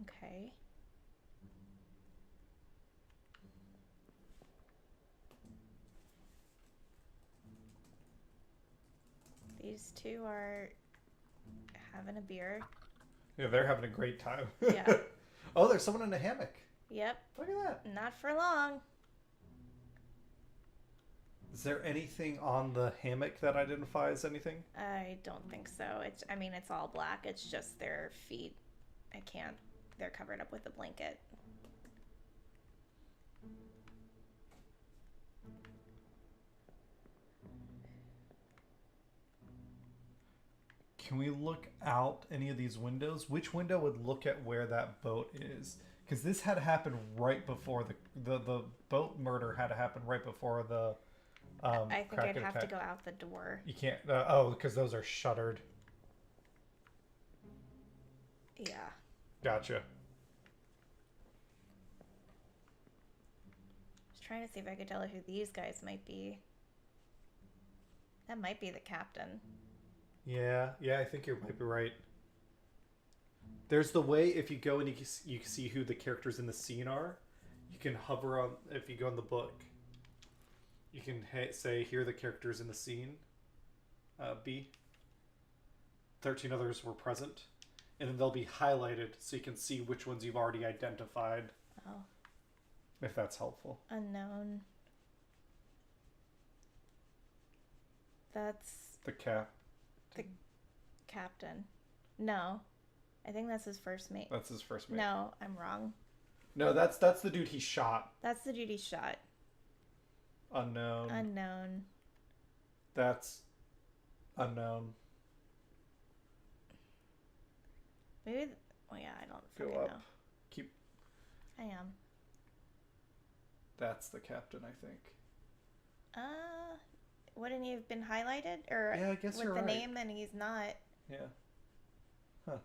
Okay. These two are having a beer. Yeah, they're having a great time. Yeah. Oh, there's someone in a hammock. Yep, Look at that. not for long. Is there anything on the hammock that identifies anything? I don't think so. I mean, it's all black. It's just their feet. They're covered up with a blanket. can we look out any of these windows? Which window would look at where that boat is? Because this had to happen right before the boat murder had to happen right before the I think I'd Kraken have attack. to go out the door. You can't. Oh, because those are shuttered. Yeah. Gotcha. Just trying to see if I could tell who these guys might be. That might be the captain. Yeah, I think you might be right. There's the way if you go and you can see who the characters in the scene are. You can hover on if you go in the book. You can say here are the characters in the scene. B. 13 others were present, and then they'll be highlighted so you can see which ones you've already identified. Oh. If that's helpful. Unknown. That's The cap. the captain. No. I think that's his first mate. That's his first mate. No, I'm wrong. No, that's the dude he shot. That's the dude he shot. Unknown. Unknown. That's unknown. Maybe. Oh yeah, I don't Go fucking up. know. Keep. I am. That's the captain, I think. Wouldn't he have been highlighted or Yeah, I guess with you're the right. name? And he's not. Yeah. Huh.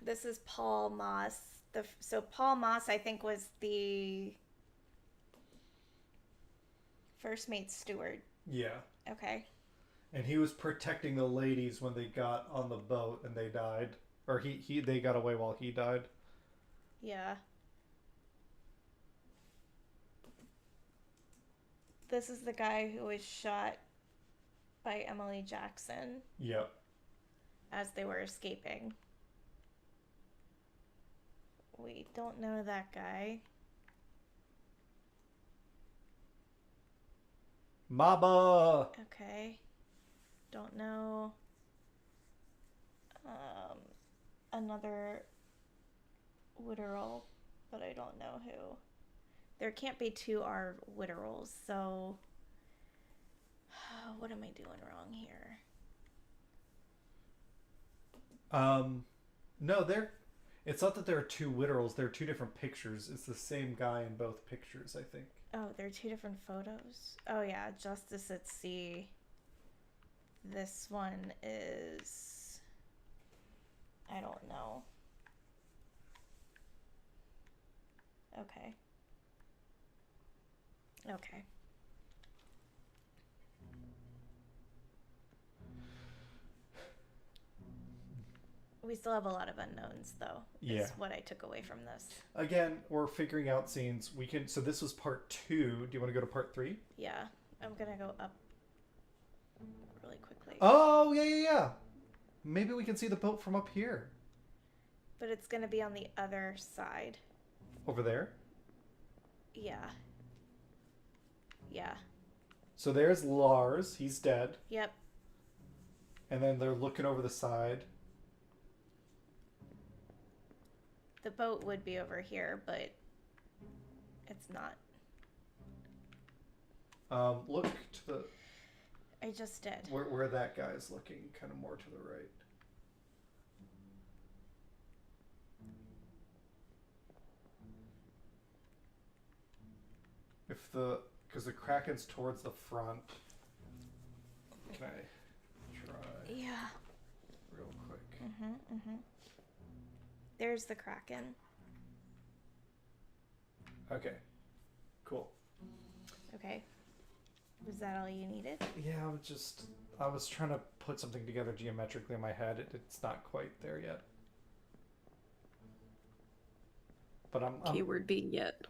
This is Paul Moss. So Paul Moss, I think, was the first mate steward. Yeah. Okay. And he was protecting the ladies when they got on the boat and they died. Or they got away while he died. Yeah. This is the guy who was shot by Emily Jackson Yep. as they were escaping. We don't know that guy. Maba! Okay. Don't know. Another Witterall, but I don't know who. There can't be two R Witteralls, so what am I doing wrong here? No, it's not that there are two Witterals, there are two different pictures. It's the same guy in both pictures, I think. Oh, there are two different photos? Oh yeah, Justice at Sea. This one is... I don't know. Okay. Okay. We still have a lot of unknowns, though. Yeah. Is what I took away from this. Again, we're figuring out scenes. So this was part 2. Do you want to go to part 3? Yeah. I'm gonna go up really quickly. Oh, yeah. Maybe we can see the boat from up here. But it's gonna be on the other side. Over there? Yeah. Yeah. So there's Lars. He's dead. Yep. And then they're looking over the side. The boat would be over here, but it's not. Look to the... I just did. Where that guy's looking, kind of more to the right. Because the Kraken's towards the front. Can I try Yeah. real quick? Mm-hmm. There's the Kraken. Okay. Cool. Okay. Was that all you needed? Yeah, I was trying to put something together geometrically in my head. It's not quite there yet. But I'm Keyword being yet.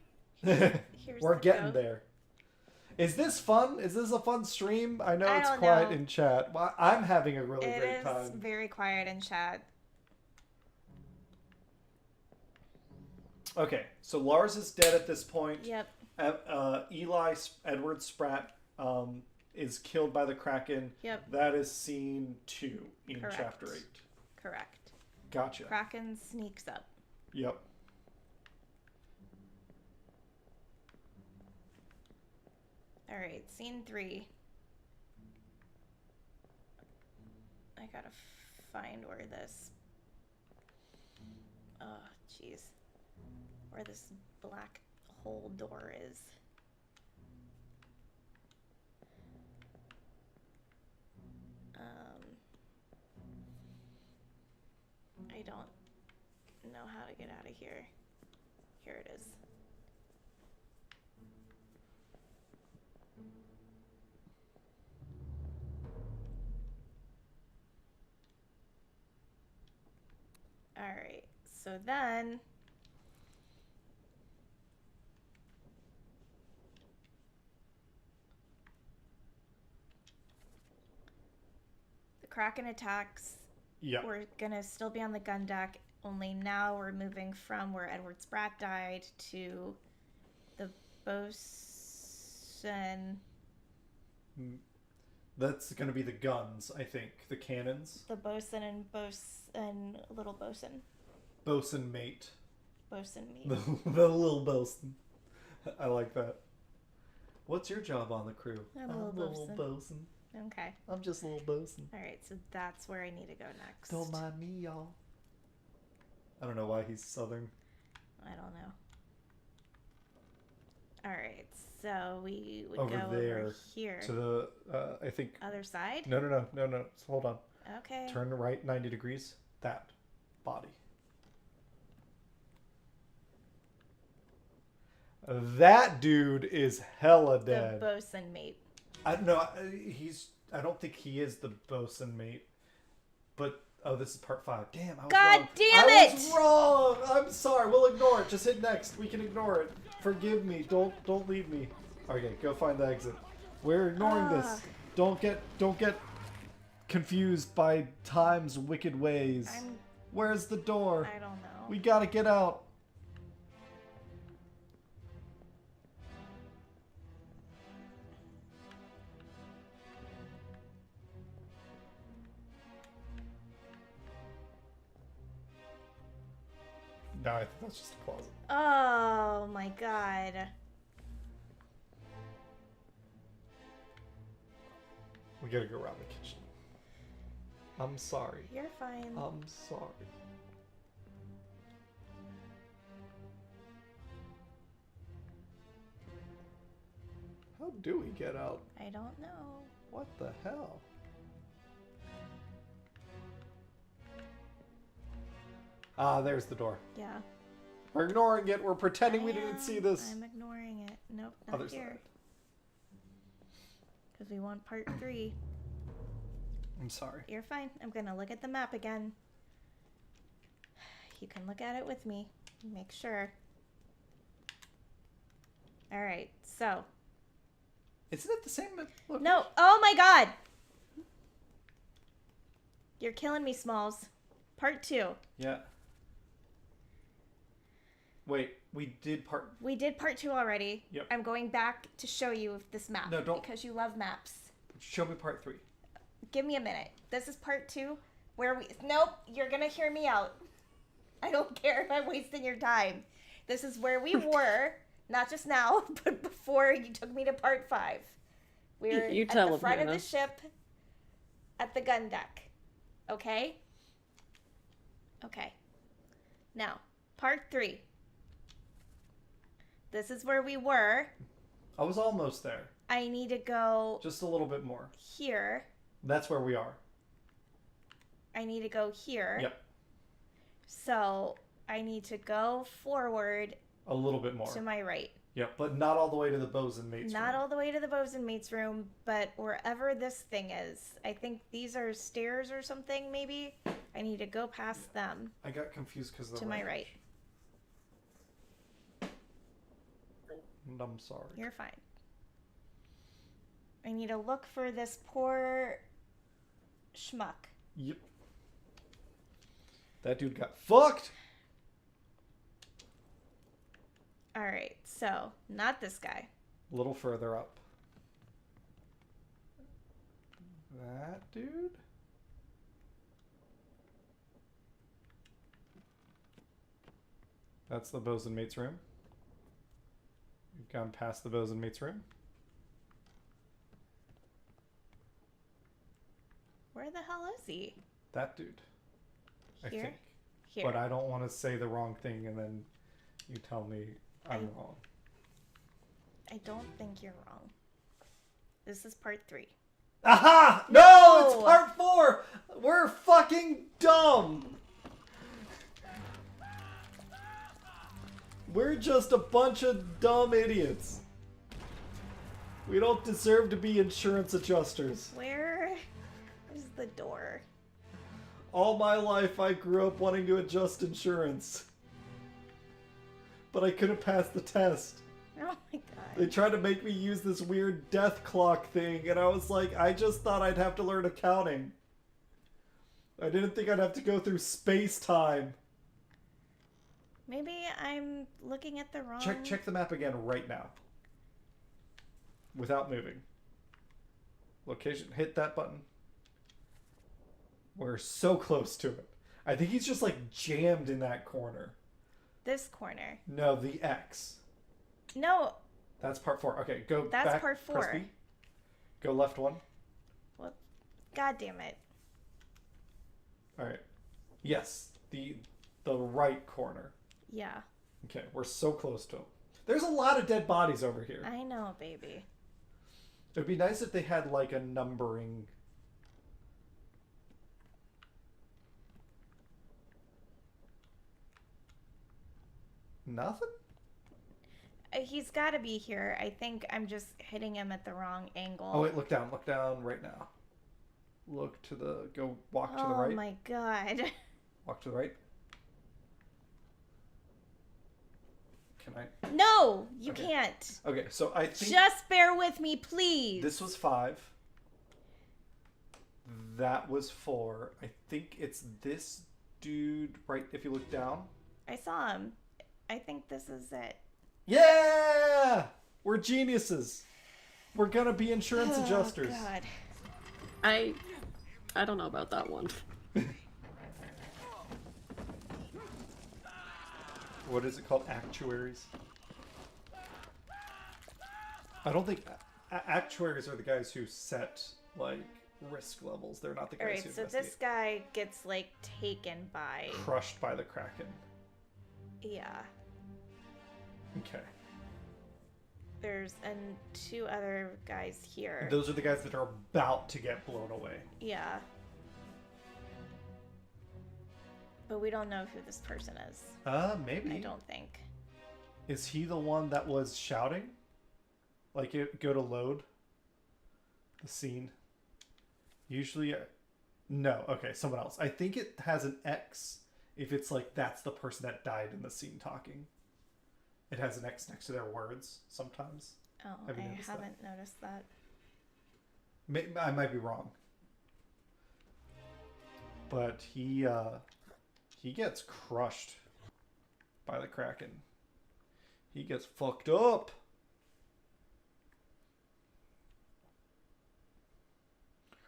Here's we're the getting boat. there. Is this fun? Is this a fun stream? I know I it's don't quiet know. in chat. Well, I'm having a really It great is time. very quiet in chat. Okay, so Lars is dead at this point. Yep. Edward Spratt is killed by the Kraken. Yep. That is scene 2 in Correct. chapter 8. Correct. Gotcha. Kraken sneaks up. Yep. Alright, scene 3. I gotta find where this... Oh, jeez. Where this black hole door is. I don't know how to get out of here. Here it is. Alright, so then... the Kraken attacks. Yeah. We're gonna still be on the gun deck, only now we're moving from where Edward Spratt died to the bosun. That's going to be the guns, I think. The cannons. The bosun and little bosun. Bosun mate. Bosun meat. The little bosun. I like that. What's your job on the crew? I'm a little bosun. Okay. I'm just a little bosun. Alright, so that's where I need to go next. Don't mind me, y'all. I don't know why he's southern. I don't know. Alright, so we would Over go there over here. to the, I think... Other side? No. So hold on. Okay. Turn right 90 degrees. That body. That dude is hella dead. The bosun mate. I don't think he is the bosun mate. But this is part 5. Damn, I was God wrong. damn I it! was wrong. I'm sorry. We'll ignore it. Just hit next. We can ignore it. Forgive me. Don't leave me. Okay, go find the exit. We're ignoring this. Don't get confused by time's wicked ways. Where's the door? I don't know. We gotta get out. No, I think that's just a closet. Oh my god. We gotta go around the kitchen. I'm sorry. You're fine. I'm sorry. How do we get out? I don't know. What the hell? Ah, there's the door. Yeah. We're ignoring it. We're pretending we didn't see this. I'm ignoring it. Nope, not Other here. side. Because we want part 3. I'm sorry. You're fine. I'm gonna look at the map again. You can look at it with me. Make sure. Alright, so. Isn't it the same? Look. No! Oh my god! You're killing me, Smalls. Part 2. Yeah. Wait, we did part... We did part 2 already. Yep. I'm going back to show you this map. No, don't- Because you love maps. Show me part 3. Give me a minute. This is part 2 where we... Nope, you're gonna hear me out. I don't care if I'm wasting your time. This is where we were, not just now, but before you took me to part 5. We're You at tell the him, front of Hannah. the ship at the gun deck. Okay? Okay. Now, part 3. This is where we were. I was almost there. I need to go Just a little bit more. here. That's where we are. I need to go here. Yep. So I need to go forward A little bit more. to my right. Yep, but not all the way to the bosun mate's Not room. all the way to the bosun mate's room, but wherever this thing is. I think these are stairs or something, maybe. I need to go past them I got confused because of the to my right. And I'm sorry. You're fine. I need to look for this poor schmuck. Yep. That dude got fucked. Alright, so, not this guy. A little further up. That dude? That's the bosun mate's room. We've gone past the bosun mate's room. the hell is he? That dude. I Here? think. Here. But I don't want to say the wrong thing and then you tell me I'm wrong. I don't think you're wrong. This is part 3. Aha! No! No! It's part 4! We're fucking dumb! We're just a bunch of dumb idiots. We don't deserve to be insurance adjusters. Where is the door? All my life I grew up wanting to adjust insurance. But I couldn't pass the test. Oh my They god. tried to make me use this weird death clock thing, and I was like, I just thought I'd have to learn accounting. I didn't think I'd have to go through space-time. Maybe I'm looking at the wrong... Check the map again right now. Without moving. Location. Hit that button. We're so close to it. I think he's just like jammed in that corner. This corner. No, the X. No, That's part 4. Okay, go That's back. part press 4. B. Go left 1. well, god damn it. Alright. Yes, the right corner. Yeah, Okay, we're so close to him. There's a lot of dead bodies over here. I know, baby. It'd be nice if they had like a numbering. Nothing? He's got to be here. I think I'm just hitting him at the wrong angle. Oh wait, look down right now. Look to the walk to the Oh right. my god. Walk to the right. Can I? No, you Okay. can't. Okay, so I think Just bear with me, please. this was 5. That was 4. I think it's this dude right if you look down. I saw him. I think this is it. Yeah! We're geniuses. We're gonna be insurance adjusters. Oh god. I don't know about that one. What is it called? Actuaries? I don't think actuaries are the guys who set like risk levels. They're not the guys Alright, who so investigate. this guy gets like taken by... Crushed by the Kraken. Yeah. Okay. There's 2 other guys here. Those are the guys that are about to get blown away. Yeah. But we don't know who this person is. Maybe. I don't think. Is he the one that was shouting? Like, go to load the scene. Usually, no. Okay, someone else. I think it has an X if it's like that's the person that died in the scene talking. It has an X next to their words sometimes. Oh, Have you I noticed that? haven't noticed that. I might be wrong. But he gets crushed by the Kraken. He gets fucked up.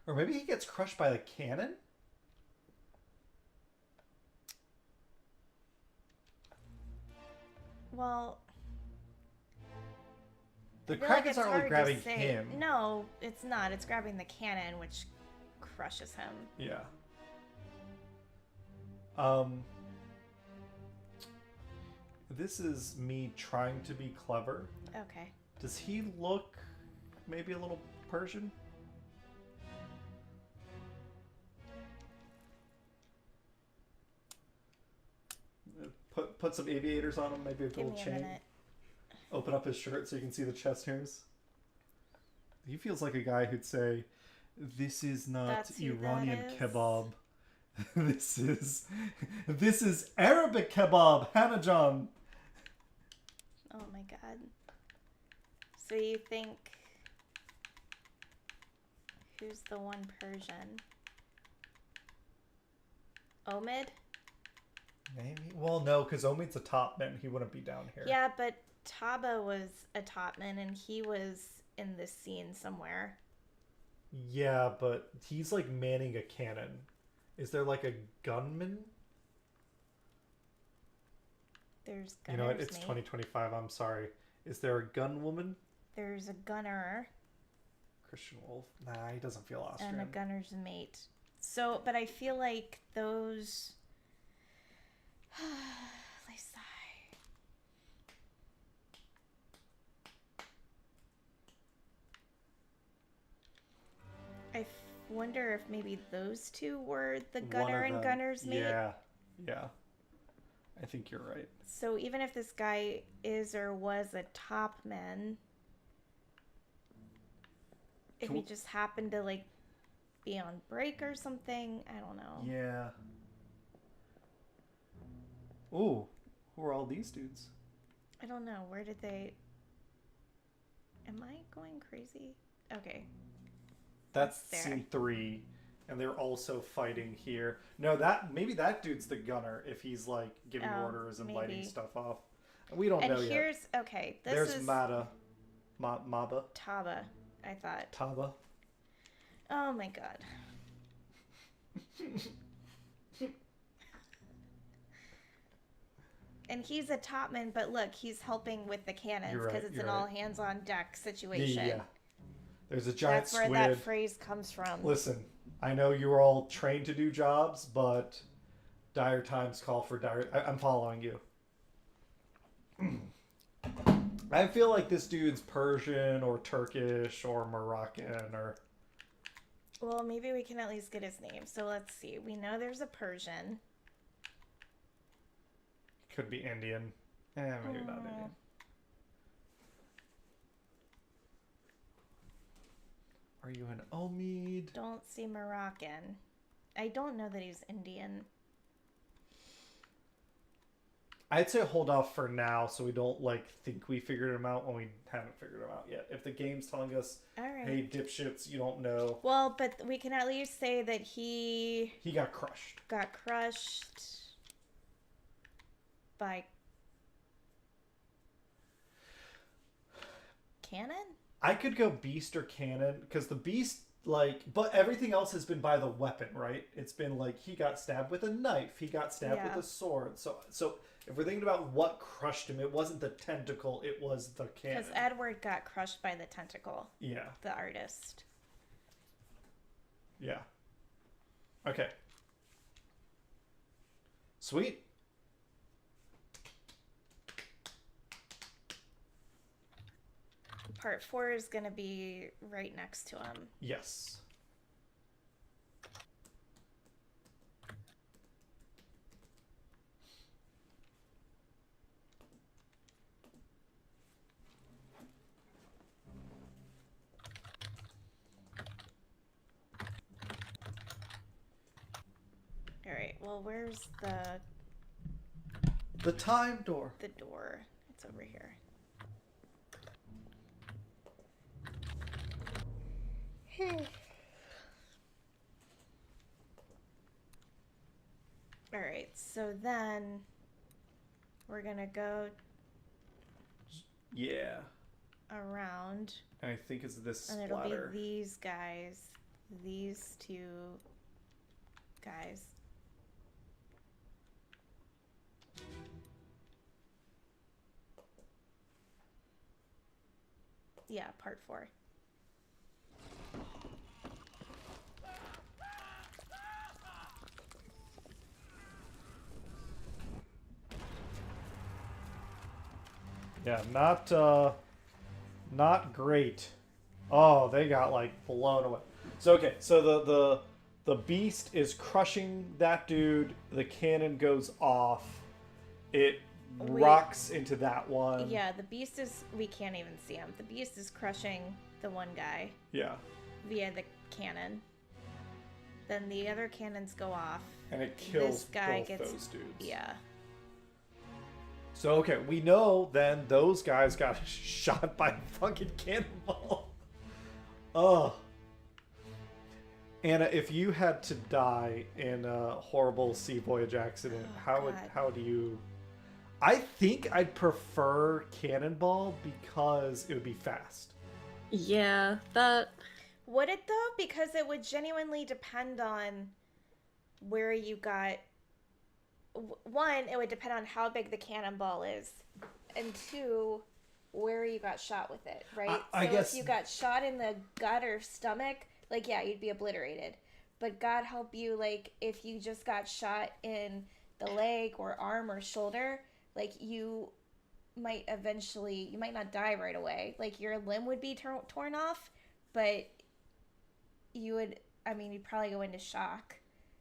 Or maybe he gets crushed by the cannon? Well, The I feel like Kraken's it's not really hard to grabbing say. him. No, it's not. It's grabbing the cannon, which crushes him. Yeah. This is me trying to be clever. Okay. Does he look maybe a little Persian? Put some aviators on him, maybe a Give gold me a chain. minute. Open up his shirt so you can see the chest hairs. He feels like a guy who'd say, "This is not That's who that Iranian is? kebab. this is Arabic kebab, Hanajan." Oh my god. So you think... Who's the one Persian? Omid? Maybe. Well, no, because Omid's a topman. He wouldn't be down here. Yeah, but Taba was a topman and he was in this scene somewhere. Yeah, but he's like manning a cannon. Is there like a gunman? There's gunners, You know what? It's mate. 2025. I'm sorry. Is there a gun woman? There's a gunner Christian Wolf? Nah, he doesn't feel Austrian. and a gunner's mate. So, but I feel like those. Let me sigh. Wonder if maybe those two were the One gunner of and them. gunner's mate. Yeah. Yeah. I think you're right. So even if this guy is or was a topman, if he just happened to like be on break or something, I don't know. Yeah. Ooh, who are all these dudes? I don't know. Where did they? Am I going crazy? Okay. That's there. scene 3, and they're also fighting here. No, maybe that dude's the gunner if he's like giving orders and lighting stuff off. We don't know yet. And here's okay. There's Maba. Taba, I thought. Taba. Oh my god. And he's a topman, but look, he's helping with the cannons because it's an all hands on deck situation. Yeah. There's a giant squid. That's where that phrase comes from. Listen, I know you're all trained to do jobs, but dire times call for dire. I'm following you. I feel like this dude's Persian or Turkish or Moroccan or. Well, maybe we can at least get his name. So let's see. We know there's a Persian. Could be Indian. Maybe not Indian. Are you an Omid? Don't see Moroccan. I don't know that he's Indian. I'd say hold off for now so we don't like think we figured him out when we haven't figured him out yet. If the game's telling us, hey, dipshits, you don't know. Well, but we can at least say that he got crushed. Got crushed by cannon? I could go beast or cannon because the beast, like, but everything else has been by the weapon, right? It's been like he got stabbed with a knife, he got stabbed with a sword. So if we're thinking about what crushed him, it wasn't the tentacle, it was the cannon. Because Edward got crushed by the tentacle. Yeah. The artist. Yeah. Okay. Sweet. Part 4 is going to be right next to him. Yes. All right. Well, where's the time door? The door. It's over here. All right, so then we're gonna go around, and I think it's this and splatter. it'll be these guys, these two guys. Yeah, part 4. Yeah, not great. Oh, they got like blown away. So okay, so the beast is crushing that dude. The cannon goes off. It rocks into that one. Yeah, the beast is. We can't even see him. The beast is crushing the one guy. Yeah. Via the cannon. Then the other cannons go off. And it kills this guy both gets, those dudes. Yeah. So, okay, we know then those guys got shot by a fucking cannonball. Ugh. Anna, if you had to die in a horrible sea voyage accident, how do you... I think I'd prefer cannonball because it would be fast. Yeah, that... Would it though? Because it would genuinely depend on where you got... One, it would depend on how big the cannonball is. And two, where you got shot with it, right? I guess... if you got shot in the gut or stomach, like, yeah, you'd be obliterated. but God help you, like, if you just got shot in the leg or arm or shoulder, like, you might not die right away. Like, your limb would be torn off, but you'd probably go into shock.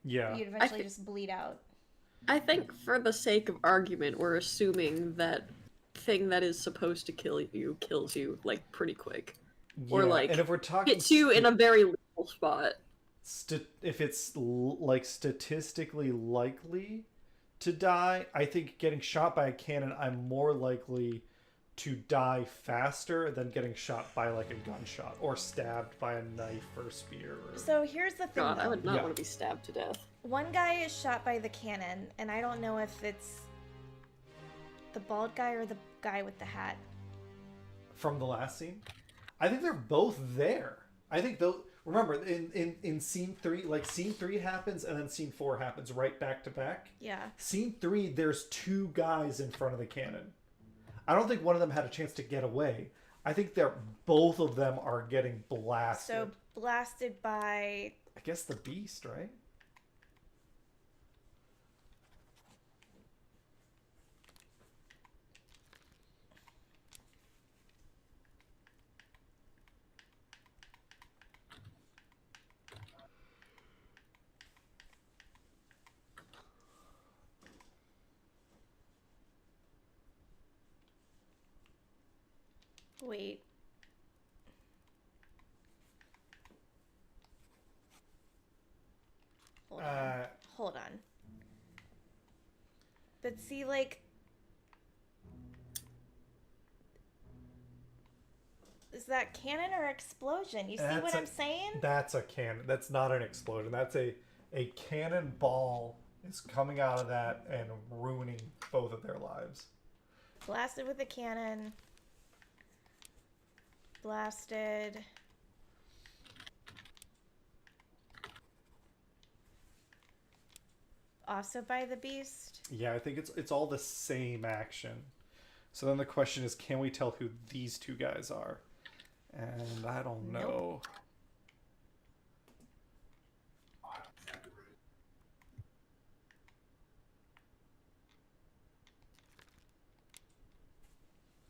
Yeah. You'd eventually just bleed out. I think for the sake of argument, we're assuming that thing that is supposed to kill you kills you, like, pretty quick. Or, Yeah, like, and if we're talking hits you in a very lethal spot. if it's like statistically likely to die, I think getting shot by a cannon, I'm more likely to die faster than getting shot by like a gunshot or stabbed by a knife or spear. So here's the thing, God, though. I would not Yeah. want to be stabbed to death. One guy is shot by the cannon, and I don't know if it's the bald guy or the guy with the hat. From the last scene, I think they're both there. I think those. Remember, in scene 3, like scene 3 happens and then scene 4 happens right back to back. Yeah. Scene 3, there's 2 guys in front of the cannon. I don't think one of them had a chance to get away. I think both of them are getting blasted. So blasted by... I guess the beast, right? Wait. Hold on. But see, like... Is that cannon or explosion? You see what I'm saying? That's a cannon. That's not an explosion. That's a cannonball is coming out of that and ruining both of their lives. Blasted with a cannon. Blasted. Also by the beast? Yeah, I think it's all the same action. So then the question is, can we tell who these 2 guys are? And I don't know. Nope.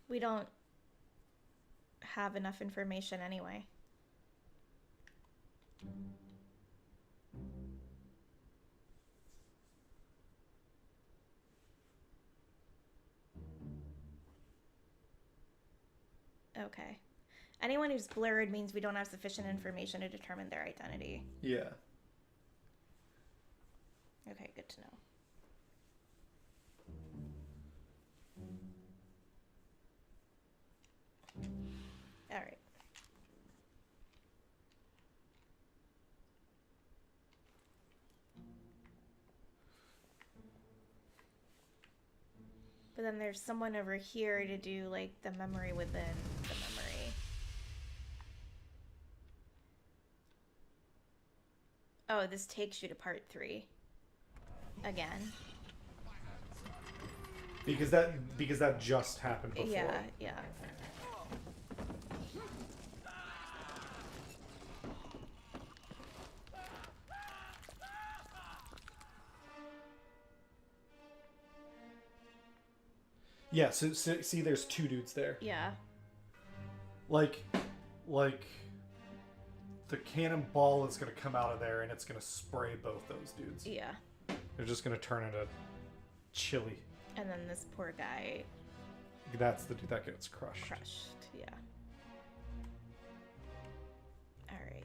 We don't have enough information anyway. Okay. Anyone who's blurred means we don't have sufficient information to determine their identity. Yeah. Okay, good to know. All right. But then there's someone over here to do, like, the memory within the memory. Oh, this takes you to part 3. Again. Because that just happened before. Yeah, yeah. Yeah, so see, there's 2 dudes there. Yeah. Like the cannonball is going to come out of there and it's going to spray both those dudes. Yeah. They're just going to turn into chili. And then this poor guy That's the dude that gets crushed. yeah. All right.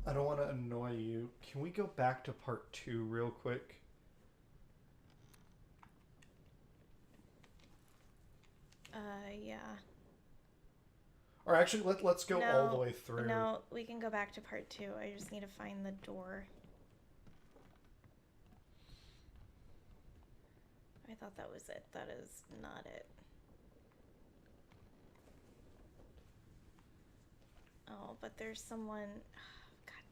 I don't want to annoy you. Can we go back to part 2 real quick? Yeah. Or actually, let's go all the way through. No, we can go back to part 2. I just need to find the door. I thought that was it. That is not it. Oh, but there's someone. God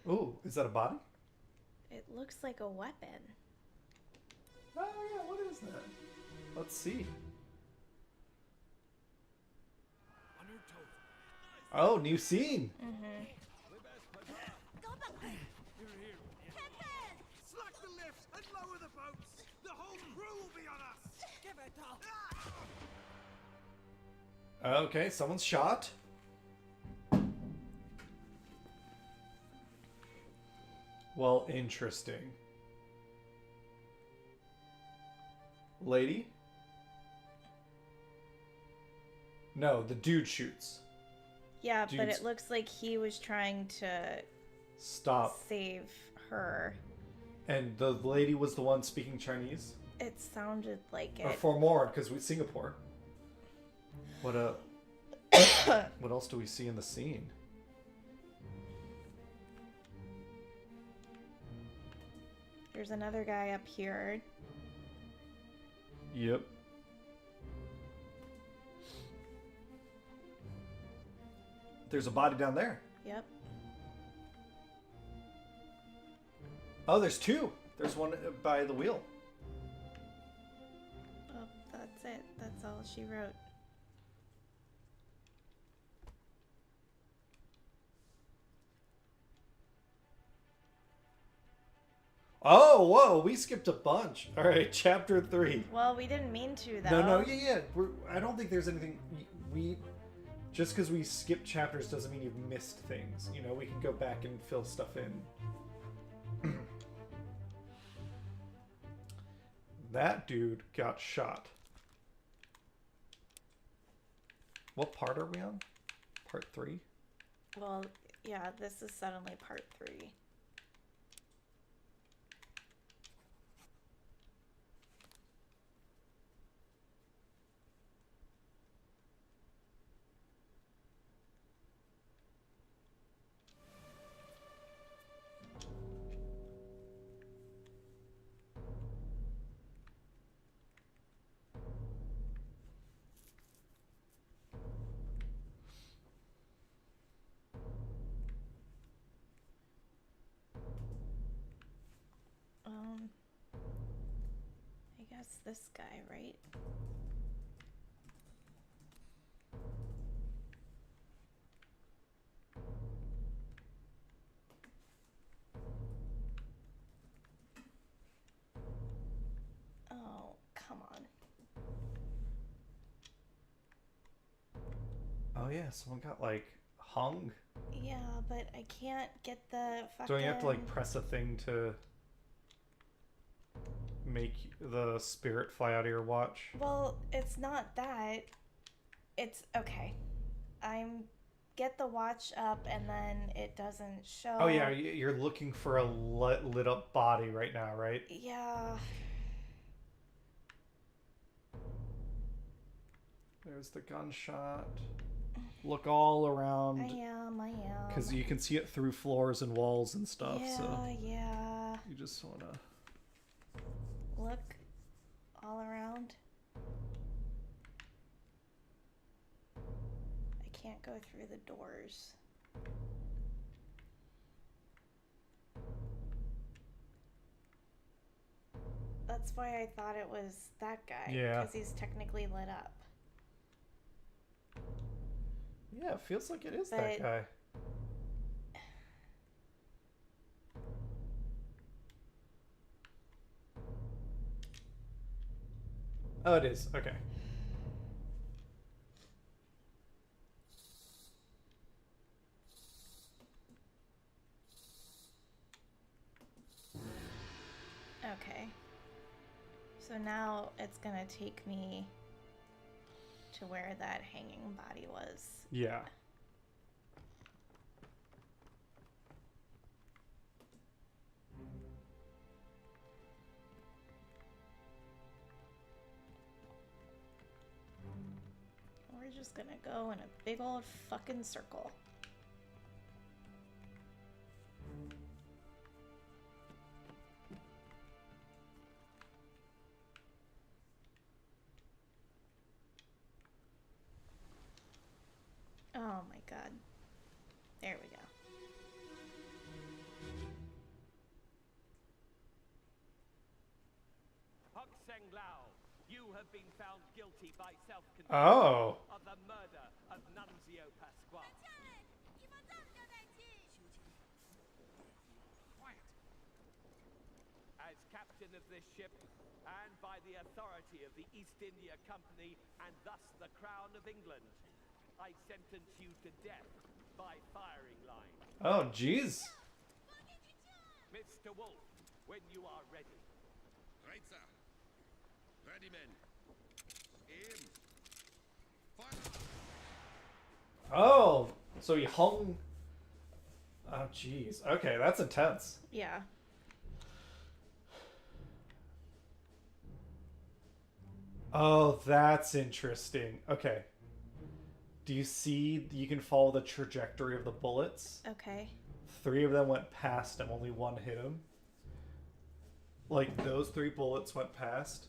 damn Ooh, is that a body? it. It looks like a weapon. Oh yeah, what is that? Let's see. Oh, new scene. Mm-hmm. Slack the lifts and lower the boats. The whole crew will be on us. Give it up. Okay, someone's shot. Well, interesting. Lady? No, the dude shoots. Yeah, but Dude's- it looks like he was trying to Stop. save her. And the lady was the one speaking Chinese? It sounded like Or it. Formora, because we Singapore. What what else do we see in the scene? There's another guy up here. Yep. There's a body down there. Yep. Oh, there's two. There's one by the wheel. Oh, that's it. That's all she wrote. Oh, whoa, we skipped a bunch. All right, chapter 3. Well, we didn't mean to, though. No, yeah. I don't think there's anything. We just because we skip chapters doesn't mean you've missed things. You know, we can go back and fill stuff in. That dude got shot. What part are we on? Part 3? Well, yeah, this is suddenly part 3. I guess this guy, right? Oh, come on. Oh yeah, someone got like hung. Yeah, but I can't get the fucking... Don't you have to like press a thing to make the spirit fly out of your watch? Well, it's not that. It's... Okay. Get the watch up and then it doesn't show. Oh yeah, you're looking for a lit up body right now, right? Yeah. There's the gunshot. Look all around. I am. Because you can see it through floors and walls and stuff, Yeah, so yeah. you just want to... Look all around. I can't go through the doors. That's why I thought it was that guy. Yeah. Because he's technically lit up. Yeah, it feels like it is But- that guy. Oh, it is. Okay. Okay. So now it's gonna take me to where that hanging body was. Yeah. We're just gonna go in a big old fucking circle. Oh my god. There we go. You have been found guilty by self-confession Oh. of the murder of Nunzio Pasquale. Quiet. As captain of this ship, and by the authority of the East India Company, and thus the Crown of England, I sentence you to death by firing line. Oh, jeez. Mr. Wolf, when you are ready. Right, sir. Ready, men. Aim. Fire. Oh, so he hung. Oh, jeez. Okay, that's intense. Yeah. Oh, that's interesting. Okay. Do you see? You can follow the trajectory of the bullets. Okay. 3 of them went past him. Only 1 hit him. Like, those 3 bullets went past.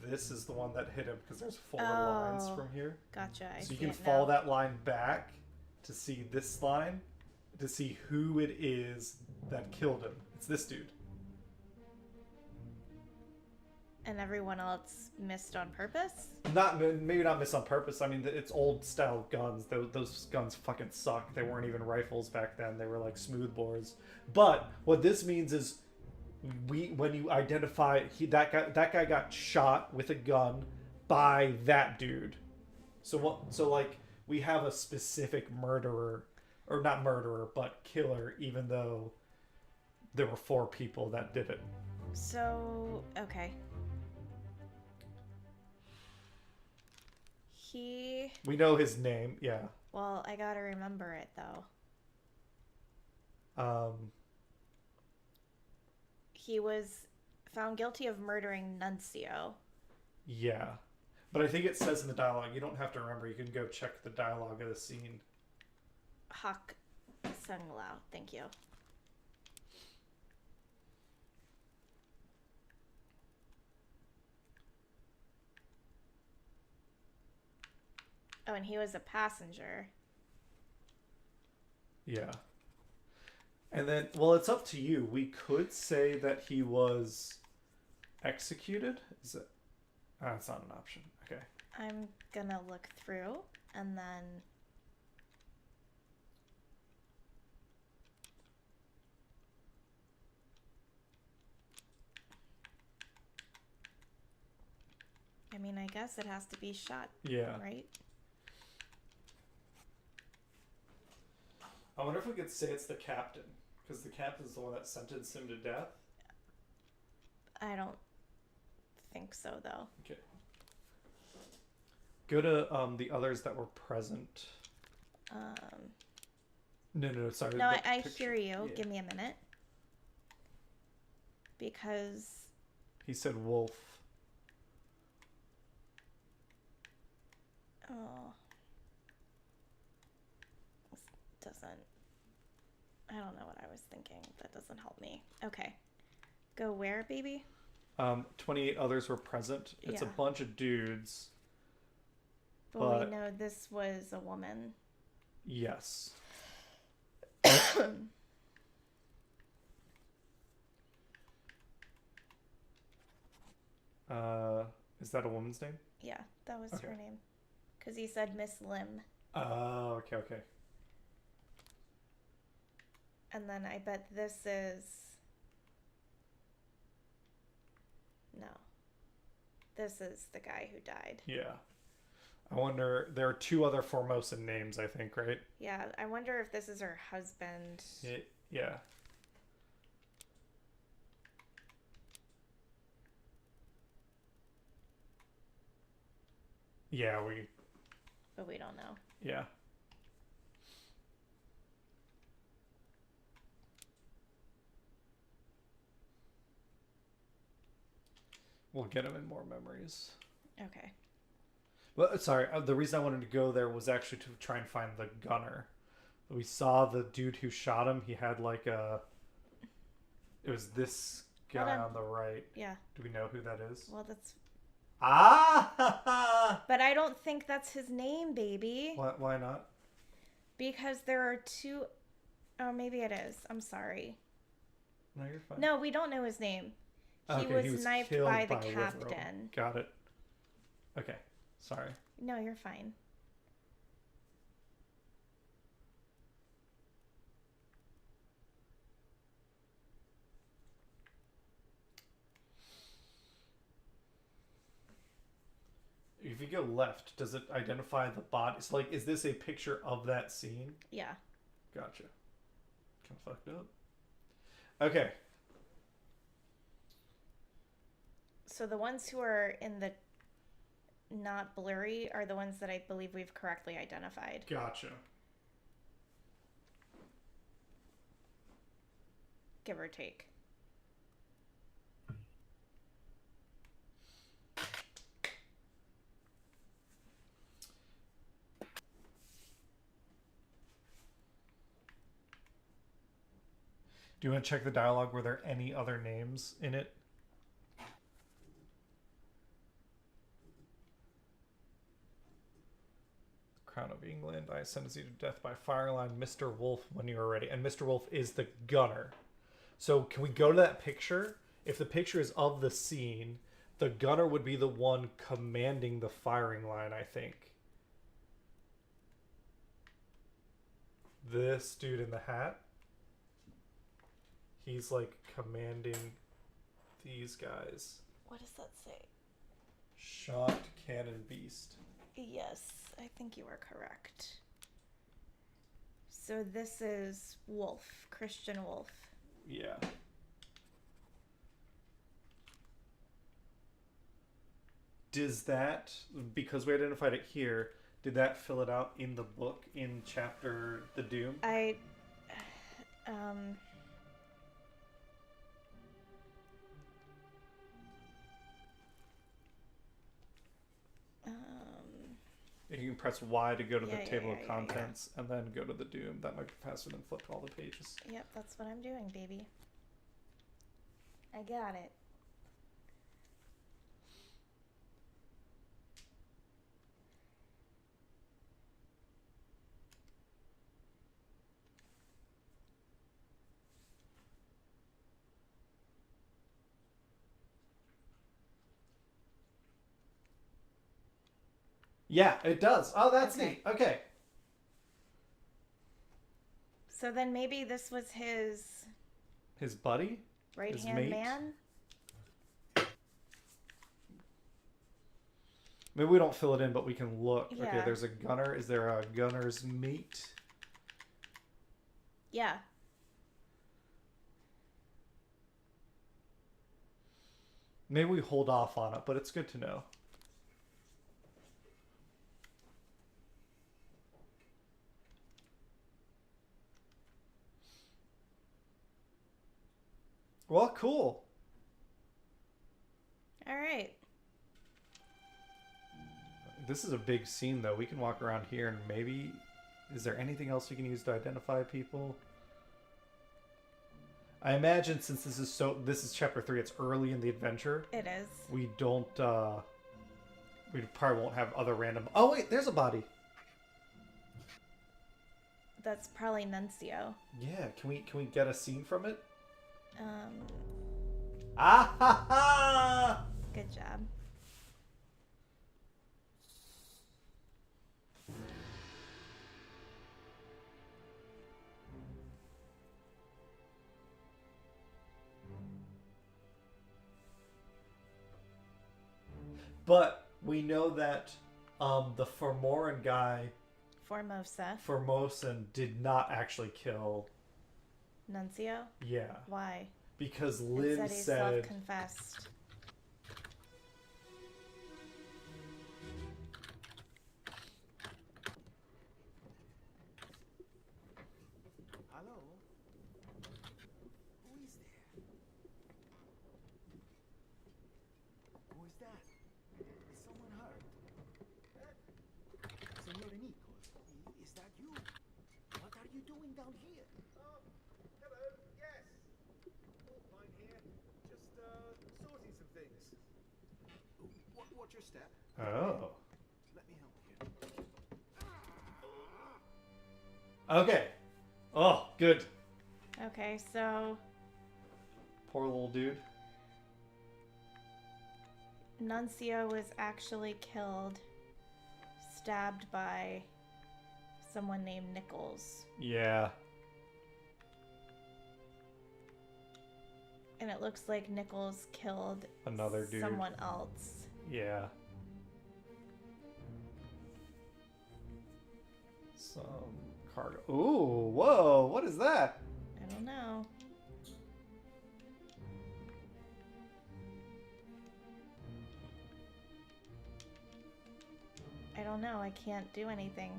This is the one that hit him because there's 4 lines from here. Gotcha. I So see you can it follow now. that line back to see this line, to see who it is that killed him. It's this dude. And everyone else missed on purpose? Maybe not miss on purpose. I mean, it's old style guns. Those guns fucking suck. They weren't even rifles back then. They were like smoothbores. But what this means is, when you identify that guy got shot with a gun by that dude. So like we have a specific murderer, or not murderer, but killer, even though there were 4 people that did it. So, okay. We know his name, yeah. Well, I gotta remember it, though. He was found guilty of murdering Nunzio. Yeah. But I think it says in the dialogue, you don't have to remember, you can go check the dialogue of the scene. Hak Sunglao, thank you. Oh, and he was a passenger. Yeah. And then, well, it's up to you. We could say that he was executed. Is it? That's not an option. Okay. I'm gonna look through and then... I mean, I guess it has to be shot, Yeah. right? I wonder if we could say it's the captain, because the captain's the one that sentenced him to death. I don't think so, though. Okay. Go to the others that were present. No, sorry. No, the I picture. hear you. Yeah. Give me a minute. Because... He said wolf. Oh. This doesn't... I don't know what I was thinking. That doesn't help me. Okay. Go where, baby? 28 others were present. It's a Yeah. bunch of dudes. But But- we know this was a woman. Yes. Is that a woman's name? Yeah, that was her Okay. name. Because he said Miss Lim. Oh, okay. And then I bet this is... No. This is the guy who died. Yeah. I wonder, there are 2 other Formosan names, I think, right? Yeah, I wonder if this is her husband. Yeah. Yeah, But we don't know. yeah. We'll get him in more memories. Okay. Well, sorry, the reason I wanted to go there was actually to try and find the gunner. We saw the dude who shot him. He had like a... It was this Hold guy on. on the right. Yeah. Do we know who that is? Well, that's... Ah! But I don't think that's his name, baby. Why not? Because there are two... Oh, maybe it is. I'm sorry. No, you're fine. No, we don't know his name. He Okay, was knifed killed by the a river captain. owl. Got it. Okay, sorry. No, you're fine. If you go left, does it identify the body? So, like, is this a picture of that scene? Yeah. Gotcha. Kind of fucked up. Okay. So the ones who are in the not blurry are the ones that I believe we've correctly identified. Gotcha. Give or take. Do you want to check the dialogue? Were there any other names in it? Crown of England, I sentence you to death by fireline, Mr. Wolf, when you are ready. And Mr. Wolf is the gunner. So can we go to that picture? If the picture is of the scene, the gunner would be the one commanding the firing line, I think. This dude in the hat. He's like commanding these guys. What does that say? Shot cannon beast. Yes, I think you are correct. So this is Wolf, Christian Wolf. Yeah. Does that, because we identified it here, did that fill it out in the book in chapter The Doom? You can press Y to go to the table of contents and then go to the Doom. That might be faster than flip to all the pages. Yep, that's what I'm doing, baby. I got it. Yeah, it does. Oh, that's neat. Okay. So then maybe this was his buddy? right-hand man? Maybe we don't fill it in, but we can look. Yeah. Okay, there's a gunner. Is there a gunner's mate? Yeah. Maybe we hold off on it, but it's good to know. Well, cool. All right. This is a big scene, though. We can walk around here and maybe... Is there anything else we can use to identify people? I imagine since this is chapter 3, it's early in the adventure. It is. We don't, we probably won't have other random... Oh, wait, there's a body. That's probably Nuncio. Yeah, can we get a scene from it? Ah ha ha! Good job. But we know that the Formoran guy, Formosan, did not actually kill Nuncio? Yeah. Why? Because Lynn said he self-confessed. Hello? Who is there? Who is that? Is someone hurt? Senor Nikos, is that you? What are you doing down here? Hello, yes. All fine here. Just, sorting some things. Watch your step. Oh. Let me help you. Okay. Oh, good. Okay, so Poor little dude. Nuncio was actually killed, stabbed by someone named Nichols. Yeah. And it looks like Nichols killed Another dude. someone else. Yeah. Some cargo. Ooh, whoa, what is that? I don't know. I don't know. I can't do anything.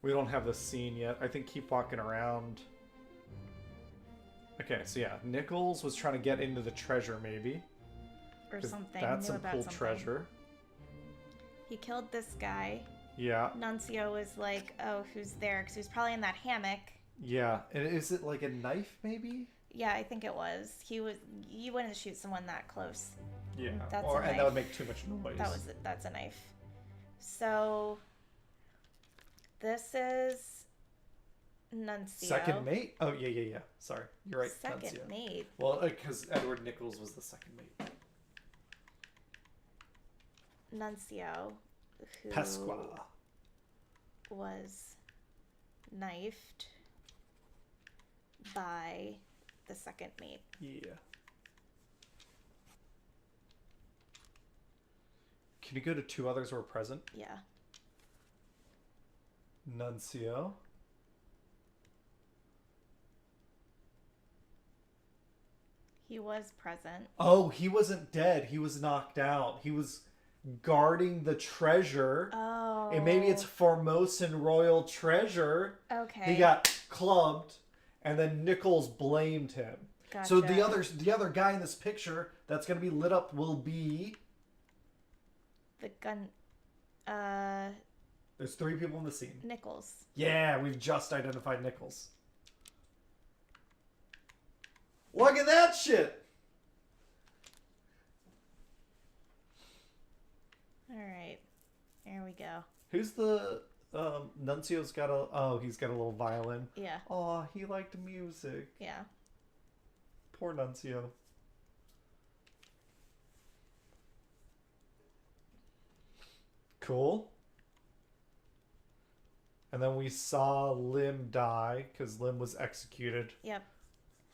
We don't have the scene yet. I think keep walking around. Okay, so yeah, Nichols was trying to get into the treasure, maybe. Or 'Cause something. That's Knew some about cool something. treasure. He killed this guy. Yeah, Nuncio was like, oh, who's there? Because he was probably in that hammock. yeah. And is it like a knife, maybe? Yeah, I think it was. You wouldn't shoot someone that close. Yeah. That's or a and that would knife. make too much noise. That's a knife. So this is Nuncio. Second mate? Oh, yeah, yeah, yeah. Sorry. You're right. Second Nuncio. mate. Well, because Edward Nichols was the second mate. Nuncio, who Pasqua. was knifed by the second mate. Yeah. Can you go to two others who are present? Yeah. Nuncio. He was present. Oh, he wasn't dead. He was knocked out. He was guarding the treasure. Oh. And maybe it's Formosan royal treasure. Okay. He got clubbed, and then Nichols blamed him. Gotcha. So the other guy in this picture that's going to be lit up will be... The gun. There's three people in the scene. Nichols. Yeah, we've just identified Nichols. Look at that shit! Alright. There we go. Who's the... Nuncio's got a... Oh, he's got a little violin. Yeah. Aw, he liked music. Yeah. Poor Nuncio. Cool. And then we saw Lim die, because Lim was executed Yep.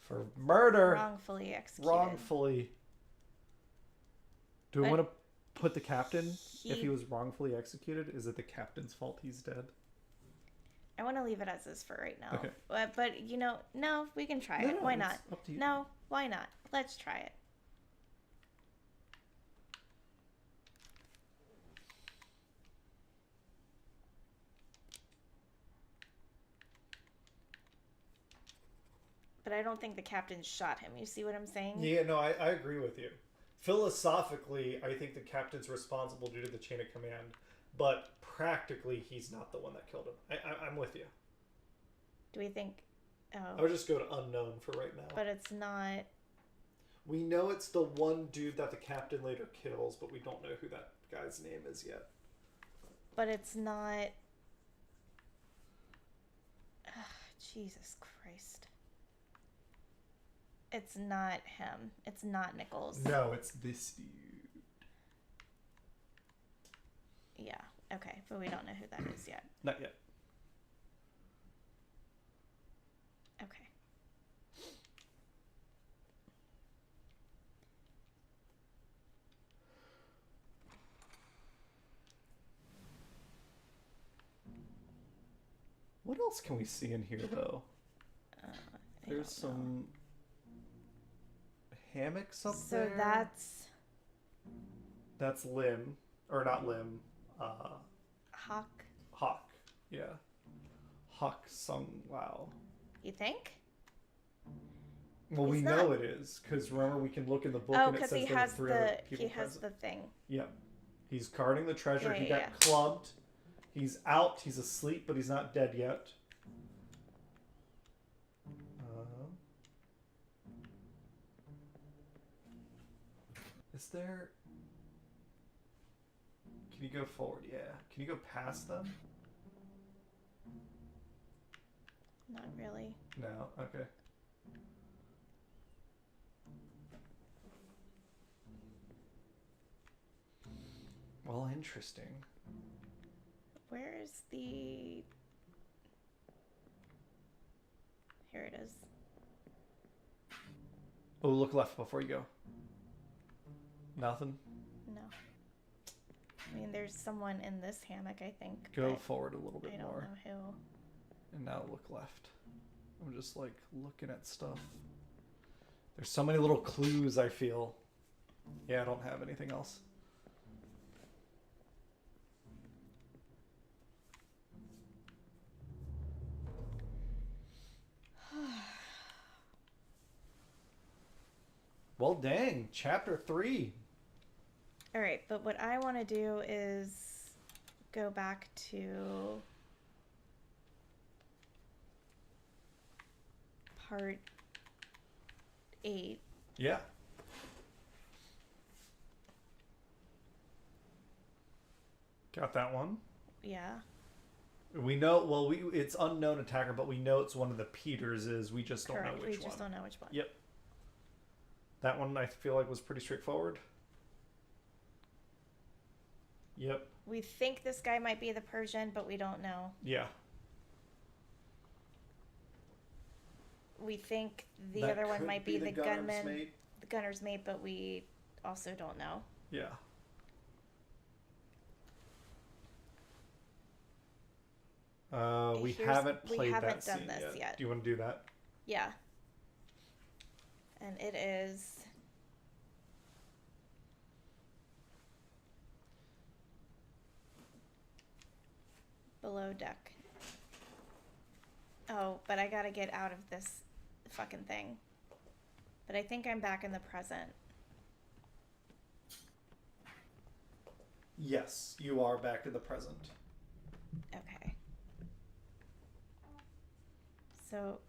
for murder. Wrongfully executed. Wrongfully. Do we But want to put the captain, if he- he was wrongfully executed? Is it the captain's fault he's dead? I want to leave it as is for right now. Okay. But you know, no, we can try No, it. no, Why it's not? up to you. No, why not? Let's try it. But I don't think the captain shot him. You see what I'm saying? Yeah, no, I agree with you. Philosophically, I think the captain's responsible due to the chain of command, but practically, he's not the one that killed him. I'm with you. Do we think? I Oh, would just go to unknown for right now. but it's not. We know it's the one dude that the captain later kills, but we don't know who that guy's name is yet. But it's not. Ugh, Jesus Christ. It's not him. It's not Nichols. No, it's this dude. Yeah. Okay, but we don't know who that is yet. Not yet. Okay. What else can we see in here, though? I There's don't know. some hammocks up So there. That's Lim. Or not Lim. Hawk. Hawk. Yeah. Hawk Sung Lao. You think? Well, we He's know not. it is, because remember we can look in the book Oh, and it because says he there were has three other the people he has present. the thing. Yeah. He's guarding the treasure. Yeah, He yeah, got clubbed. He's out. He's asleep, but he's not dead yet. Is there... Can you go forward? Yeah. Can you go past them? Not really. No, okay. Well, interesting. Where is the... Here it is. Oh, look left before you go. Nothing? No. I mean, there's someone in this hammock, I think. Go but forward a little bit I don't more. know who. And now look left. I'm just like looking at stuff. There's so many little clues, I feel. Yeah, I don't have anything else. Well, dang. Chapter 3. All right, but what I want to do is go back to part 8. Yeah. Got that one. Yeah. We know, well, it's unknown attacker, but we know it's one of the Peterses. We just don't Correct. know which We just one. don't know which one. Yep. That one I feel like was pretty straightforward. Yep. We think this guy might be the Persian, but we don't know. Yeah. We think the That other one could might be the gunner's gunman, mate. the gunner's mate, but we also don't know. Yeah. We haven't played that done scene this yet. Do you want to do that? Yeah. And it is below deck. Oh, but I gotta get out of this fucking thing. But I think I'm back in the present. Yes, you are back in the present. Okay. So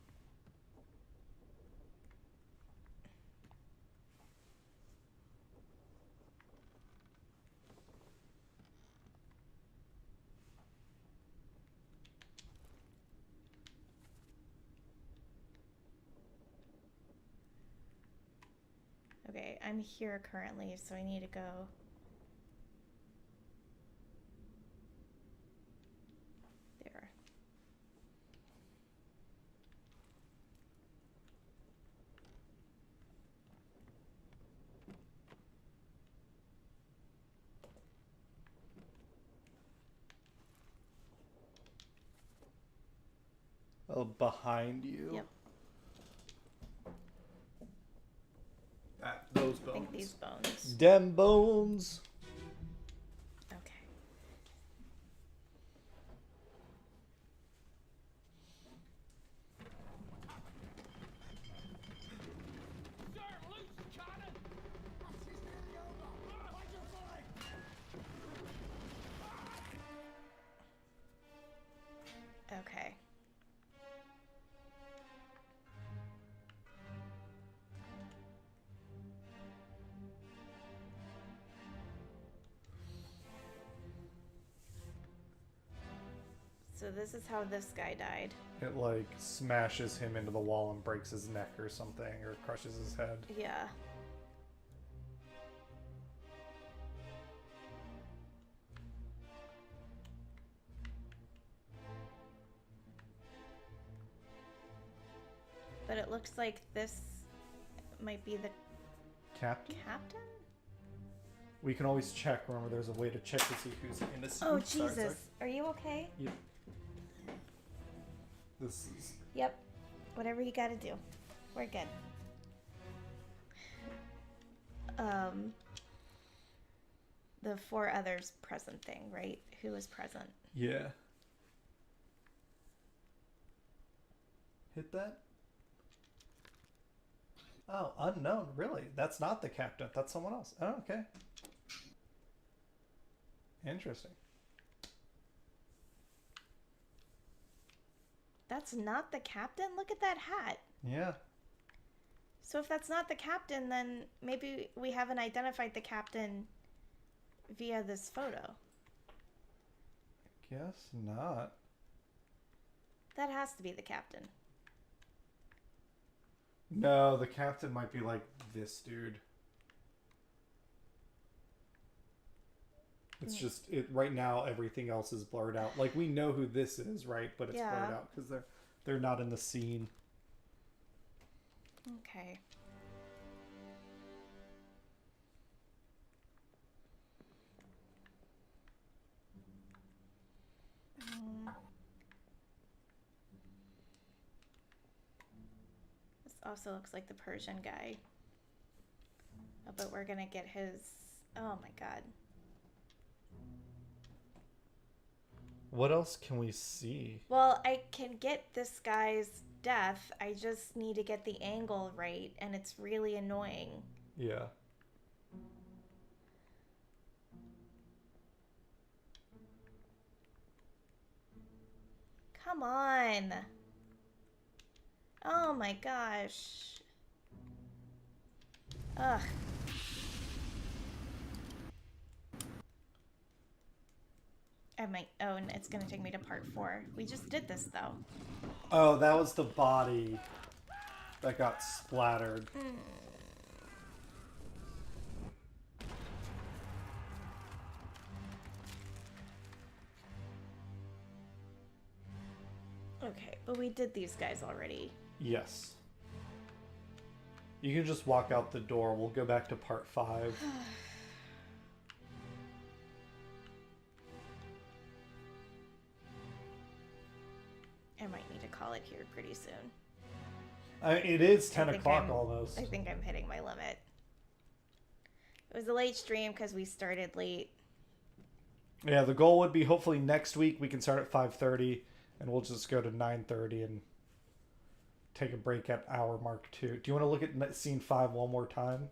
okay, I'm here currently, so I need to go. There. Oh, behind you. Yep. Those I bones. think these bones. Dem bones. Okay. Okay. So this is how this guy died. It like smashes him into the wall and breaks his neck or something, or crushes his head. Yeah. But it looks like this might be the Captain? captain? We can always check. Remember, there's a way to check to see who's innocent. Oh, Sorry, Jesus. sorry. Are you okay? Yep. This is... Yep. Whatever you gotta do. We're good. The 4 others present thing, right? Who is present? Yeah. Hit that? Oh, unknown. Really? That's not the captain. That's someone else. Oh, okay. Interesting. That's not the captain? Look at that hat. Yeah. So if that's not the captain, then maybe we haven't identified the captain via this photo. Guess not. That has to be the captain. No, the captain might be like this dude. It's just right now. Everything else is blurred out. Like we know who this is, right? But it's Yeah. blurred out because they're not in the scene. Okay. This also looks like the Persian guy. Oh, but we're gonna get his... Oh my god. What else can we see? Well, I can get this guy's death. I just need to get the angle right, and it's really annoying. Yeah. Come on. Oh my gosh. Ugh. I might... Oh, and it's gonna take me to part 4. We just did this, though. Oh, that was the body that got splattered. Okay, but we did these guys already. Yes. You can just walk out the door. We'll go back to part 5. I might need to call it here pretty soon. It is 10 I think o'clock I'm- almost. I think I'm hitting my limit. It was a late stream because we started late. Yeah, the goal would be hopefully next week we can start at 5:30 and we'll just go to 9:30 and take a break at hour mark 2. Do you want to look at scene 5 one more time?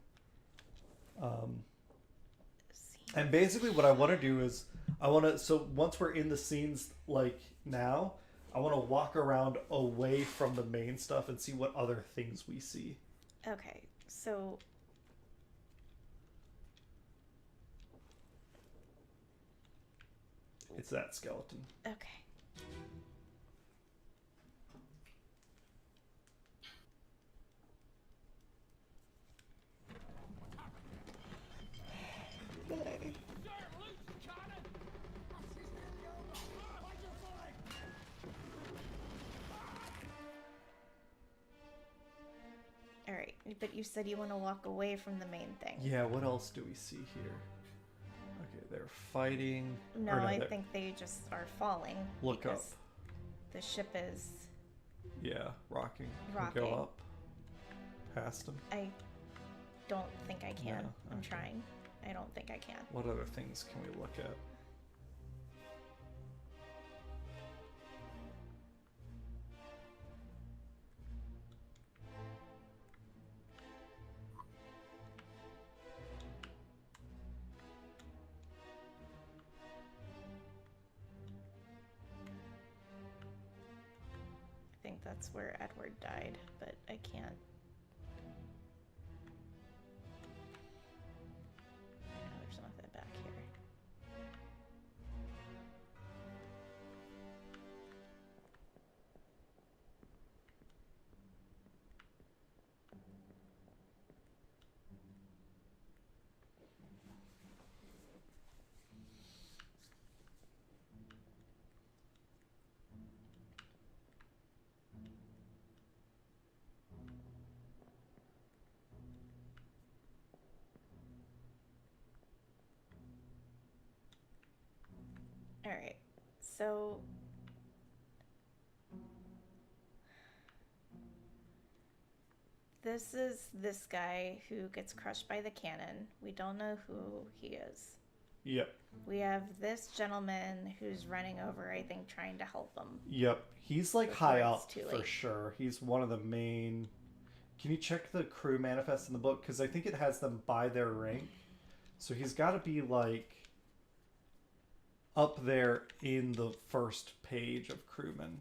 And basically what I want to do is so once we're in the scenes like now, I want to walk around away from the main stuff and see what other things we see. Okay, so... It's that skeleton. Okay. Alright, but you said you want to walk away from the main thing. Yeah, what else do we see here? Okay, they're fighting. No, or I they're- think they just are falling. Look up. because the ship is... Yeah, rocking. Rocking. Go up. Past them. I don't think I can. No, I'm okay. trying. I don't think I can. What other things can we look at? I think that's where Edward died, but I can't. No, there's nothing back here. Alright, so... This is this guy who gets crushed by the cannon. We don't know who he is. Yep. We have this gentleman who's running over, I think, trying to help him. Yep. He's like Before high it's up too for late. sure. He's one of the main. Can you check the crew manifest in the book? Because I think it has them by their rank. So he's got to be like up there in the first page of crewmen.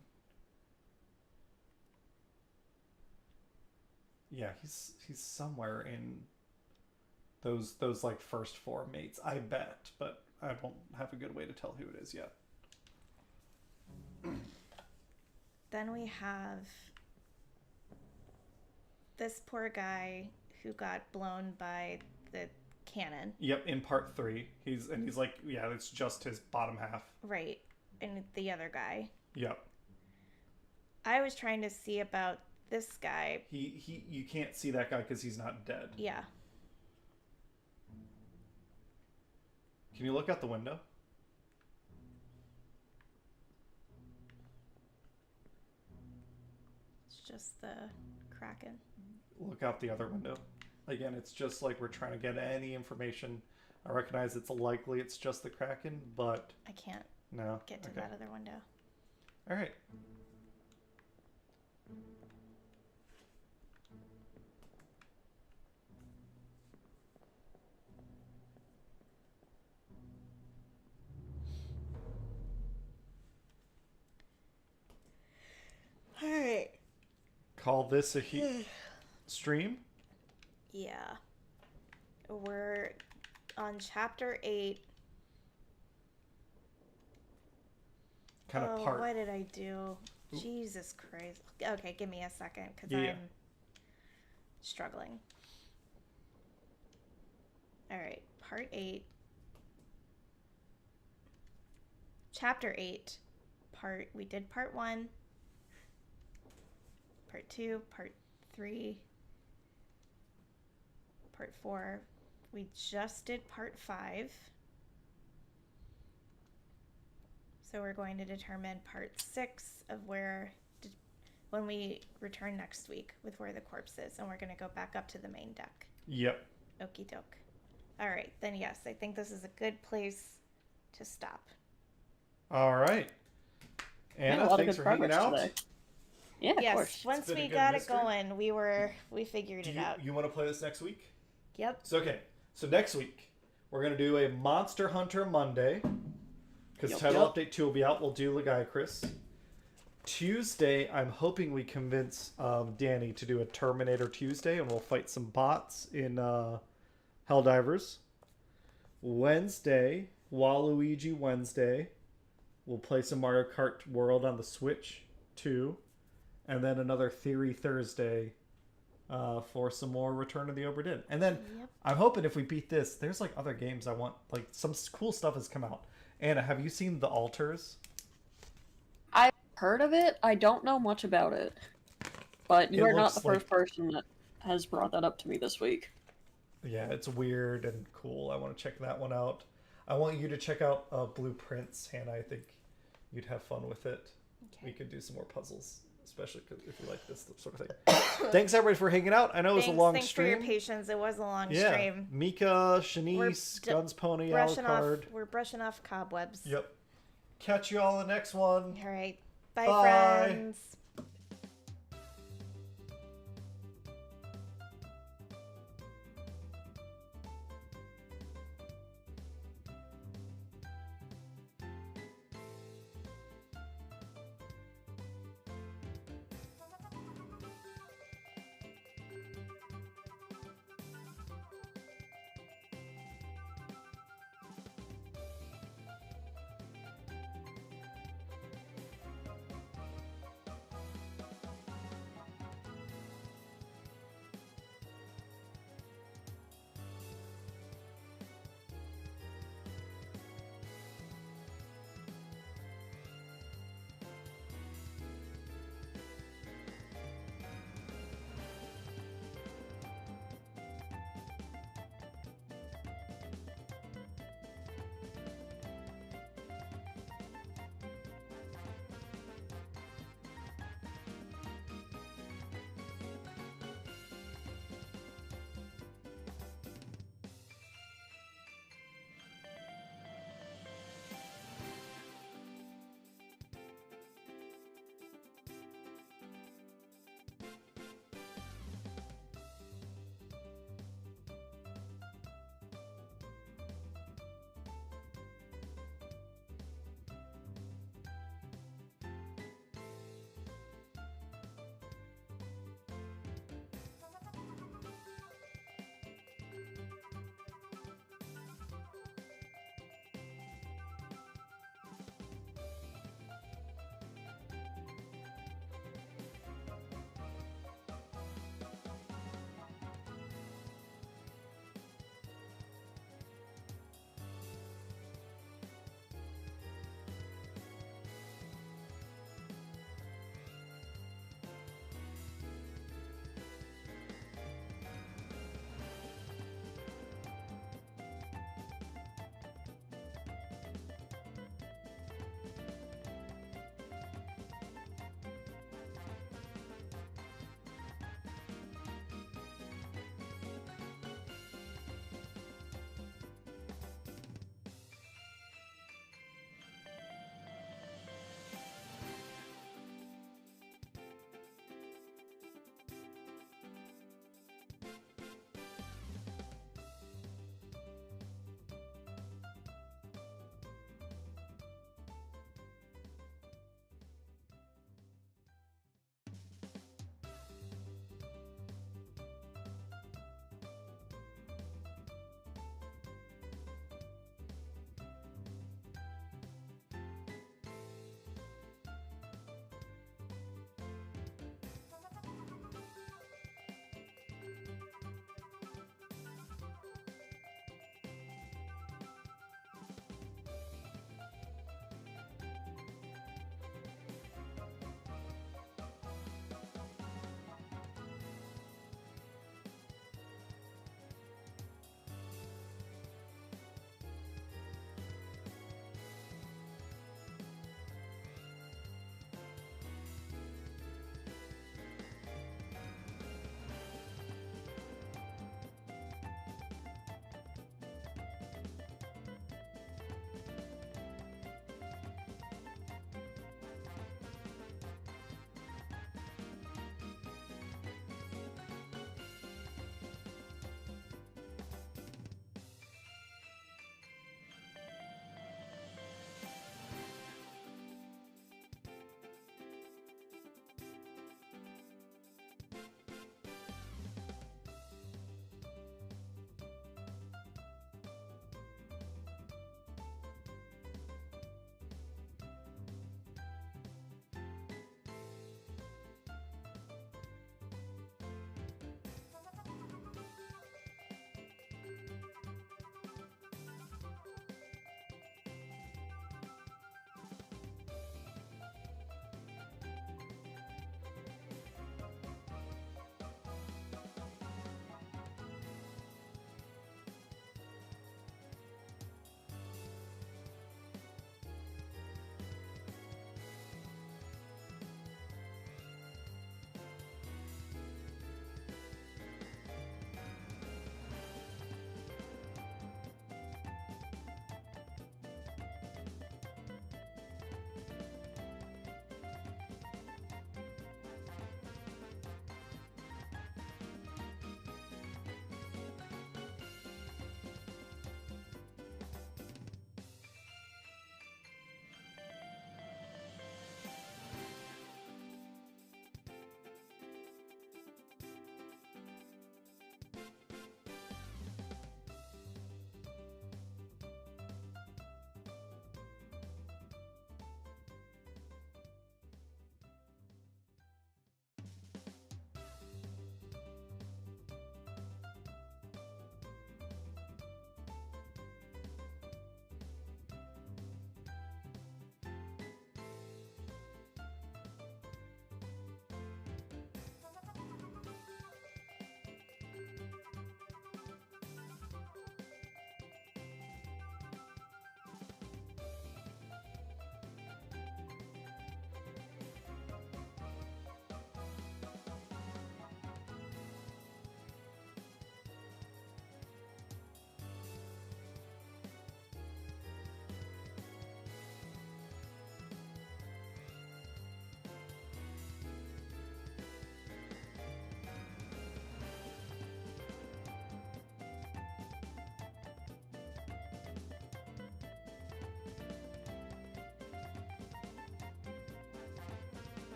Yeah, he's somewhere in those like first 4 mates, I bet, but I don't have a good way to tell who it is yet. Then we have this poor guy who got blown by the cannon. Yep, in part 3. He's like, yeah, it's just his bottom half. Right. And the other guy. Yep. I was trying to see about this guy. You can't see that guy because he's not dead. Yeah. Can you look out the window? It's just the Kraken. Look out the other window. Again, it's just like we're trying to get any information. I recognize it's likely it's just the Kraken, but... I can't no. get to Okay. that other window. All right. Alright. Call this a stream? Yeah. We're on chapter 8. Kind of part. What did I do? Ooh. Jesus Christ. Okay, give me a second, because Yeah. I'm struggling. Alright, part 8. Chapter 8. We did part 1. Part 2, part 3. Part 4. We just did part 5. So we're going to determine part 6 of when we return next week with where the corpse is. And we're going to go back up to the main deck. Yep. Okie doke. All right, then yes, I think this is a good place to stop. All right. Yeah, a Anna, lot of thanks good for hanging progress out. today. Yeah, of Yes, course. once It's been a we good got mystery. it going, we figured Do it you, out. you want to play this next week? Yep. So, okay. So next week, we're going to do a Monster Hunter Monday. Because Yup, Title yup. Update 2 will be out. We'll do Legaicris. Tuesday, I'm hoping we convince Danny to do a Terminator Tuesday, and we'll fight some bots in Helldivers. Wednesday, Waluigi Wednesday. We'll play some Mario Kart World on the Switch 2. And then another Theory Thursday for some more Return of the Obra Dinn. And then Yep. I'm hoping if we beat this, there's like other games I want. Like some cool stuff has come out. Anna, have you seen The Alters? I've heard of it. I don't know much about it. But you It are not looks the first like- person that has brought that up to me this week. Yeah, it's weird and cool. I want to check that one out. I want you to check out Blueprints, Hannah. I think you'd have fun with it. We could do some more puzzles, especially if you like this sort of thing. Thanks everybody for hanging out. I know it was a long Thanks stream. for your patience. It was a long Yeah, stream. Mika, Shanice, d- Guns Pony, Brushing Alucard. off. We're brushing off cobwebs. Yep. Catch you all in the next one. All right. Bye. Bye. Friends.